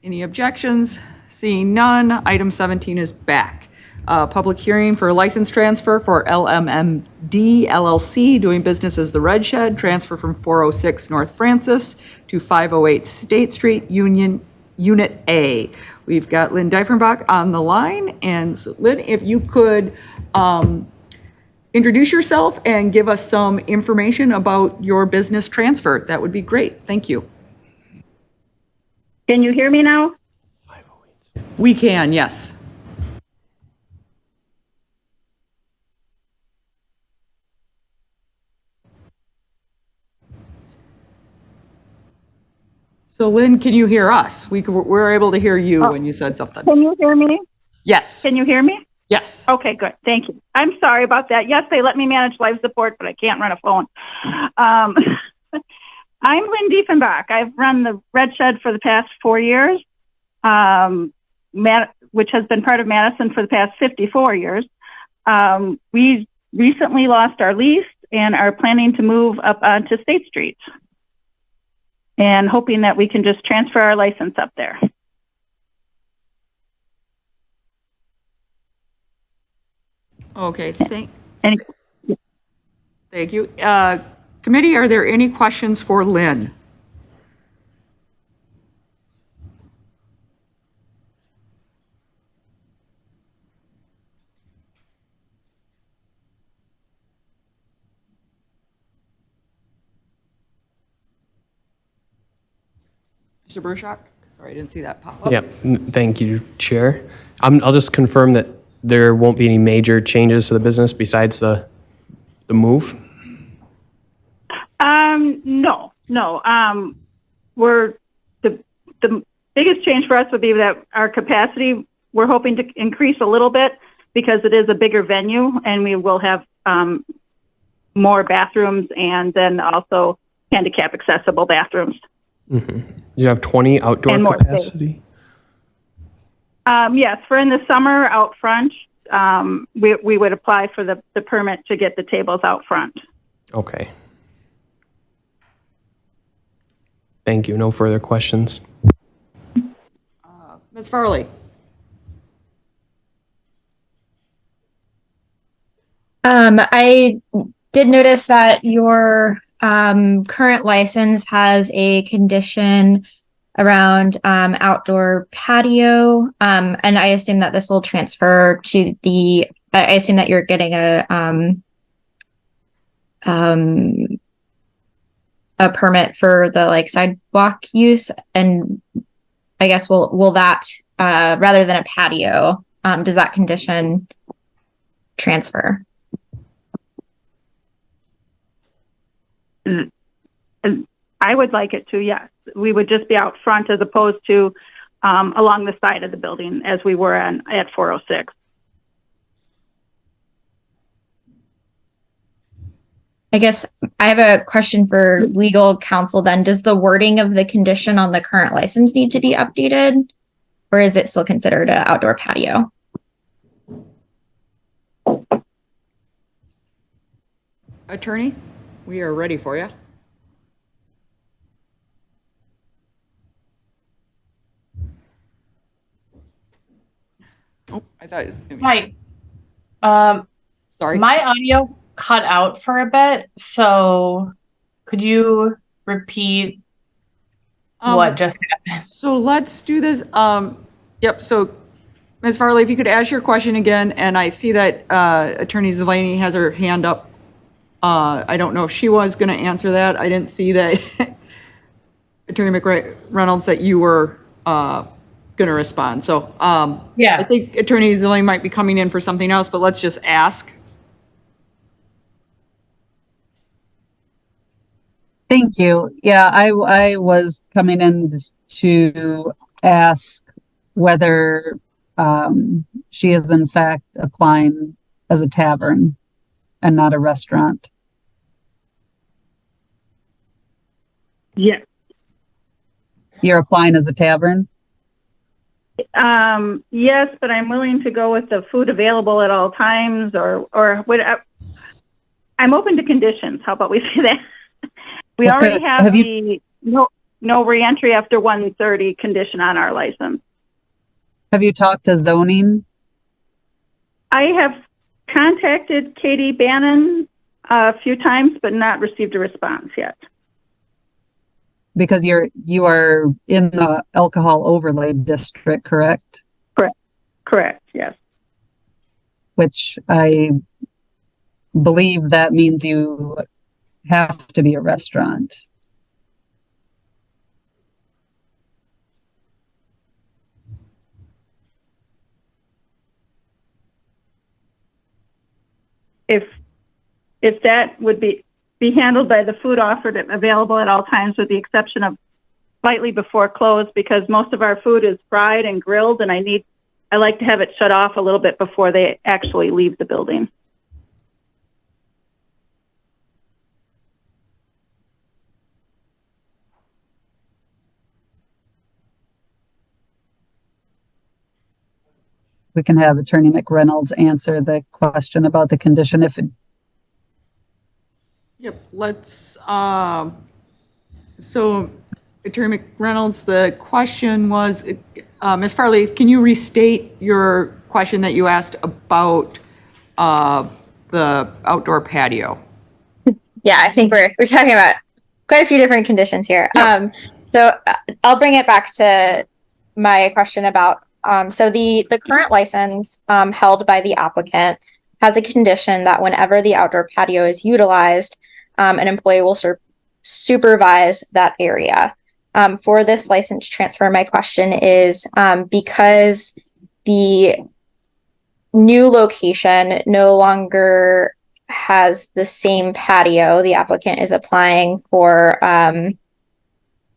S2: Any objections? Seeing none, item 17 is back. Public hearing for a license transfer for LMMD LLC, doing business as the Red Shed, transfer from 406 North Francis to 508 State Street, Union, Unit A. We've got Lynn Diefenbach on the line. And so, Lynn, if you could introduce yourself and give us some information about your business transfer, that would be great. Thank you.
S13: Can you hear me now?
S2: We can, yes. So Lynn, can you hear us? We're able to hear you when you said something.
S13: Can you hear me?
S2: Yes.
S13: Can you hear me?
S2: Yes.
S13: Okay, good. Thank you. I'm sorry about that. Yes, they let me manage live support, but I can't run a phone. I'm Lynn Diefenbach. I've run the Red Shed for the past 4 years, which has been part of Madison for the past 54 years. We recently lost our lease and are planning to move up onto State Street and hoping that we can just transfer our license up there.
S2: Okay, thank you. Committee, are there any questions for Lynn? Mr. Burshak? Sorry, I didn't see that pop up.
S3: Yeah, thank you, Chair. I'll just confirm that there won't be any major changes to the business besides the move.
S13: No. We're the biggest change for us would be that our capacity, we're hoping to increase a little bit because it is a bigger venue and we will have more bathrooms and then also handicap accessible bathrooms.
S3: You have 20 outdoor
S13: And more
S3: capacity?
S13: Yes, for in the summer out front, we would apply for the permit to get the tables out front.
S3: Okay. Thank you. No further questions.
S2: Ms. Farley?
S22: I did notice that your current license has a condition around outdoor patio, and I assume that this will transfer to the. I assume that you're getting a permit for the like sidewalk use, and I guess will that rather than a patio, does that condition transfer?
S13: I would like it to, yes. We would just be out front as opposed to along the side of the building as we were at 406.
S22: I guess I have a question for legal counsel then. Does the wording of the condition on the current license need to be updated? Or is it still considered an outdoor patio?
S2: Attorney, we are ready for you. Oh, I thought.
S8: Hi.
S2: Sorry.
S8: My audio cut out for a bit, so could you repeat what just happened?
S2: So let's do this. Yep. So, Ms. Farley, if you could ask your question again, and I see that Attorney Zelani has her hand up. I don't know if she was going to answer that. I didn't see that, Attorney McReynolds, that you were going to respond. So,
S8: yeah,
S2: I think Attorney Zelani might be coming in for something else, but let's just ask.
S10: Thank you. Yeah, I was coming in to ask whether she is in fact applying as a tavern and not a restaurant.
S13: Yes.
S10: You're applying as a tavern?
S13: Yes, but I'm willing to go with the food available at all times or what. I'm open to conditions. How about we say that? We already have the no reentry after 1:30 condition on our license.
S10: Have you talked to zoning?
S13: I have contacted Katie Bannon a few times, but not received a response yet.
S10: Because you are in the alcohol overlay district, correct?
S13: Correct, yes.
S10: Which I believe that means you have to be a restaurant.
S13: If that would be handled by the food offered available at all times, with the exception of slightly before close, because most of our food is fried and grilled, and I like to have it shut off a little bit before they actually leave the building.
S10: We can have Attorney McReynolds answer the question about the condition if it.
S2: Yep. Let's. So, Attorney McReynolds, the question was, Ms. Farley, can you restate your question that you asked about the outdoor patio?
S22: Yeah, I think we're talking about quite a few different conditions here. Yep. So I'll bring it back to my question about so the current license held by the applicant has a condition that whenever the outdoor patio is utilized, an employee will supervise that area. For this license transfer, my question is, because the new location no longer has the same patio, the applicant is applying for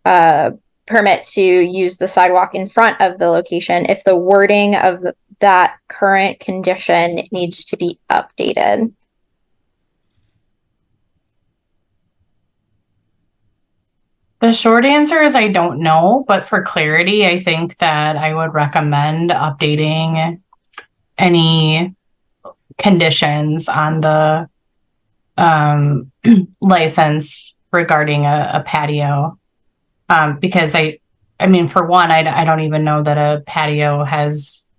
S22: a permit to use the sidewalk in front of the location. If the wording of that current condition needs to be updated.
S8: The short answer is I don't know, but for clarity, I think that I would recommend updating any conditions on the license regarding a patio. Because I mean, for one, I don't even know that a patio has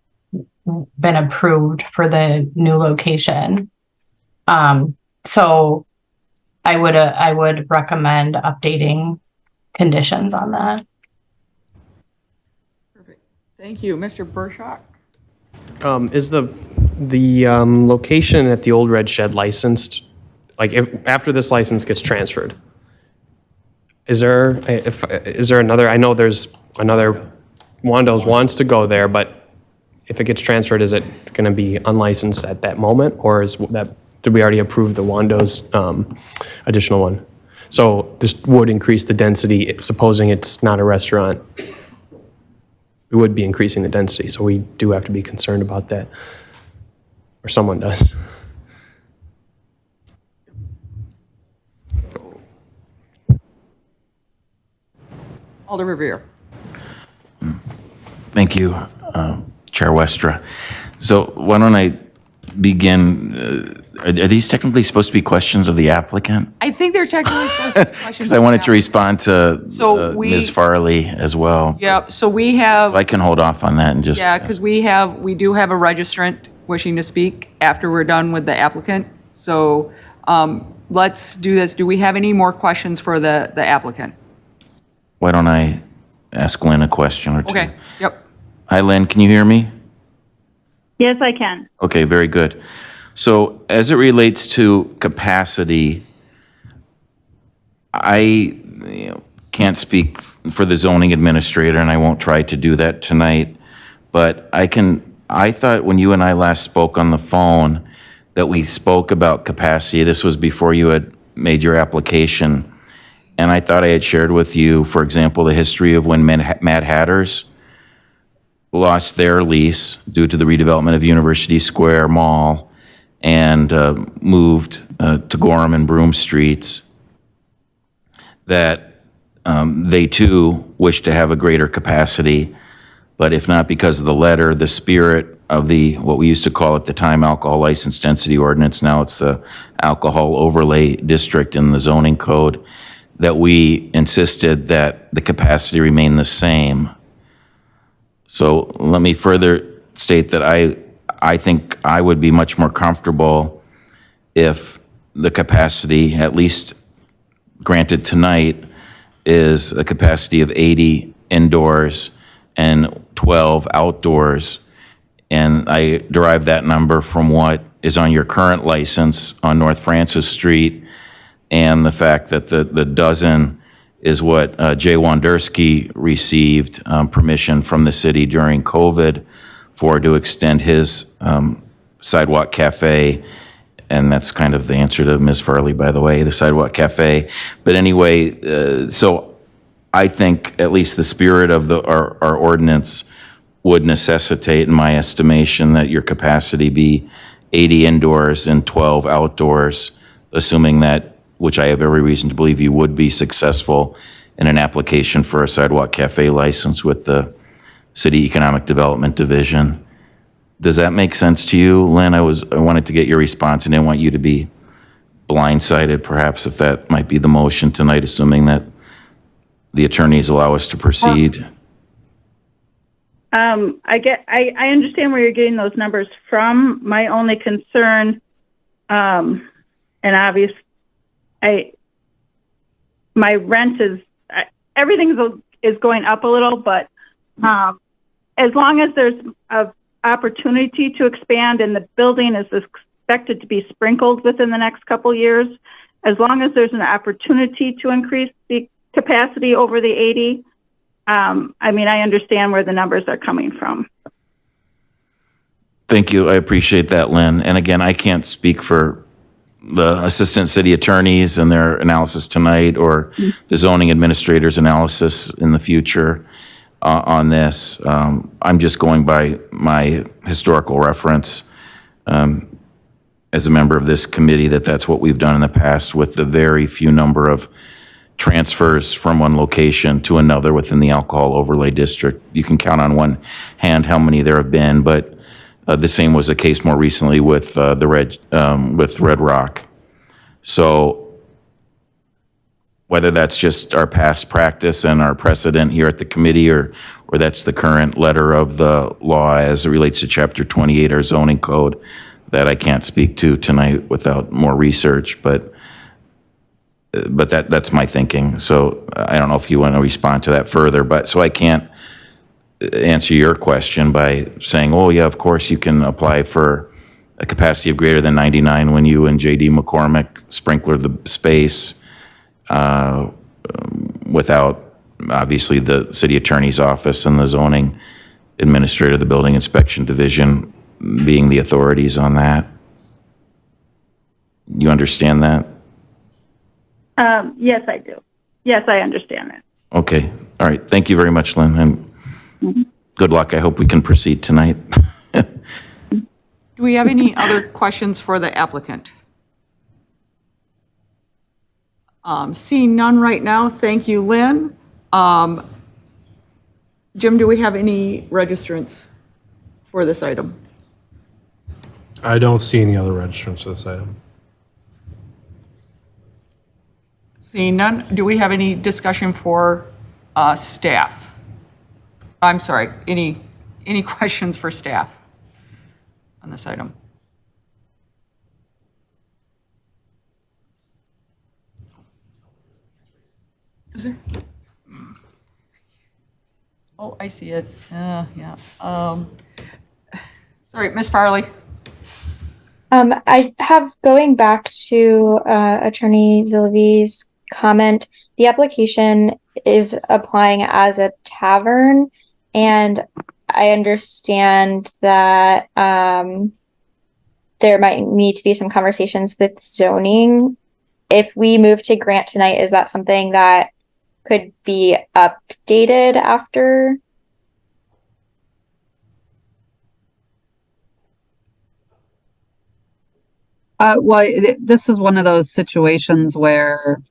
S8: been approved for the new location. So I would recommend updating conditions on that.
S2: Thank you. Mr. Burshak?
S3: Is the location at the old red shed licensed? Like, after this license gets transferred, is there another? I know there's another Wando's wants to go there, but if it gets transferred, is it going to be unlicensed at that moment, or did we already approve the Wando's additional one? So this would increase the density, supposing it's not a restaurant. We would be increasing the density, so we do have to be concerned about that, or someone does.
S2: Alder Revere.
S6: Thank you, Chair Westra. So why don't I begin? Are these technically supposed to be questions of the applicant?
S2: I think they're technically supposed to be questions.
S6: Because I wanted to respond to
S2: So
S6: Ms. Farley as well.
S2: Yep, so we have.
S6: So I can hold off on that and just.
S2: Yeah, because we do have a registrant wishing to speak after we're done with the applicant. So let's do this. Do we have any more questions for the applicant?
S6: Why don't I ask Lynn a question or two?
S2: Okay, yep.
S6: Hi, Lynn, can you hear me?
S13: Yes, I can.
S6: Okay, very good. So as it relates to capacity, I can't speak for the zoning administrator, and I won't try to do that tonight, but I thought when you and I last spoke on the phone that we spoke about capacity. This was before you had made your application. And I thought I had shared with you, for example, the history of when Mad Hatters lost their lease due to the redevelopment of University Square Mall and moved to Gorham and Broome Streets, that they too wish to have a greater capacity, but if not because of the letter, the spirit of what we used to call at the time alcohol license density ordinance, now it's the alcohol overlay district in the zoning code, that we insisted that the capacity remain the same. So let me further state that I think I would be much more comfortable if the capacity, at least granted tonight, is a capacity of 80 indoors and 12 outdoors. And I derive that number from what is on your current license on North Francis Street, and the fact that the dozen is what Jay Wandersky received permission from the city during COVID to extend his sidewalk cafe. And that's kind of the answer to Ms. Farley, by the way, the sidewalk cafe. But anyway, so I think at least the spirit of our ordinance would necessitate, in my estimation, that your capacity be 80 indoors and 12 outdoors, assuming that, which I have every reason to believe you would be successful in an application for a sidewalk cafe license with the City Economic Development Division. Does that make sense to you, Lynn? I wanted to get your response and didn't want you to be blindsided, perhaps, if that might be the motion tonight, assuming that the attorneys allow us to proceed.
S13: I understand where you're getting those numbers from. My only concern, and obvious, my rent is, everything is going up a little, but as long as there's a opportunity to expand and the building is expected to be sprinkled within the next couple years, as long as there's an opportunity to increase the capacity over the 80, I mean, I understand where the numbers are coming from.
S6: Thank you. I appreciate that, Lynn. And again, I can't speak for the assistant city attorneys and their analysis tonight or the zoning administrator's analysis in the future on this. I'm just going by my historical reference as a member of this committee that that's what we've done in the past with the very few number of transfers from one location to another within the alcohol overlay district. You can count on one hand how many there have been, but the same was the case more recently with with Red Rock. So whether that's just our past practice and our precedent here at the committee, or that's the current letter of the law as it relates to Chapter 28, our zoning code, that I can't speak to tonight without more research, but that's my thinking. So I don't know if you want to respond to that further, but so I can't answer your question by saying, oh yeah, of course you can apply for a capacity of greater than 99 when you and JD McCormick sprinkler the space without obviously the city attorney's office and the zoning administrator, the building inspection division being the authorities on that. You understand that?
S13: Yes, I do. Yes, I understand it.
S6: Okay. All right. Thank you very much, Lynn. And good luck. I hope we can proceed tonight.
S2: Do we have any other questions for the applicant? Seeing none right now, thank you, Lynn. Jim, do we have any registrants for this item?
S1: I don't see any other registrants for this item.
S2: Seeing none, do we have any discussion for staff? I'm sorry, any questions for staff on this item? Is there? Oh, I see it. Yeah. Sorry, Ms. Farley.
S22: I have, going back to Attorney Zilvi's comment, the application is applying as a tavern, and I understand that there might need to be some conversations with zoning. If we move to grant tonight, is that something that could be updated after?
S10: This is one of those situations where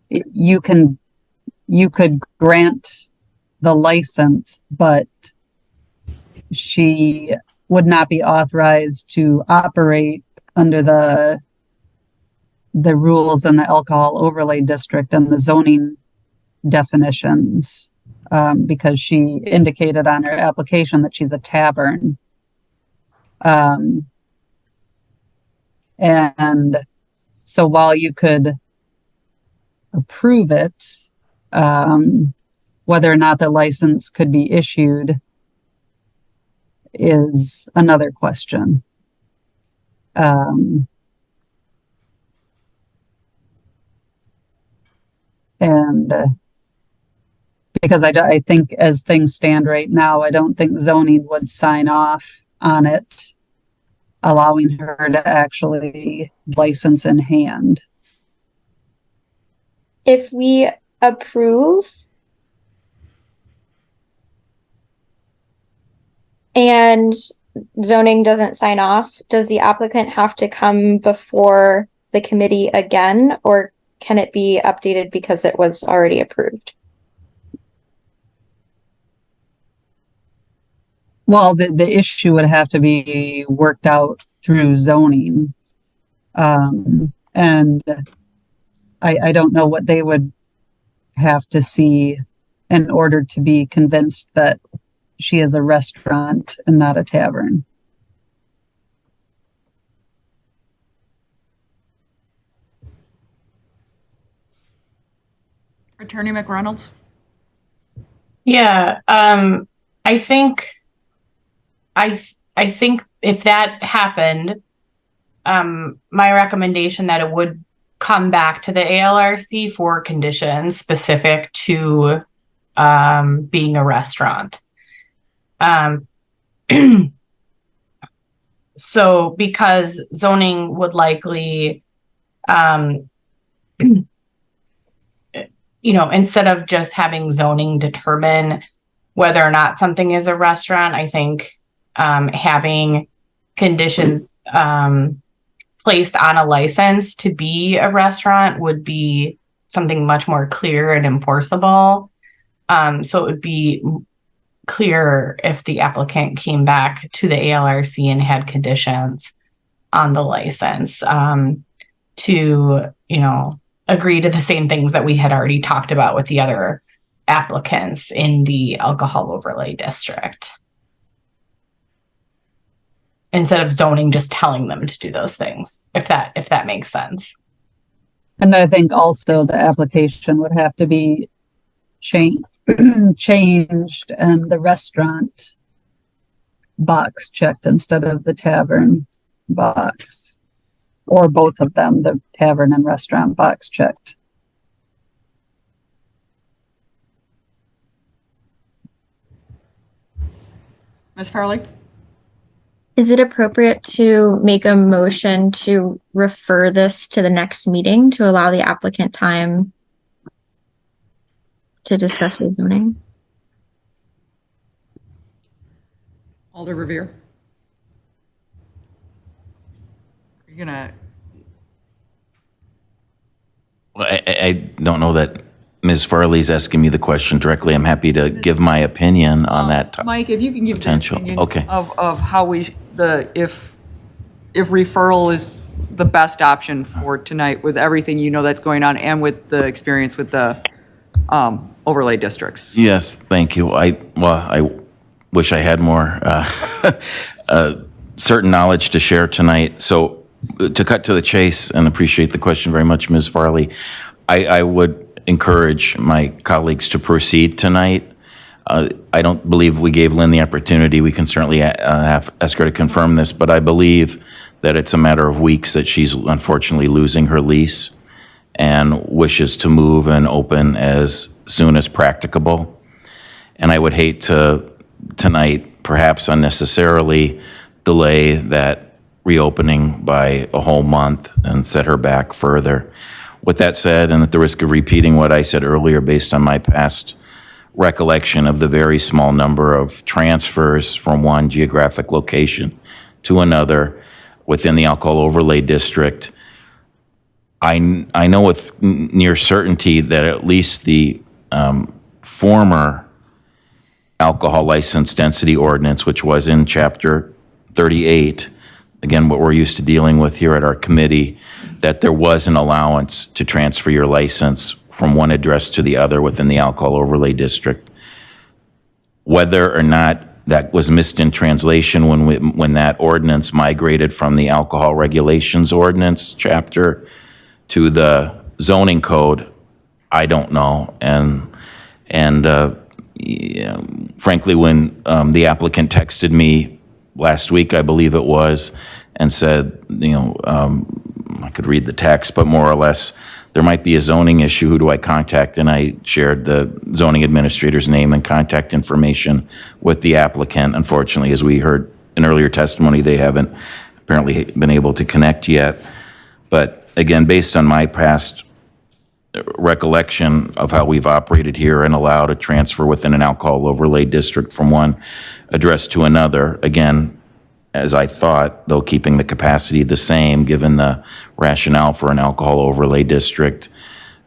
S10: you could grant the license, but she would not be authorized to operate under the rules in the alcohol overlay district and the zoning definitions, because she indicated on her application that she's a tavern. And so while you could approve it, whether or not the license could be issued is another question. And because I think as things stand right now, I don't think zoning would sign off on it, allowing her to actually license in hand.
S22: If we approve and zoning doesn't sign off, does the applicant have to come before the committee again, or can it be updated because it was already approved?
S10: Well, the issue would have to be worked out through zoning. And I don't know what they would have to see in order to be convinced that she is a restaurant and not a tavern.
S2: Attorney McReynolds?
S8: Yeah, I think if that happened, my recommendation that it would come back to the ALRC for conditions specific to being a restaurant. So because zoning would likely, instead of just having zoning determine whether or not something is a restaurant, I think having conditions placed on a license to be a restaurant would be something much more clear and enforceable. So it would be clear if the applicant came back to the ALRC and had conditions on the license to, agree to the same things that we had already talked about with the other applicants in the alcohol overlay district. Instead of zoning just telling them to do those things, if that makes sense.
S10: And I think also the application would have to be changed and the restaurant box checked instead of the tavern box, or both of them, the tavern and restaurant box checked.
S2: Ms. Farley?
S22: Is it appropriate to make a motion to refer this to the next meeting to allow the applicant time to discuss with zoning?
S2: Alder Revere? You're gonna...
S6: Well, I don't know that Ms. Farley's asking me the question directly. I'm happy to give my opinion on that.
S2: Mike, if you can give the
S6: Potential.
S2: opinion
S6: Okay.
S2: of how if referral is the best option for tonight with everything that's going on and with the experience with the overlay districts.
S6: Yes, thank you. I wish I had more certain knowledge to share tonight. So to cut to the chase, and appreciate the question very much, Ms. Farley, I would encourage my colleagues to proceed tonight. I don't believe we gave Lynn the opportunity. We can certainly ask her to confirm this, but I believe that it's a matter of weeks that she's unfortunately losing her lease and wishes to move and open as soon as practicable. And I would hate to tonight, perhaps unnecessarily, delay that reopening by a whole month and set her back further. With that said, and at the risk of repeating what I said earlier, based on my past recollection of the very small number of transfers from one geographic location to another within the alcohol overlay district, I know with near certainty that at least the former alcohol license density ordinance, which was in Chapter 38, again, what we're used to dealing with here at our committee, that there was an allowance to transfer your license from one address to the other within the alcohol overlay district. Whether or not that was missed in translation when that ordinance migrated from the alcohol regulations ordinance chapter to the zoning code, I don't know. And frankly, when the applicant texted me last week, I believe it was, and said, I could read the text, but more or less, there might be a zoning issue. Who do I contact? And I shared the zoning administrator's name and contact information with the applicant. Unfortunately, as we heard in earlier testimony, they haven't apparently been able to connect yet. But again, based on my past recollection of how we've operated here and allowed a transfer within an alcohol overlay district from one address to another, again, as I thought, though keeping the capacity the same, given the rationale for an alcohol overlay district,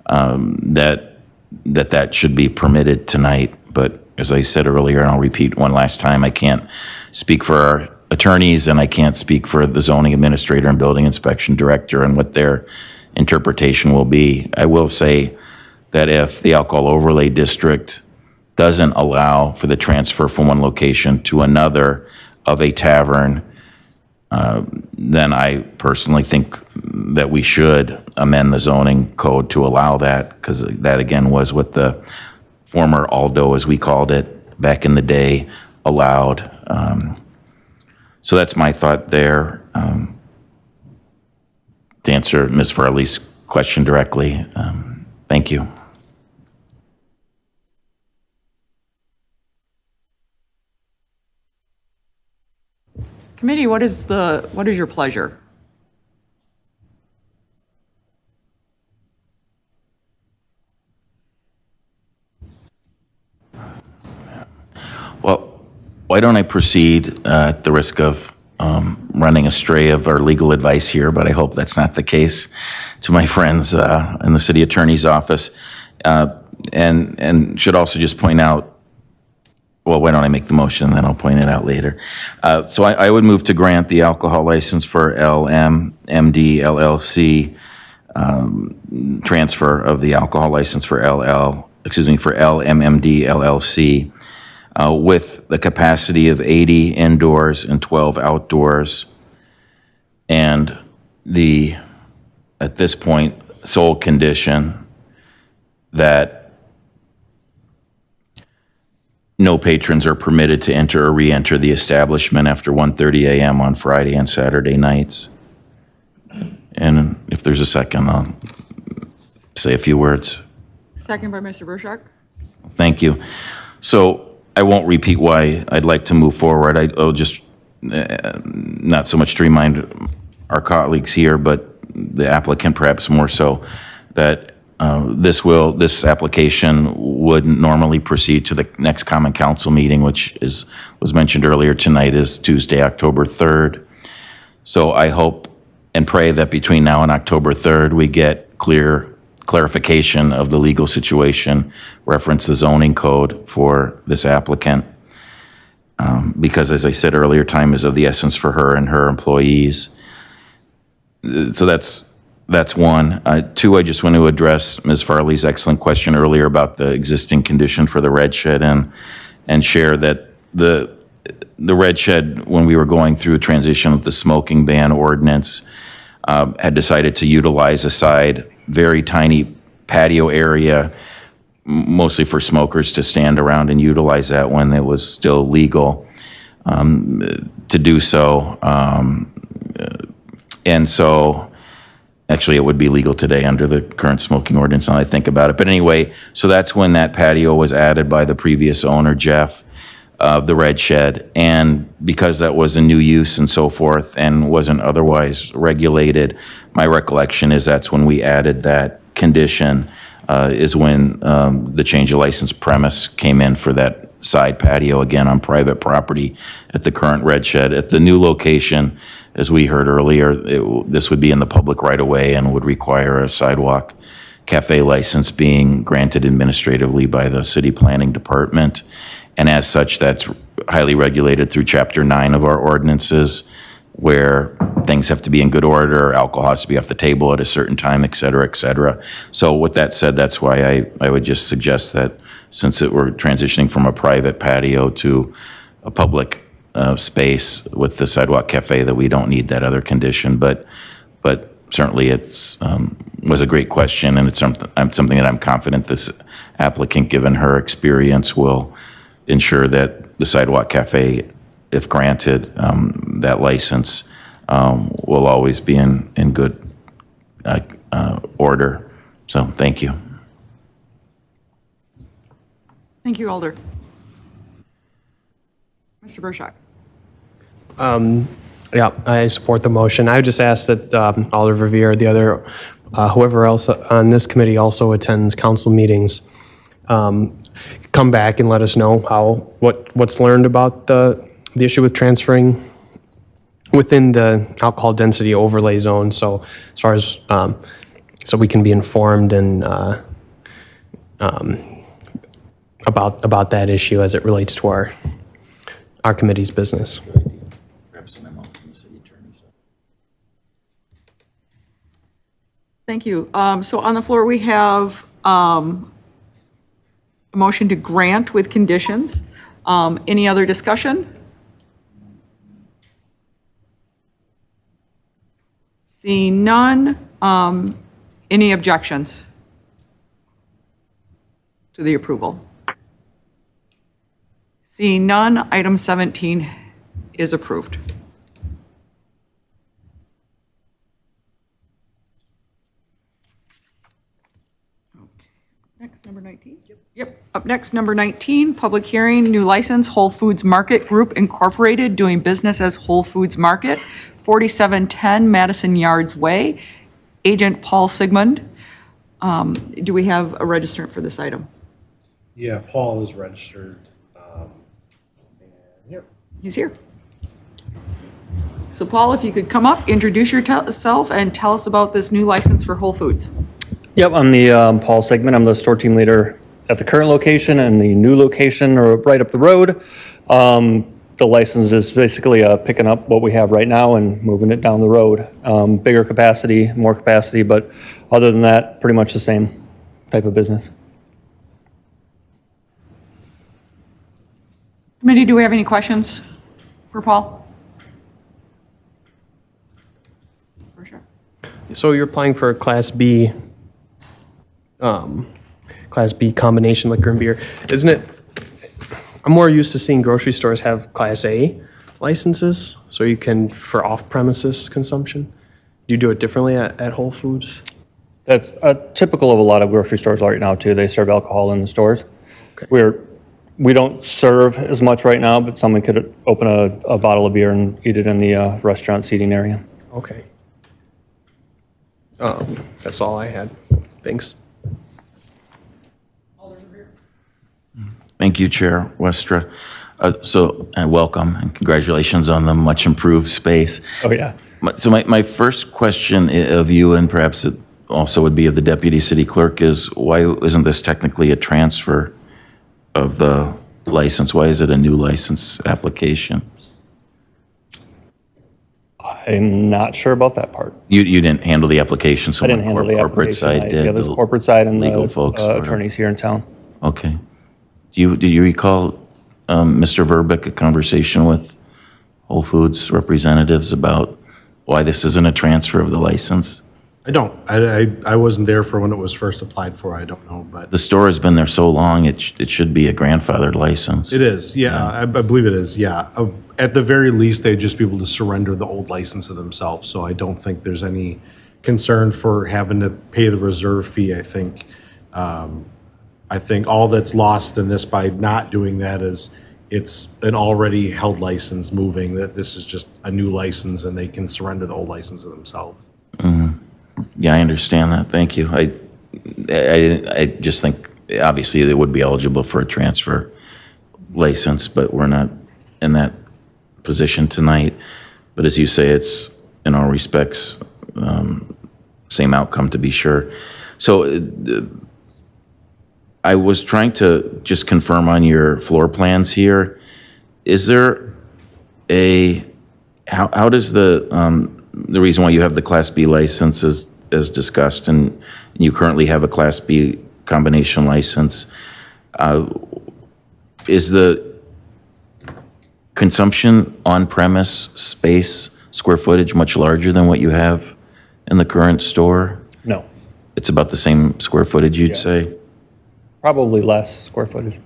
S6: that should be permitted tonight. But as I said earlier, and I'll repeat one last time, I can't speak for our attorneys and I can't speak for the zoning administrator and building inspection director and what their interpretation will be. I will say that if the alcohol overlay district doesn't allow for the transfer from one location to another of a tavern, then I personally think that we should amend the zoning code to allow that, because that again was what the former Aldo, as we called it back in the day, allowed. So that's my thought there. To answer Ms. Farley's question directly, thank you.
S2: Committee, what is your pleasure?
S6: Well, why don't I proceed at the risk of running astray of our legal advice here, but I hope that's not the case, to my friends in the city attorney's office. And should also just point out, well, why don't I make the motion, and then I'll point it out later. So I would move to grant the alcohol license for LMMD LLC, transfer of the alcohol license for LMMD LLC, with the capacity of 80 indoors and 12 outdoors. And at this point, sole condition that no patrons are permitted to enter or re-enter the establishment after 1:30 a.m. on Friday and Saturday nights. And if there's a second, I'll say a few words.
S2: Second by Mr. Burshak.
S6: Thank you. So I won't repeat why I'd like to move forward. I'll just not so much to remind our colleagues here, but the applicant perhaps more so, that this application would normally proceed to the next common council meeting, which was mentioned earlier tonight, is Tuesday, October 3rd. So I hope and pray that between now and October 3rd, we get clarification of the legal situation, reference the zoning code for this applicant. Because as I said earlier, time is of the essence for her and her employees. So that's one. Two, I just want to address Ms. Farley's excellent question earlier about the existing condition for the red shed, and share that the red shed, when we were going through a transition of the smoking ban ordinance, had decided to utilize a side, very tiny patio area, mostly for smokers to stand around and utilize that when it was still legal to do so. And so, actually, it would be legal today under the current smoking ordinance, now I think about it. But anyway, so that's when that patio was added by the previous owner, Jeff, of the red shed. And because that was a new use and so forth and wasn't otherwise regulated, my recollection is that's when we added that condition, is when the change of license premise came in for that side patio, again, on private property at the current red shed. At the new location, as we heard earlier, this would be in the public right of way and would require a sidewalk cafe license being granted administratively by the city planning department. And as such, that's highly regulated through Chapter 9 of our ordinances, where things have to be in good order, alcohol has to be off the table at a certain time, et cetera, et cetera. So with that said, that's why I would just suggest that since we're transitioning from a private patio to a public space with the sidewalk cafe, that we don't need that other condition. But certainly it's was a great question, and it's something that I'm confident this applicant, given her experience, will ensure that the sidewalk cafe, if granted that license, will always be in good order. So thank you.
S2: Thank you, Alder. Mr. Burshak.
S3: Yeah, I support the motion. I would just ask that Alder Verveer, the other, whoever else on this committee also attends council meetings, come back and let us know what's learned about the issue with transferring within the alcohol density overlay zone. So as far as so we can be informed and about that issue as it relates to our committee's business.
S2: Thank you. So on the floor, we have a motion to grant with conditions. Any other discussion? Seeing none, any objections to the approval? Seeing none, item 17 is approved. Next, number 19. Yep. Up next, number 19, public hearing, new license, Whole Foods Market Group Incorporated, doing business as Whole Foods Market, 4710 Madison Yards Way. Agent Paul Sigmund. Do we have a registrant for this item?
S1: Yeah, Paul is registered. And here.
S2: He's here. So Paul, if you could come up, introduce yourself, and tell us about this new license for Whole Foods.
S14: Yep, I'm the Paul Sigmund. I'm the store team leader at the current location and the new location are right up the road. The license is basically picking up what we have right now and moving it down the road. Bigger capacity, more capacity, but other than that, pretty much the same type of business.
S2: Committee, do we have any questions for Paul? For sure.
S3: So you're applying for a Class B combination liquor and beer, isn't it? I'm more used to seeing grocery stores have Class A licenses, so you can, for off-premises consumption. Do you do it differently at Whole Foods?
S14: That's typical of a lot of grocery stores right now too. They serve alcohol in the stores.
S3: Okay.
S14: We don't serve as much right now, but someone could open a bottle of beer and eat it in the restaurant seating area.
S3: Okay. That's all I had. Thanks.
S6: Thank you, Chair Westra. Welcome and congratulations on the much improved space.
S14: Oh, yeah.
S6: So my first question of you, and perhaps it also would be of the Deputy City Clerk, is why isn't this technically a transfer of the license? Why is it a new license application?
S14: I'm not sure about that part.
S6: You didn't handle the application,
S14: I
S6: someone
S14: didn't handle the
S6: corporate
S14: application.
S6: side did?
S14: Yeah, there's corporate side and
S6: legal
S14: the
S6: folks,
S14: attorneys here in town.
S6: Okay. Do you recall, Mr. Verbeck, a conversation with Whole Foods representatives about why this isn't a transfer of the license?
S1: I don't. I wasn't there for when it was first applied for. I don't know, but
S6: The store has been there so long, it should be a grandfathered license.
S1: it is. Yeah, I believe it is. Yeah. At the very least, they'd just be able to surrender the old license to themselves. So I don't think there's any concern for having to pay the reserve fee. I think all that's lost in this by not doing that is it's an already held license moving, that this is just a new license and they can surrender the old license to themselves.
S6: Yeah, I understand that. Thank you. I just think, obviously, they would be eligible for a transfer license, but we're not in that position tonight. But as you say, it's, in all respects, same outcome, to be sure. So I was trying to just confirm on your floor plans here. Is there how does the reason why you have the Class B license as discussed, and you currently have a Class B combination license, is the consumption on-premise space, square footage, much larger than what you have in the current store?
S14: No.
S6: It's about the same square footage, you'd say?
S14: Probably less square footage.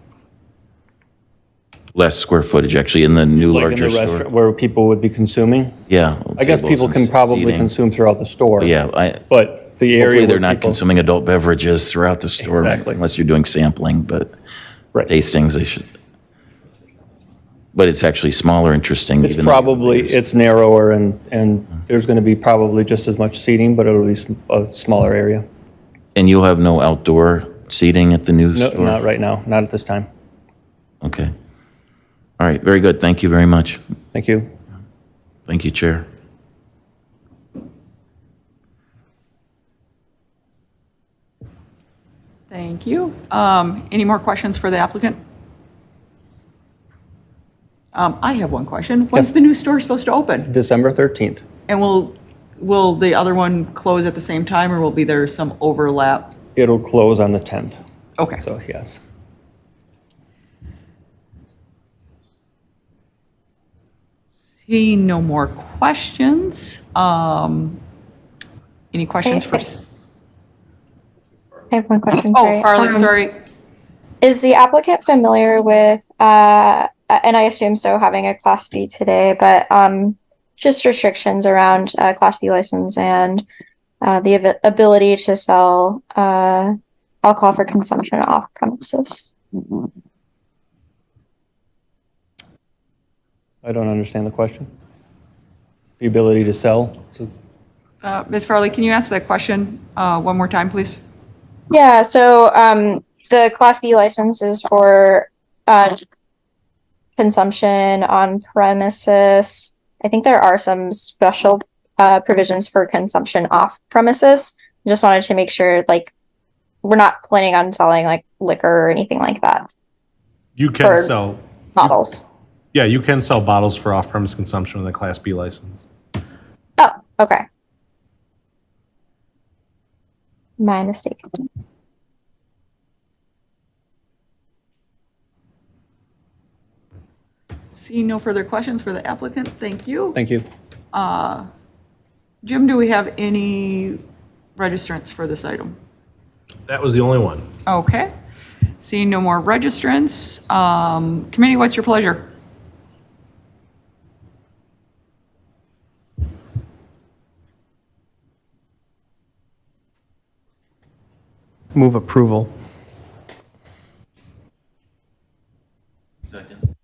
S6: Less square footage, actually, in the new
S14: Like
S6: larger
S14: in the
S6: store?
S14: restaurant where people would be consuming?
S6: Yeah.
S14: I guess people
S6: tables
S14: can
S6: and
S14: probably
S6: seating.
S14: consume throughout the store.
S6: Yeah,
S14: But the area
S6: hopefully they're
S14: where
S6: not
S14: people-
S6: consuming adult beverages throughout the store.
S14: Exactly.
S6: Unless you're doing sampling, but
S14: Right.
S6: tastings, they should. But it's actually smaller, interesting.
S14: It's
S6: even though-
S14: probably, it's narrower and there's going to be probably just as much seating, but it'll be a smaller area.
S6: And you'll have no outdoor seating at the new
S14: No,
S6: store?
S14: not right now, not at this time.
S6: Okay. All right, very good. Thank you very much.
S14: Thank you.
S6: Thank you, Chair.
S2: Thank you. Any more questions for the applicant? I have one question. When's
S14: Yes.
S2: the new store supposed to open?
S14: December 13th.
S2: And will the other one close at the same time, or will be there some overlap?
S14: It'll close on the 10th.
S2: Okay.
S14: So, yes.
S2: Seeing no more questions. Any questions for?
S22: I have one question.
S2: Oh,
S22: sorry.
S2: Farley, sorry.
S22: Is the applicant familiar with, and I assume so, having a Class B today, but just restrictions around Class B license and the ability to sell alcohol for consumption off premises.
S14: I don't understand the question. The ability to sell?
S2: Ms. Farley, can you ask that question one more time, please?
S22: Yeah, so the Class B license is for consumption on premises. I think there are some special provisions for consumption off premises. Just wanted to make sure, like, we're not planning on selling like liquor or anything like that.
S1: You can sell
S22: bottles.
S1: Yeah, you can sell bottles for off-premise consumption with a Class B license.
S22: Oh, okay. My mistake.
S2: Seeing no further questions for the applicant, thank you.
S14: Thank you.
S2: Jim, do we have any registrants for this item?
S1: That was the only one.
S2: Okay. Seeing no more registrants, committee, what's your pleasure?
S3: Move approval.
S6: Second.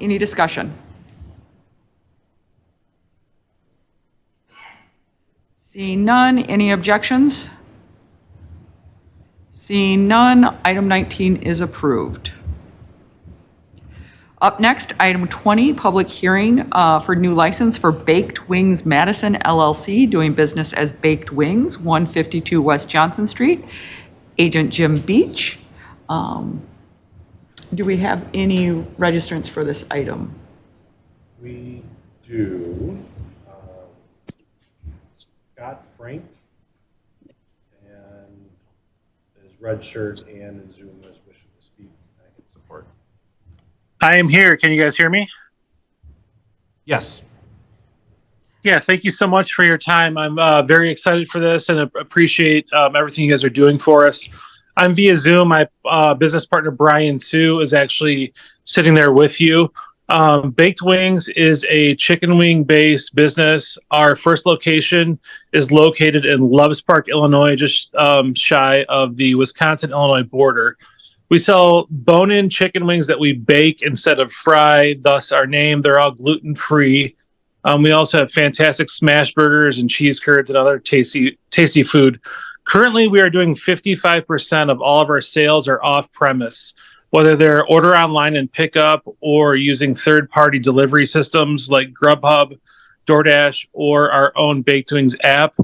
S2: Any discussion? Seeing none, any objections? Seeing none, item 19 is approved. Up next, item 20, public hearing for new license for Baked Wings Madison LLC, doing business as Baked Wings, 152 West Johnson Street. Agent Jim Beach. Do we have any registrants for this item?
S1: We do. Scott Frank and is registered and in Zoom is wishing to speak. I can support.
S15: I am here. Can you guys hear me?
S1: Yes.
S15: Yeah, thank you so much for your time. I'm very excited for this and appreciate everything you guys are doing for us. I'm via Zoom. My business partner, Brian Sue, is actually sitting there with you. Baked Wings is a chicken wing based business. Our first location is located in Loves Park, Illinois, just shy of the Wisconsin-Illinois border. We sell bone-in chicken wings that we bake instead of fry, thus our name. They're all gluten-free. We also have fantastic smash burgers and cheese curds and other tasty food. Currently, we are doing 55% of all of our sales are off-premise, whether they're order online and pick up or using third-party delivery systems like Grubhub, DoorDash, or our own Baked Wings app.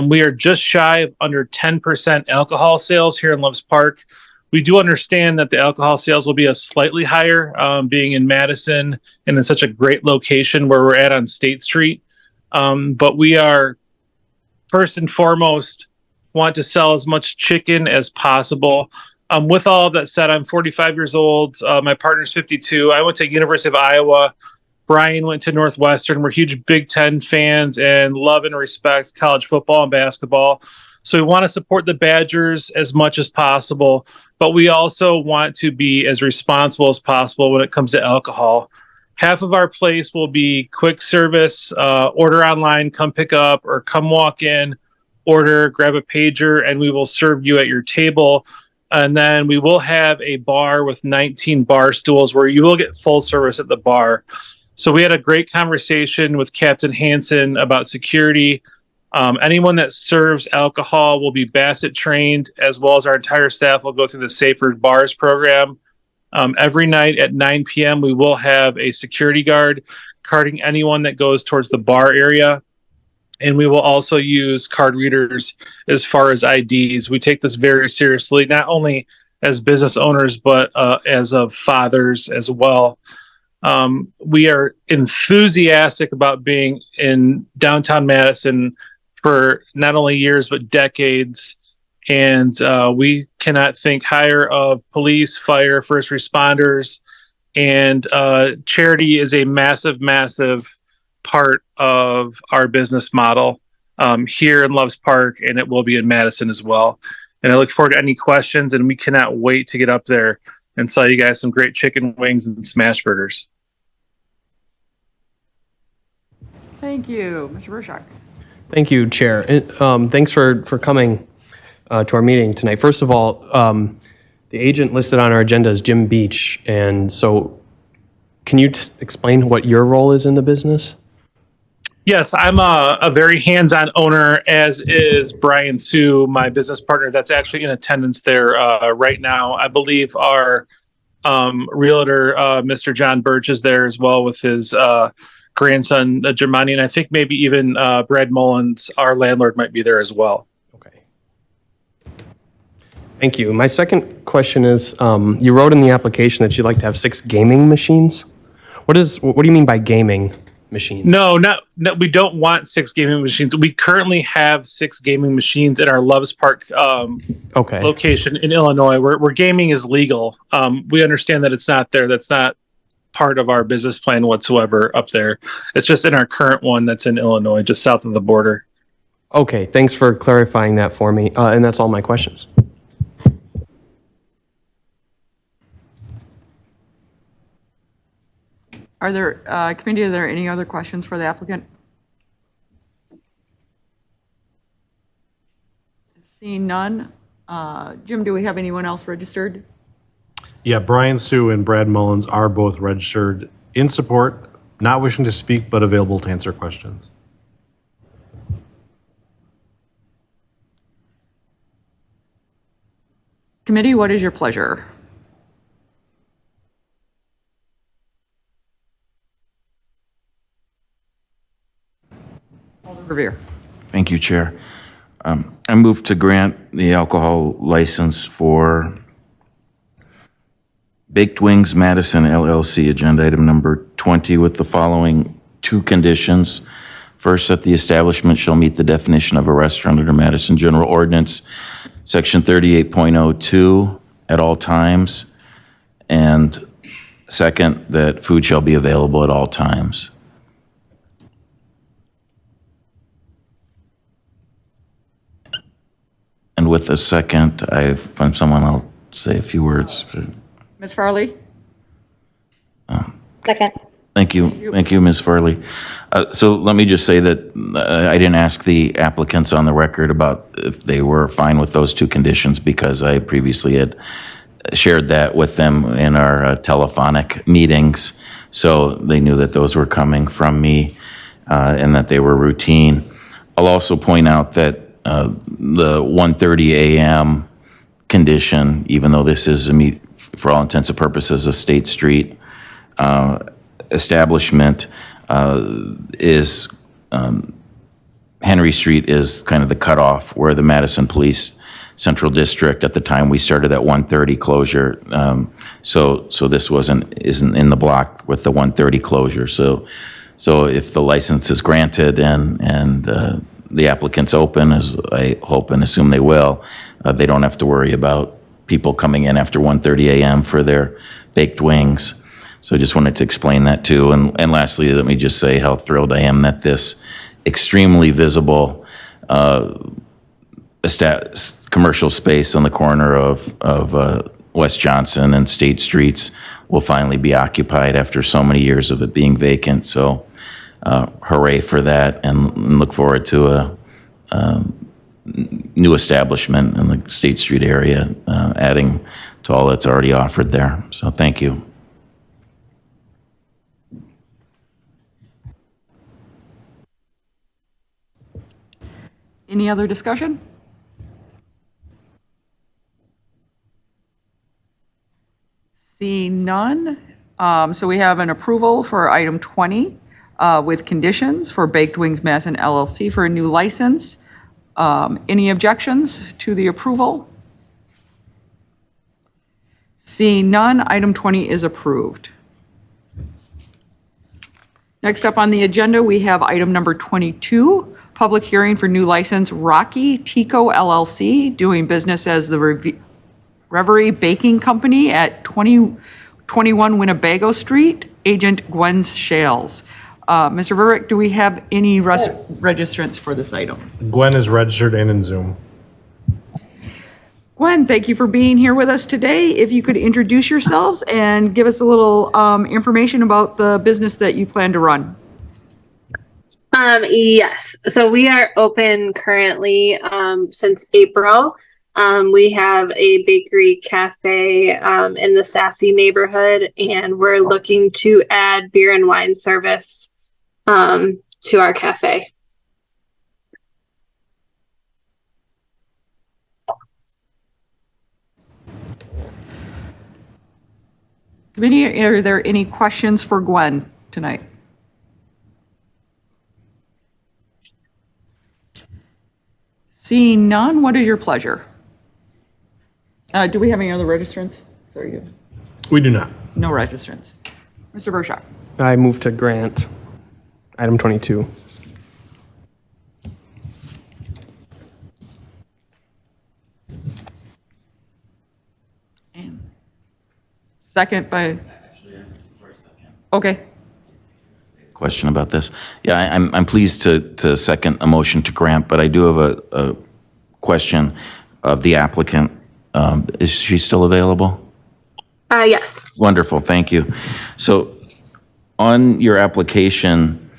S15: We are just shy of under 10% alcohol sales here in Loves Park. We do understand that the alcohol sales will be a slightly higher, being in Madison and in such a great location where we're at on State Street. But we are, first and foremost, want to sell as much chicken as possible. With all of that said, I'm 45 years old. My partner's 52. I went to University of Iowa. Brian went to Northwestern. We're huge Big Ten fans and love and respect college football and basketball. So we want to support the Badgers as much as possible, but we also want to be as responsible as possible when it comes to alcohol. Half of our place will be quick service, order online, come pick up, or come walk in, order, grab a pager, and we will serve you at your table. And then we will have a bar with 19 bar stools where you will get full service at the bar. So we had a great conversation with Captain Hansen about security. Anyone that serves alcohol will be Bassett trained, as well as our entire staff will go through the Safer Bars program. Every night at 9 p.m., we will have a security guard carding anyone that goes towards the bar area. And we will also use card readers as far as IDs. We take this very seriously, not only as business owners, but as of fathers as well. We are enthusiastic about being in downtown Madison for not only years, but decades. And we cannot think higher of police, fire, first responders, and charity is a massive, massive part of our business model here in Loves Park, and it will be in Madison as well. And I look forward to any questions, and we cannot wait to get up there and sell you guys some great chicken wings and smash burgers.
S2: Thank you, Mr. Burshak.
S3: Thank you, Chair. Thanks for coming to our meeting tonight. First of all, the agent listed on our agenda is Jim Beach, and so can you explain what your role is in the business?
S15: Yes, I'm a very hands-on owner, as is Brian Sue, my business partner that's actually in attendance there right now. I believe our realtor, Mr. John Birch, is there as well with his grandson, Germani, and I think maybe even Brad Mullins, our landlord, might be there as well.
S3: Okay. Thank you. My second question is, you wrote in the application that you'd like to have 6 gaming machines. What do you mean by gaming machines?
S15: No, we don't want 6 gaming machines. We currently have 6 gaming machines in our Loves Park location in Illinois, where gaming is legal. We understand that it's not there. That's not part of our business plan whatsoever up there. It's just in our current one that's in Illinois, just south of the border.
S3: Okay, thanks for clarifying that for me. And that's all my questions.
S2: Are there, committee, are there any other questions for the applicant? Seeing none. Jim, do we have anyone else registered?
S1: Yeah, Brian Sue and Brad Mullins are both registered in support, not wishing to speak, but available to answer questions.
S2: Committee, what is your pleasure? Revere.
S6: Thank you, Chair. I move to grant the alcohol license for Baked Wings Madison LLC, agenda item number 20, with the following 2 conditions. First, that the establishment shall meet the definition of a restaurant under Madison General Ordinance, Section 38.02 at all times. And second, that food shall be available at all times. And with a second, if I'm someone, I'll say a few words.
S2: Ms. Farley?
S22: Second.
S6: Thank you, Ms. Farley. So let me just say that I didn't ask the applicants on the record about if they were fine with those 2 conditions, because I previously had shared that with them in our telephonic meetings. So they knew that those were coming from me and that they were routine. I'll also point out that the 1:30 a.m. condition, even though this is, for all intents and purposes, a State Street establishment, is Henry Street is kind of the cutoff where the Madison Police Central District at the time we started that 1:30 closure. So this isn't in the block with the 1:30 closure. So if the license is granted and the applicants open, as I hope and assume they will, they don't have to worry about people coming in after 1:30 a.m. for their baked wings. So I just wanted to explain that too. And lastly, let me just say how thrilled I am that this extremely visible commercial space on the corner of West Johnson and State Streets will finally be occupied after so many years of it being vacant. So hooray for that, and look forward to a new establishment in the State Street area, adding to all that's already offered there. So thank you.
S2: Any other discussion? Seeing none. So we have an approval for item 20 with conditions for Baked Wings Madison LLC for a new license. Any objections to the approval? Seeing none, item 20 is approved. Next up on the agenda, we have item number 22, public hearing for new license Rocky Tico LLC, doing business as the Reverie Baking Company at 2021 Winnebago Street, agent Gwen Shales. Mr. Verrick, do we have any registrants for this item?
S1: Gwen is registered and in Zoom.
S2: Gwen, thank you for being here with us today. If you could introduce yourselves and give us a little information about the business that you plan to run.
S7: Yes. So we are open currently since April. We have a bakery cafe in the Sassy neighborhood, and we're looking to add beer and wine service to our cafe.
S2: Committee, are there any questions for Gwen tonight? Seeing none, what is your pleasure? Do we have any other registrants? Sorry,
S1: We do not.
S2: no registrants. Mr. Burshak.
S3: I move to grant item 22.
S2: Second by. Okay.
S6: Question about this. Yeah, I'm pleased to second a motion to grant, but I do have a question of the applicant. Is she still available?
S7: Yes.
S6: Wonderful, thank you. So on your application,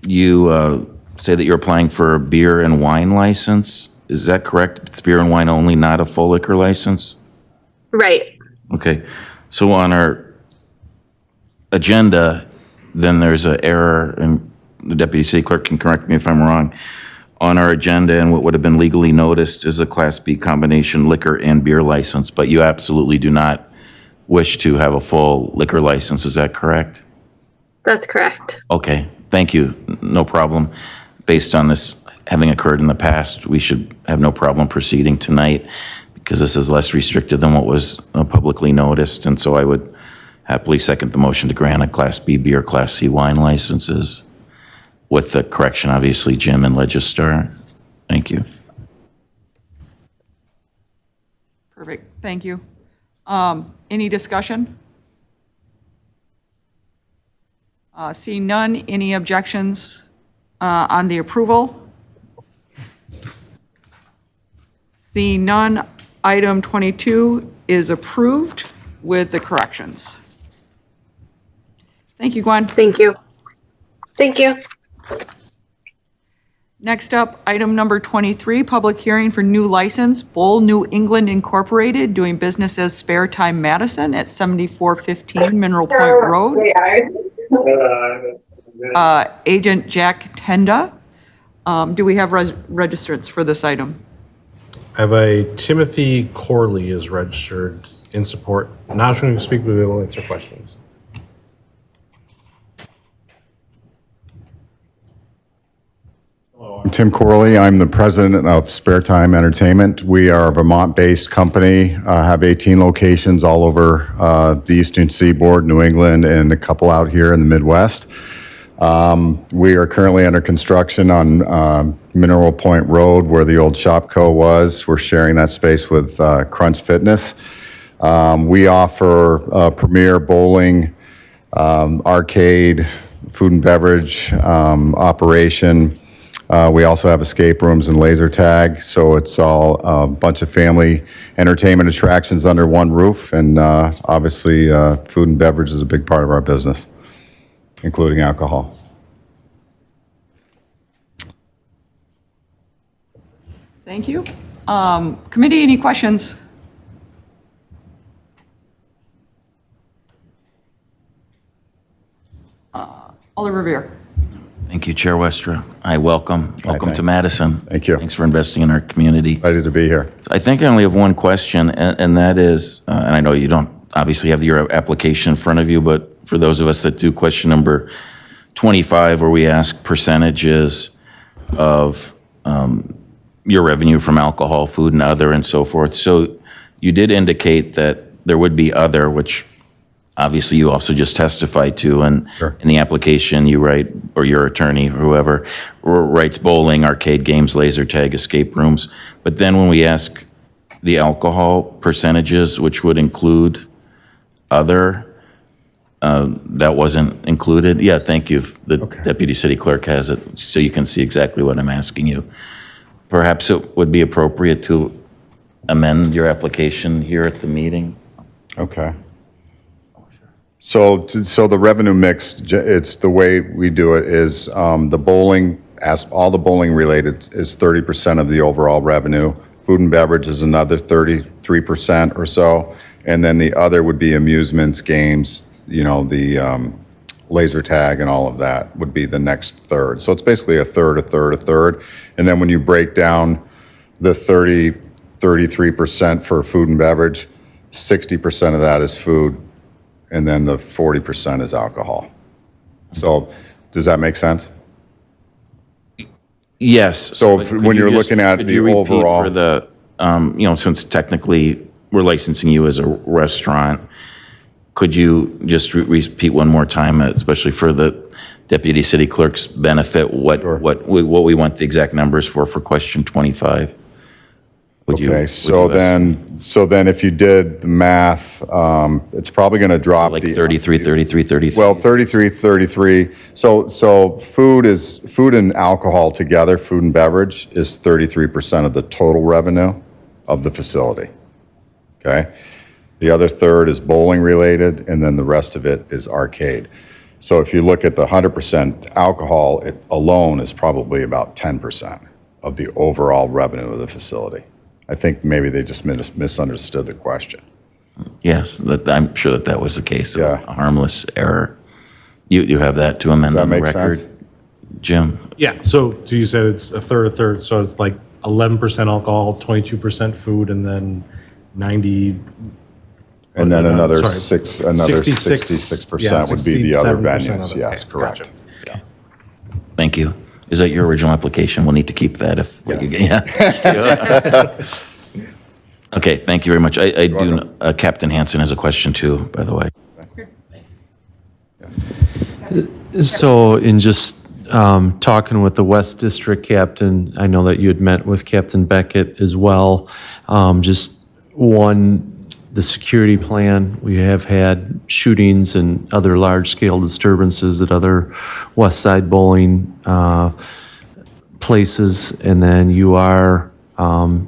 S6: you say that you're applying for a beer and wine license. Is that correct? It's beer and wine only, not a full liquor license?
S7: Right.
S6: Okay, so on our agenda, then there's an error, and the deputy city clerk can correct me if I'm wrong. On our agenda, and what would have been legally noticed is a Class B combination liquor and beer license, but you absolutely do not wish to have a full liquor license, is that correct?
S7: That's correct.
S6: Okay, thank you, no problem. Based on this having occurred in the past, we should have no problem proceeding tonight, because this is less restricted than what was publicly noticed, and so I would happily second the motion to grant a Class B beer, Class C wine licenses, with the correction, obviously, Jim and Legistar. Thank you.
S2: Perfect, thank you. Any discussion? Seeing none, any objections on the approval? Seeing none, item 22 is approved with the corrections. Thank you, Gwen.
S7: Thank you. Thank you.
S2: Next up, item number 23, public hearing for new license, Bowl New England Incorporated, doing business as Spare Time Madison at 7415 Mineral Point Road. Agent Jack Tenda. Do we have registrants for this item?
S1: I have a Timothy Corley is registered in support. Not going to speak, but we will answer questions.
S16: I'm Tim Corley. I'm the president of Spare Time Entertainment. We are a Vermont-based company, have 18 locations all over the Eastern Seaboard, New England, and a couple out here in the Midwest. We are currently under construction on Mineral Point Road, where the old Shopco was. We're sharing that space with Crunch Fitness. We offer premier bowling, arcade, food and beverage operation. We also have escape rooms and laser tag, so it's all a bunch of family entertainment attractions under one roof, and obviously food and beverage is a big part of our business, including alcohol.
S2: Thank you. Committee, any questions? Alder Revere.
S6: Thank you, Chair Westra. Welcome to
S16: thanks.
S6: Madison.
S16: Thank you.
S6: Thanks for investing in our community.
S16: Excited to be here.
S6: I think I only have one question, and that is, and I know you don't obviously have your application in front of you, but for those of us that do, question number 25, where we ask percentages of your revenue from alcohol, food, and other, and so forth. So you did indicate that there would be other, which obviously you also just testified to, and in the application you write, or your attorney, or whoever, writes bowling, arcade games, laser tag, escape rooms. But then when we ask the alcohol percentages, which would include other, that wasn't included. Yeah, thank you. The deputy city clerk has it, so you can see exactly what I'm asking you. Perhaps it would be appropriate to amend your application here at the meeting.
S16: Okay. So the revenue mix, it's the way we do it is the bowling, as all the bowling related is 30% of the overall revenue. Food and beverage is another 33% or so. And then the other would be amusements, games, the laser tag and all of that would be the next third. So it's basically a third, a third, a third. And then when you break down the 33% for food and beverage, 60% of that is food, and then the 40% is alcohol. So does that make sense?
S6: Yes.
S16: So
S6: but
S16: when you're looking at
S6: could
S16: the
S6: you repeat
S16: overall-
S6: for the, since technically we're licensing you as a restaurant, could you just repeat one more time, especially for the deputy city clerk's benefit, what we want the exact numbers for question 25?
S16: Okay, so then if you did the math, it's probably going to drop
S6: like 33, 33, 33.
S16: Well, 33. So food and alcohol together, food and beverage is 33% of the total revenue of the facility. Okay? The other third is bowling related, and then the rest of it is arcade. So if you look at the 100% alcohol, it alone is probably about 10% of the overall revenue of the facility. I think maybe they just misunderstood the question.
S6: Yes, I'm sure that was the case. A harmless error. You have that to amend on the record,
S16: sense?
S6: Jim?
S1: Yeah, so you said it's a third, so it's like 11% alcohol, 22% food, and then 90.
S16: And then another
S1: 66%
S16: 66% would be the other
S1: 67%
S16: venues.
S1: of it.
S16: Yes,
S1: Okay,
S16: correct.
S1: gotcha.
S16: Yeah.
S6: Thank you. Is that your original application? We'll need to keep that if we could. Yeah. Okay, thank you very much. I do, Captain Hansen has a question too, by the way.
S9: So in just talking with the West District captain, I know that you had met with Captain Beckett as well. Just the security plan, we have had shootings and other large-scale disturbances at other West Side bowling places, and then you are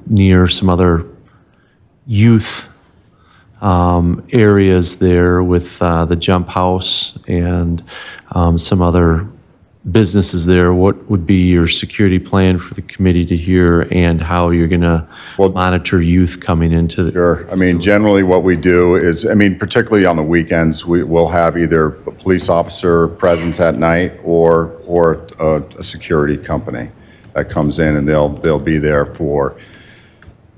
S9: near some other youth areas there with the Jump House and some other businesses there. What would be your security plan for the committee to hear, and how you're going to monitor youth coming into the...
S16: Sure. I mean, generally what we do is, particularly on the weekends, we'll have either a police officer presence at night or a security company that comes in, and they'll be there for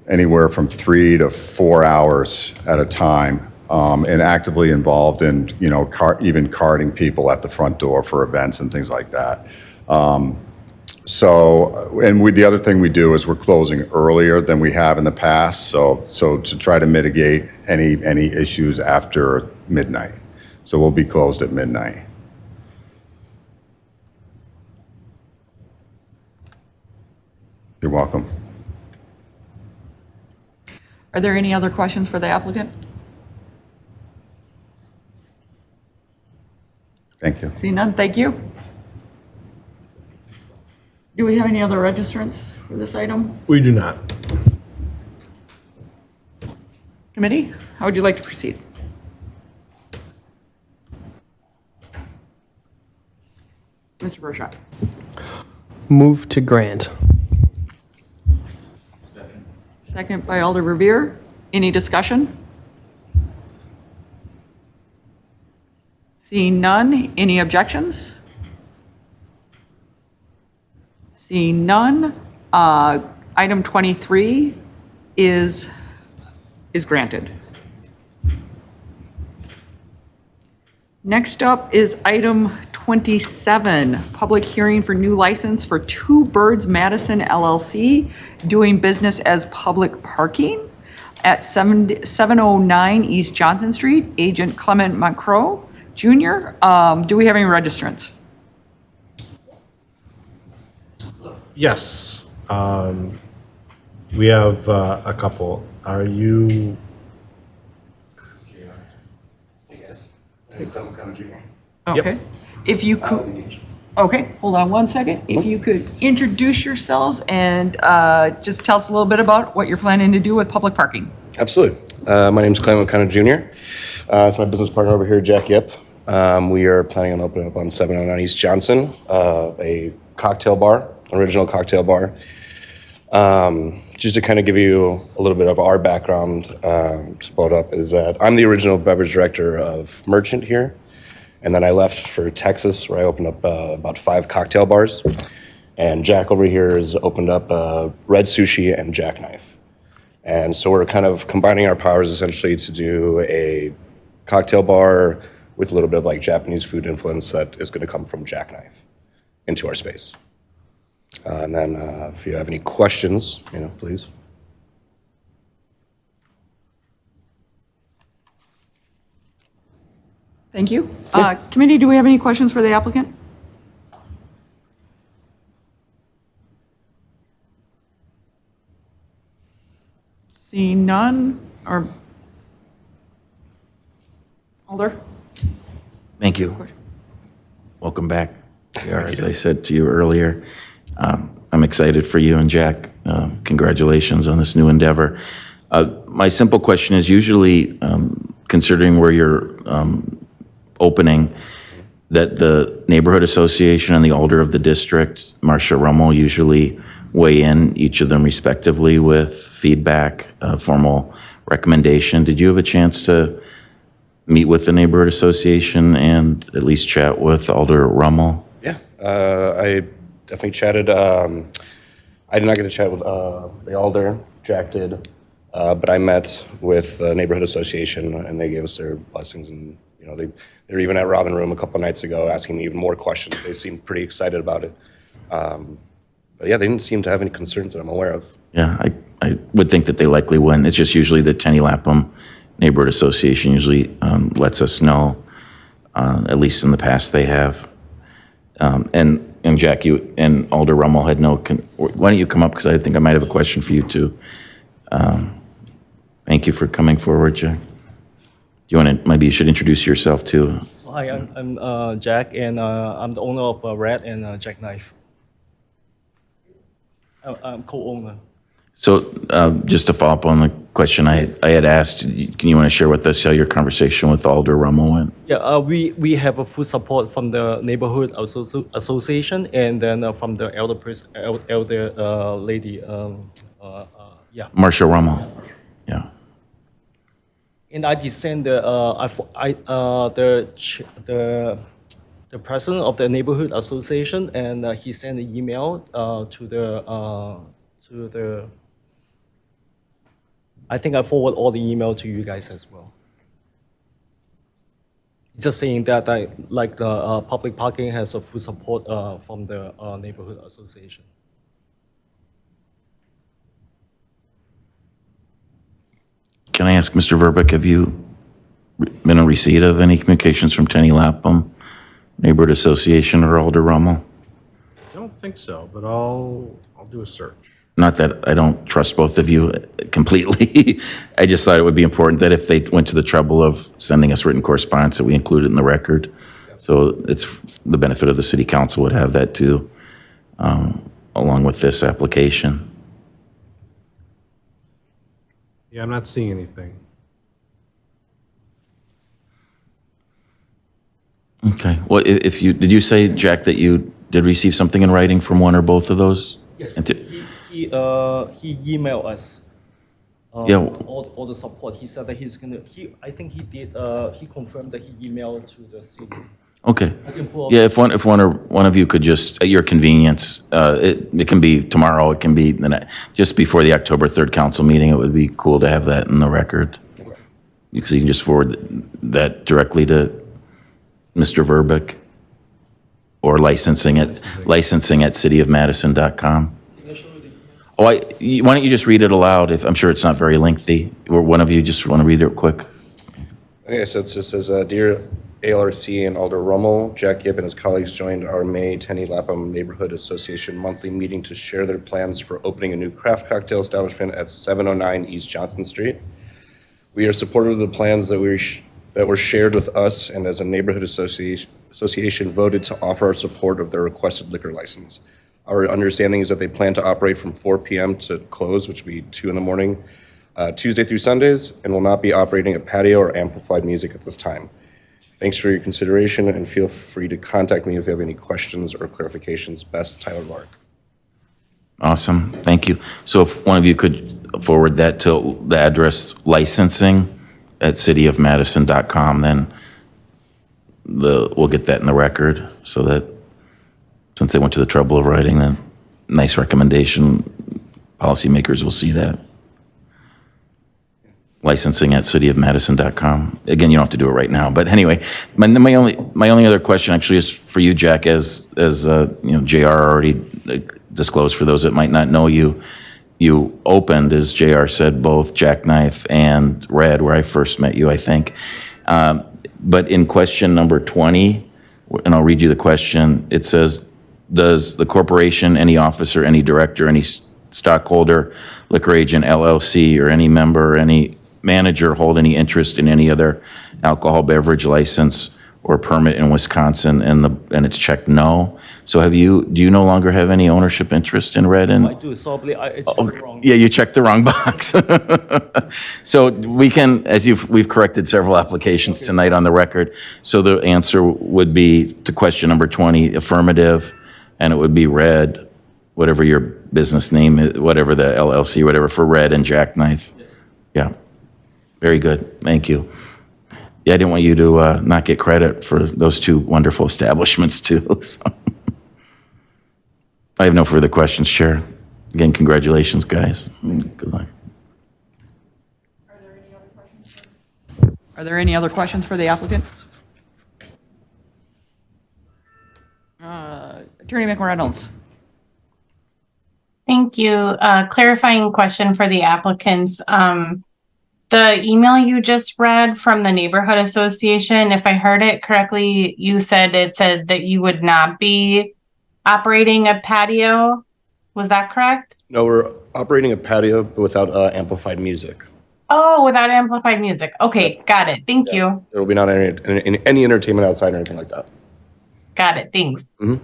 S16: anywhere from 3 to 4 hours at a time, and actively involved in, even carding people at the front door for events and things like that. The other thing we do is we're closing earlier than we have in the past, so to try to mitigate any issues after midnight. So we'll be closed at midnight. You're welcome.
S2: Are there any other questions for the applicant?
S16: Thank you.
S2: See none, thank you. Do we have any other registrants for this item?
S1: We do not.
S2: Committee, how would you like to proceed? Mr. Burchett.
S12: Move to grant.
S2: Second by Alder Revere. Any discussion? Seeing none, any objections? Seeing none, item 23 is granted. Next up is item 27, public hearing for new license for Two Birds Madison LLC, doing business as public parking at 709 East Johnson Street, Agent Clement Moncro Jr. Do we have any registrants?
S1: Yes. We have a couple. Are you?
S2: Okay.
S1: Yep.
S2: If you could, okay, hold on one second. If you could introduce yourselves and just tell us a little bit about what you're planning to do with public parking.
S19: Absolutely. My name is Clement O'Connor Jr. It's my business partner over here, Jack Yip. We are planning on opening up on 709 East Johnson, a cocktail bar, original cocktail bar. Just to kind of give you a little bit of our background, to blow it up, is that I'm the original beverage director of Merchant here. And then I left for Texas, where I opened up about 5 cocktail bars. And Jack over here has opened up Red Sushi and Jackknife. And so we're kind of combining our powers essentially to do a cocktail bar with a little bit of like Japanese food influence that is going to come from Jackknife into our space. And then if you have any questions, please.
S2: Thank you. Committee, do we have any questions for the applicant? Seeing none, or Alder?
S6: Thank you. Welcome back. As I said to you earlier, I'm excited for you and Jack. Congratulations on this new endeavor. My simple question is usually, considering where you're opening, that the neighborhood association and the alder of the district, Marcia Rummel, usually weigh in, each of them respectively, with feedback, formal recommendation. Did you have a chance to meet with the neighborhood association and at least chat with Alder Rummel?
S19: Yeah, I definitely chatted. I did not get to chat with the alder. Jack did, but I met with the neighborhood association and they gave us their blessings. And they were even at Robin Room a couple of nights ago asking me even more questions. They seemed pretty excited about it. But yeah, they didn't seem to have any concerns that I'm aware of.
S6: Yeah, I would think that they likely wouldn't. It's just usually the Tenny Lapham Neighborhood Association usually lets us know, at least in the past they have. And Jack, you and Alder Rummel had no, why don't you come up, because I think I might have a question for you too. Thank you for coming forward, Jack. Do you want to, maybe you should introduce yourself too.
S20: Hi, I'm Jack, and I'm the owner of Red and Jackknife. I'm co-owner.
S6: So just to follow up on the question I had asked, can you want to share with us how your conversation with Alder Rummel went?
S20: Yeah, we have a full support from the neighborhood association, and then from the elder lady. Yeah.
S6: Marcia Rummel. Yeah.
S20: And I did send the president of the neighborhood association, and he sent an email to the. I think I forward all the email to you guys as well. Just saying that the public parking has a full support from the neighborhood association.
S6: Can I ask, Mr. Verbeck, have you been in receipt of any communications from Tenny Lapham Neighborhood Association or Alder Rummel?
S1: I don't think so, but I'll do a search.
S6: Not that I don't trust both of you completely. I just thought it would be important that if they went to the trouble of sending us written correspondence, that we include it in the record. So it's the benefit of the city council would have that too, along with this application.
S1: Yeah, I'm not seeing anything.
S6: Okay. Well, if you, did you say, Jack, that you did receive something in writing from one or both of those?
S20: Yes, he emailed us.
S6: Yeah.
S20: All the support. He said that he's gonna. I think he did. He confirmed that he emailed to the city.
S6: Okay. Yeah, if one of you could just, at your convenience, it can be tomorrow, it can be just before the October 3rd council meeting, it would be cool to have that in the record. Because you can just forward that directly to Mr. Verbeck or licensing at cityofmadison.com. Oh, why don't you just read it aloud? I'm sure it's not very lengthy. Or one of you just want to read it quick.
S19: Okay, so it just says, Dear ALRC and Alder Rummel, Jack Yip and his colleagues joined our May Tenny Lapham Neighborhood Association monthly meeting to share their plans for opening a new craft cocktail establishment at 709 East Johnson Street. We are supportive of the plans that were shared with us, and as a neighborhood association voted to offer our support of their requested liquor license. Our understanding is that they plan to operate from 4 p.m. to close, which would be 2 in the morning, Tuesday through Sundays, and will not be operating a patio or amplified music at this time. Thanks for your consideration, and feel free to contact me if you have any questions or clarifications. Best, Tyler Lark.
S6: Awesome, thank you. So if one of you could forward that to the address licensing@cityofmadison.com, then we'll get that in the record, so that since they went to the trouble of writing the nice recommendation, policymakers will see that. Licensing@cityofmadison.com. Again, you don't have to do it right now, but anyway, my only other question actually is for you, Jack, as JR already disclosed for those that might not know you. You opened, as JR said, both Jackknife and Red, where I first met you, I think. But in question number 20, and I'll read you the question, it says, does the corporation, any officer, any director, any stockholder, liquor agent, LLC, or any member, any manager hold any interest in any other alcohol beverage license or permit in Wisconsin? And it's checked no. So do you no longer have any ownership interest in Red?
S20: I do, sorry, I checked the wrong.
S6: Yeah, you checked the wrong box. So we can, we've corrected several applications tonight on the record. So the answer would be to question number 20, affirmative, and it would be Red, whatever your business name is, whatever the LLC, whatever, for Red and Jackknife. Yes. Yeah. Very good. Thank you. Yeah, I didn't want you to not get credit for those two wonderful establishments too. So. I have no further questions, Chair. Again, congratulations, guys. Good luck.
S2: Are there any other questions for the applicant? Attorney McReynolds.
S8: Thank you. Clarifying question for the applicants. The email you just read from the neighborhood association, if I heard it correctly, it said that you would not be operating a patio. Was that correct?
S19: No, we're operating a patio but without amplified music.
S8: Oh, without amplified music. Okay, got it. Thank you.
S19: There will be not any entertainment outside or anything like that.
S8: Got it. Thanks.
S19: Mm-hmm.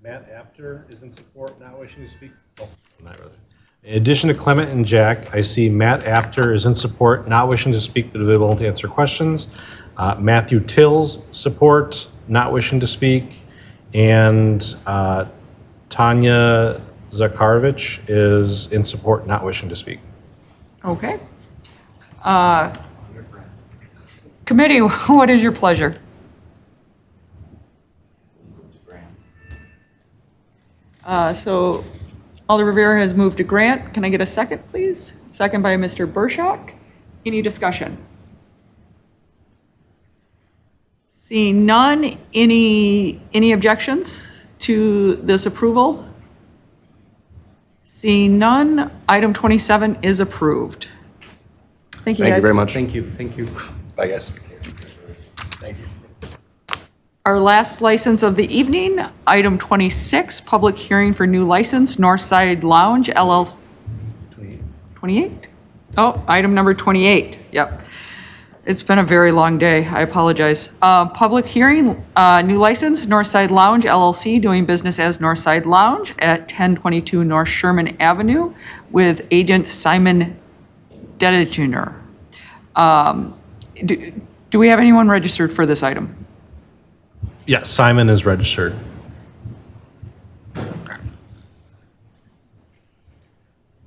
S1: Matt Apter is in support, not wishing to speak. Oh, not really. In addition to Clement and Jack, I see Matt Apter is in support, not wishing to speak, but available to answer questions. Matthew Tills, support, not wishing to speak. And Tanya Zakarovich is in support, not wishing to speak.
S2: Okay. Committee, what is your pleasure? So Alder Rivera has moved to grant. Can I get a second, please? Second by Mr. Burshak. Any discussion? Seeing none, any objections to this approval? Seeing none, item 27 is approved. Thank you, guys.
S19: Thank you very much.
S20: Thank you, thank you.
S19: Bye, guys. Thank you.
S2: Our last license of the evening, item 26, public hearing for new license, Northside Lounge LLC. 28? Oh, item number 28, yep. It's been a very long day, I apologize. Public hearing, new license, Northside Lounge LLC, doing business as Northside Lounge at 1022 North Sherman Avenue with agent Simon Dedigener. Do we have anyone registered for this item?
S1: Yes, Simon is registered.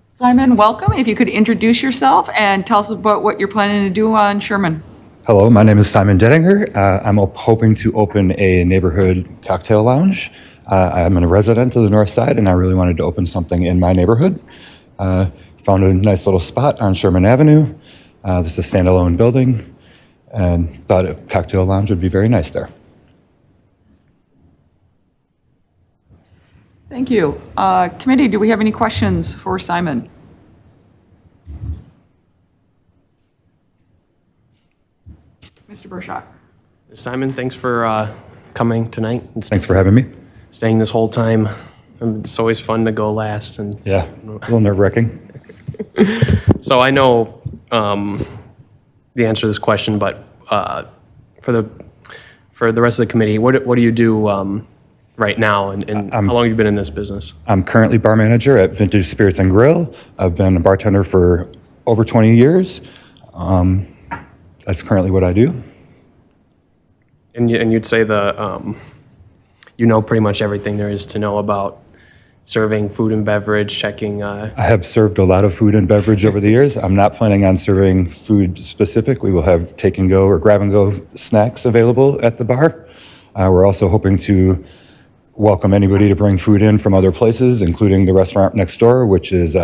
S2: Simon, welcome. If you could introduce yourself and tell us about what you're planning to do on Sherman.
S11: Hello, my name is Simon Dedinger. I'm hoping to open a neighborhood cocktail lounge. I'm a resident of the North Side, and I really wanted to open something in my neighborhood. Found a nice little spot on Sherman Avenue. This is a standalone building, and thought a cocktail lounge would be very nice there.
S2: Thank you. Committee, do we have any questions for Simon? Mr. Burshak.
S12: Simon, thanks for coming tonight.
S11: Thanks for having me.
S12: Staying this whole time.
S3: It's always fun to go last, and
S11: Yeah, a little nerve-wracking.
S3: so I know the answer to this question, but for the rest of the committee, what do you do right now, and how long have you been in this business?
S11: I'm currently bar manager at Vintage Spirits and Grill. I've been a bartender for over 20 years. That's currently what I do.
S3: And you'd say you know pretty much everything there is to know about serving food and beverage, checking.
S11: I have served a lot of food and beverage over the years. I'm not planning on serving food specific. We will have take and go or grab and go snacks available at the bar. We're also hoping to welcome anybody to bring food in from other places, including the restaurant next door, which is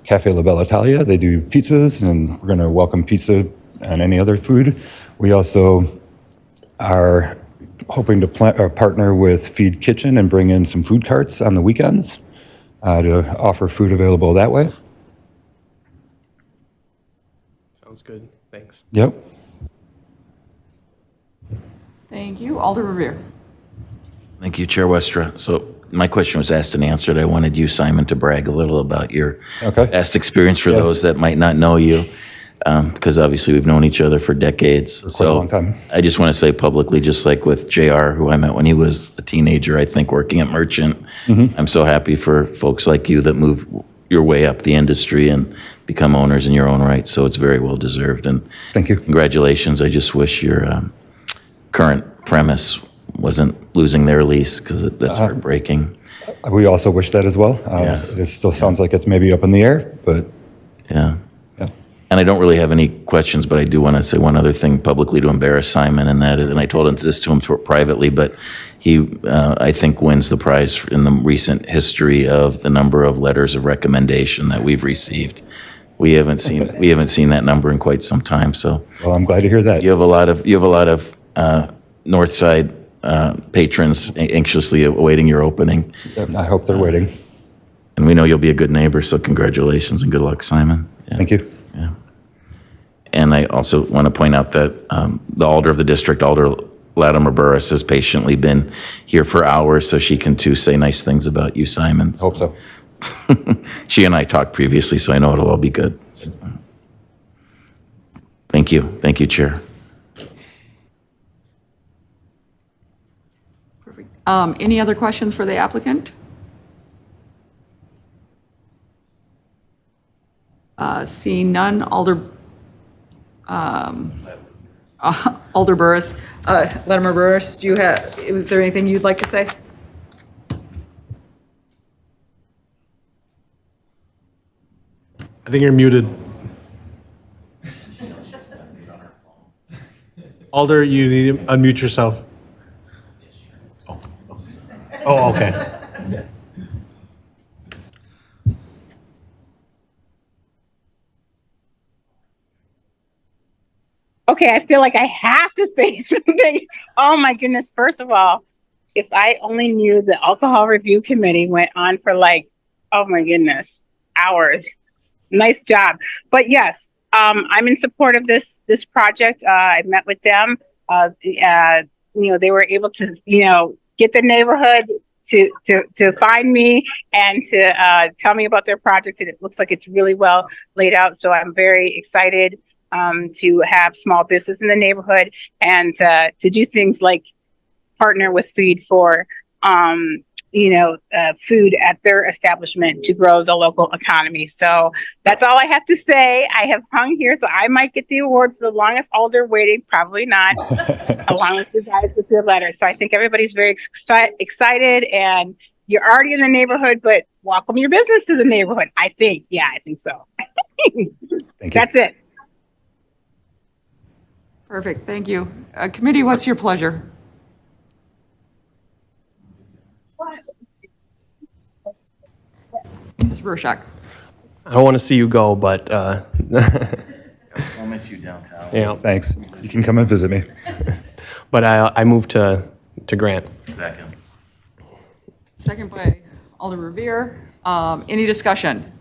S11: Cafe La Bella Italia. They do pizzas, and we're going to welcome pizza and any other food. We also are hoping to partner with Feed Kitchen and bring in some food carts on the weekends to offer food available that way.
S3: Sounds good. Thanks.
S11: Yep.
S2: Thank you. Alder Revere.
S6: Thank you, Chair Westra. So my question was asked and answered. I wanted you, Simon, to brag a little about your past experience for those that might not know you, because obviously we've known each other for decades.
S11: For quite a long time.
S6: I just want to say publicly, just like with JR, who I met when he was a teenager, I think, working at Merchant, I'm so happy for folks like you that move your way up the industry and become owners in your own right. So it's very well deserved. And
S11: thank you.
S6: Congratulations. I just wish your current premise wasn't losing their lease, because that's heartbreaking.
S11: We also wish that as well.
S6: Yes.
S11: It still sounds like it's maybe up in the air, but
S6: Yeah. And I don't really have any questions, but I do want to say one other thing publicly to embarrass Simon, and that is, and I told this to him privately, but he, I think, wins the prize in the recent history of the number of letters of recommendation that we've received. We haven't seen that number in quite some time. So,
S11: well, I'm glad to hear that.
S6: You have a lot of North Side patrons anxiously awaiting your opening.
S11: I hope they're waiting.
S6: And we know you'll be a good neighbor, so congratulations and good luck, Simon. Yeah.
S11: Thank you.
S6: Yeah. And I also want to point out that the alder of the district, Alder Latimer Burris, has patiently been here for hours, so she can too say nice things about you, Simon.
S11: Hope so.
S6: She and I talked previously, so I know it'll all be good. So, thank you. Thank you, Chair.
S2: Perfect. Any other questions for the applicant? Seeing none, Alder Burris, Latimer Burris, is there anything you'd like to say?
S1: I think you're muted. Alder, you need to unmute yourself. Oh, okay.
S17: Okay, I feel like I have to say something. Oh my goodness. First of all, if I only knew the alcohol review committee went on for like, oh my goodness, hours. Nice job. But yes, I'm in support of this project. I met with them. They were able to, get the neighborhood to find me and to tell me about their project. And it looks like it's really well laid out. So I'm very excited to have small business in the neighborhood and to do things like partner with Feed for, food at their establishment to grow the local economy. So that's all I have to say. I have hung here, so I might get the award for the longest alder waiting, probably not, along with you guys with your letters. So I think everybody's very excited, and you're already in the neighborhood, but welcome your business to the neighborhood. I think so.
S11: Thank you.
S17: That's it.
S2: Perfect, thank you. Committee, what's your pleasure? Ms. Rorschach.
S3: I don't want to see you go, but
S6: I'll miss you downtown.
S3: Yeah,
S11: thanks. You can come and visit me.
S3: But I moved to Grant.
S6: Second.
S2: Second by Alder Revere. Any discussion?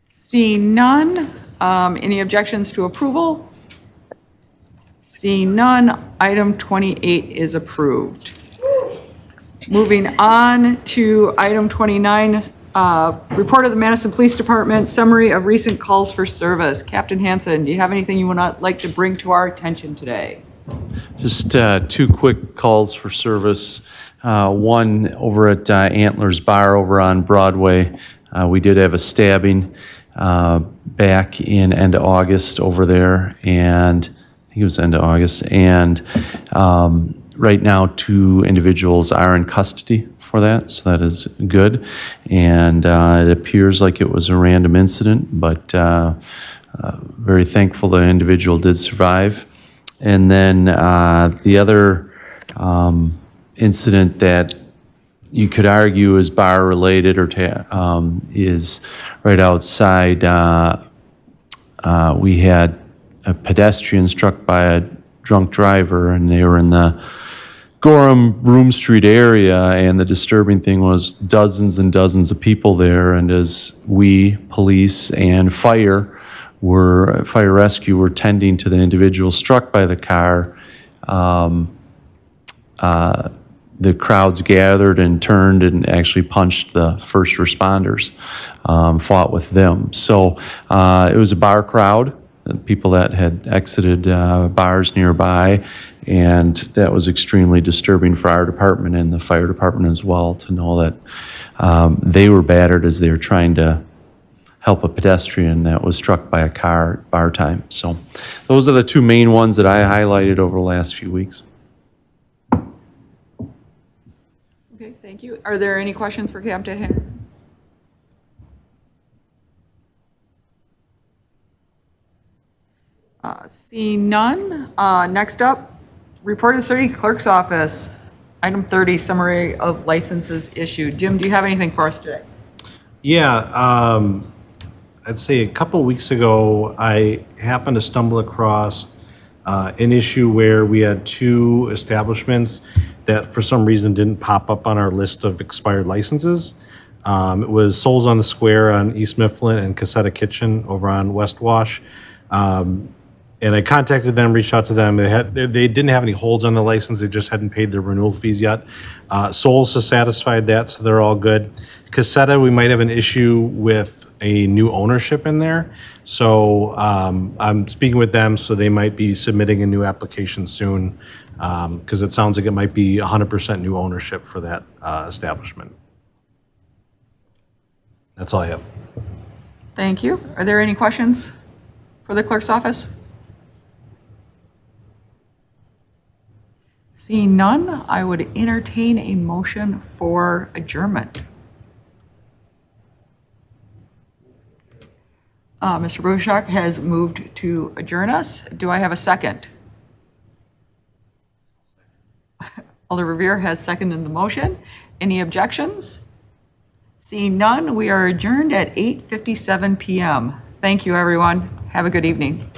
S2: Seeing none, any objections to approval? Seeing none, item 28 is approved. Moving on to item 29, report of the Madison Police Department, summary of recent calls for service. Captain Hansen, do you have anything you would like to bring to our attention today?
S9: Just two quick calls for service. One over at Antlers Bar over on Broadway. We did have a stabbing back in end of August over there, and I think it was end of August. And right now, 2 individuals are in custody for that, so that is good. And it appears like it was a random incident, but very thankful the individual did survive. And then the other incident that you could argue is bar related or is right outside. We had a pedestrian struck by a drunk driver, and they were in the Gorham Broom Street area, and the disturbing thing was dozens and dozens of people there. And as we, police and fire rescue were tending to the individual struck by the car, the crowds gathered and turned and actually punched the first responders, fought with them. So it was a bar crowd, people that had exited bars nearby, and that was extremely disturbing for our department and the fire department as well, to know that they were battered as they were trying to help a pedestrian that was struck by a car at bar time. So those are the 2 main ones that I highlighted over the last few weeks.
S2: Okay, thank you. Are there any questions for Captain Hansen? Seeing none. Next up, report of the city clerk's office. Item 30, summary of licenses issued. Jim, do you have anything for us today?
S1: Yeah, I'd say a couple weeks ago, I happened to stumble across an issue where we had 2 establishments that for some reason didn't pop up on our list of expired licenses. It was Souls on the Square on East Mifflin and Cassetta Kitchen over on West Wash. And I contacted them, reached out to them. They didn't have any holds on the license. They just hadn't paid their renewal fees yet. Souls has satisfied that, so they're all good. Cassetta, we might have an issue with a new ownership in there. So I'm speaking with them, so they might be submitting a new application soon, because it sounds like it might be 100% new ownership for that establishment. That's all I have.
S2: Thank you. Are there any questions for the clerk's office? Seeing none, I would entertain a motion for adjournment. Mr. Bruchak has moved to adjourn us. Do I have a second? Alder Revere has seconded the motion. Any objections? Seeing none, we are adjourned at 8:57 p.m. Thank you, everyone. Have a good evening.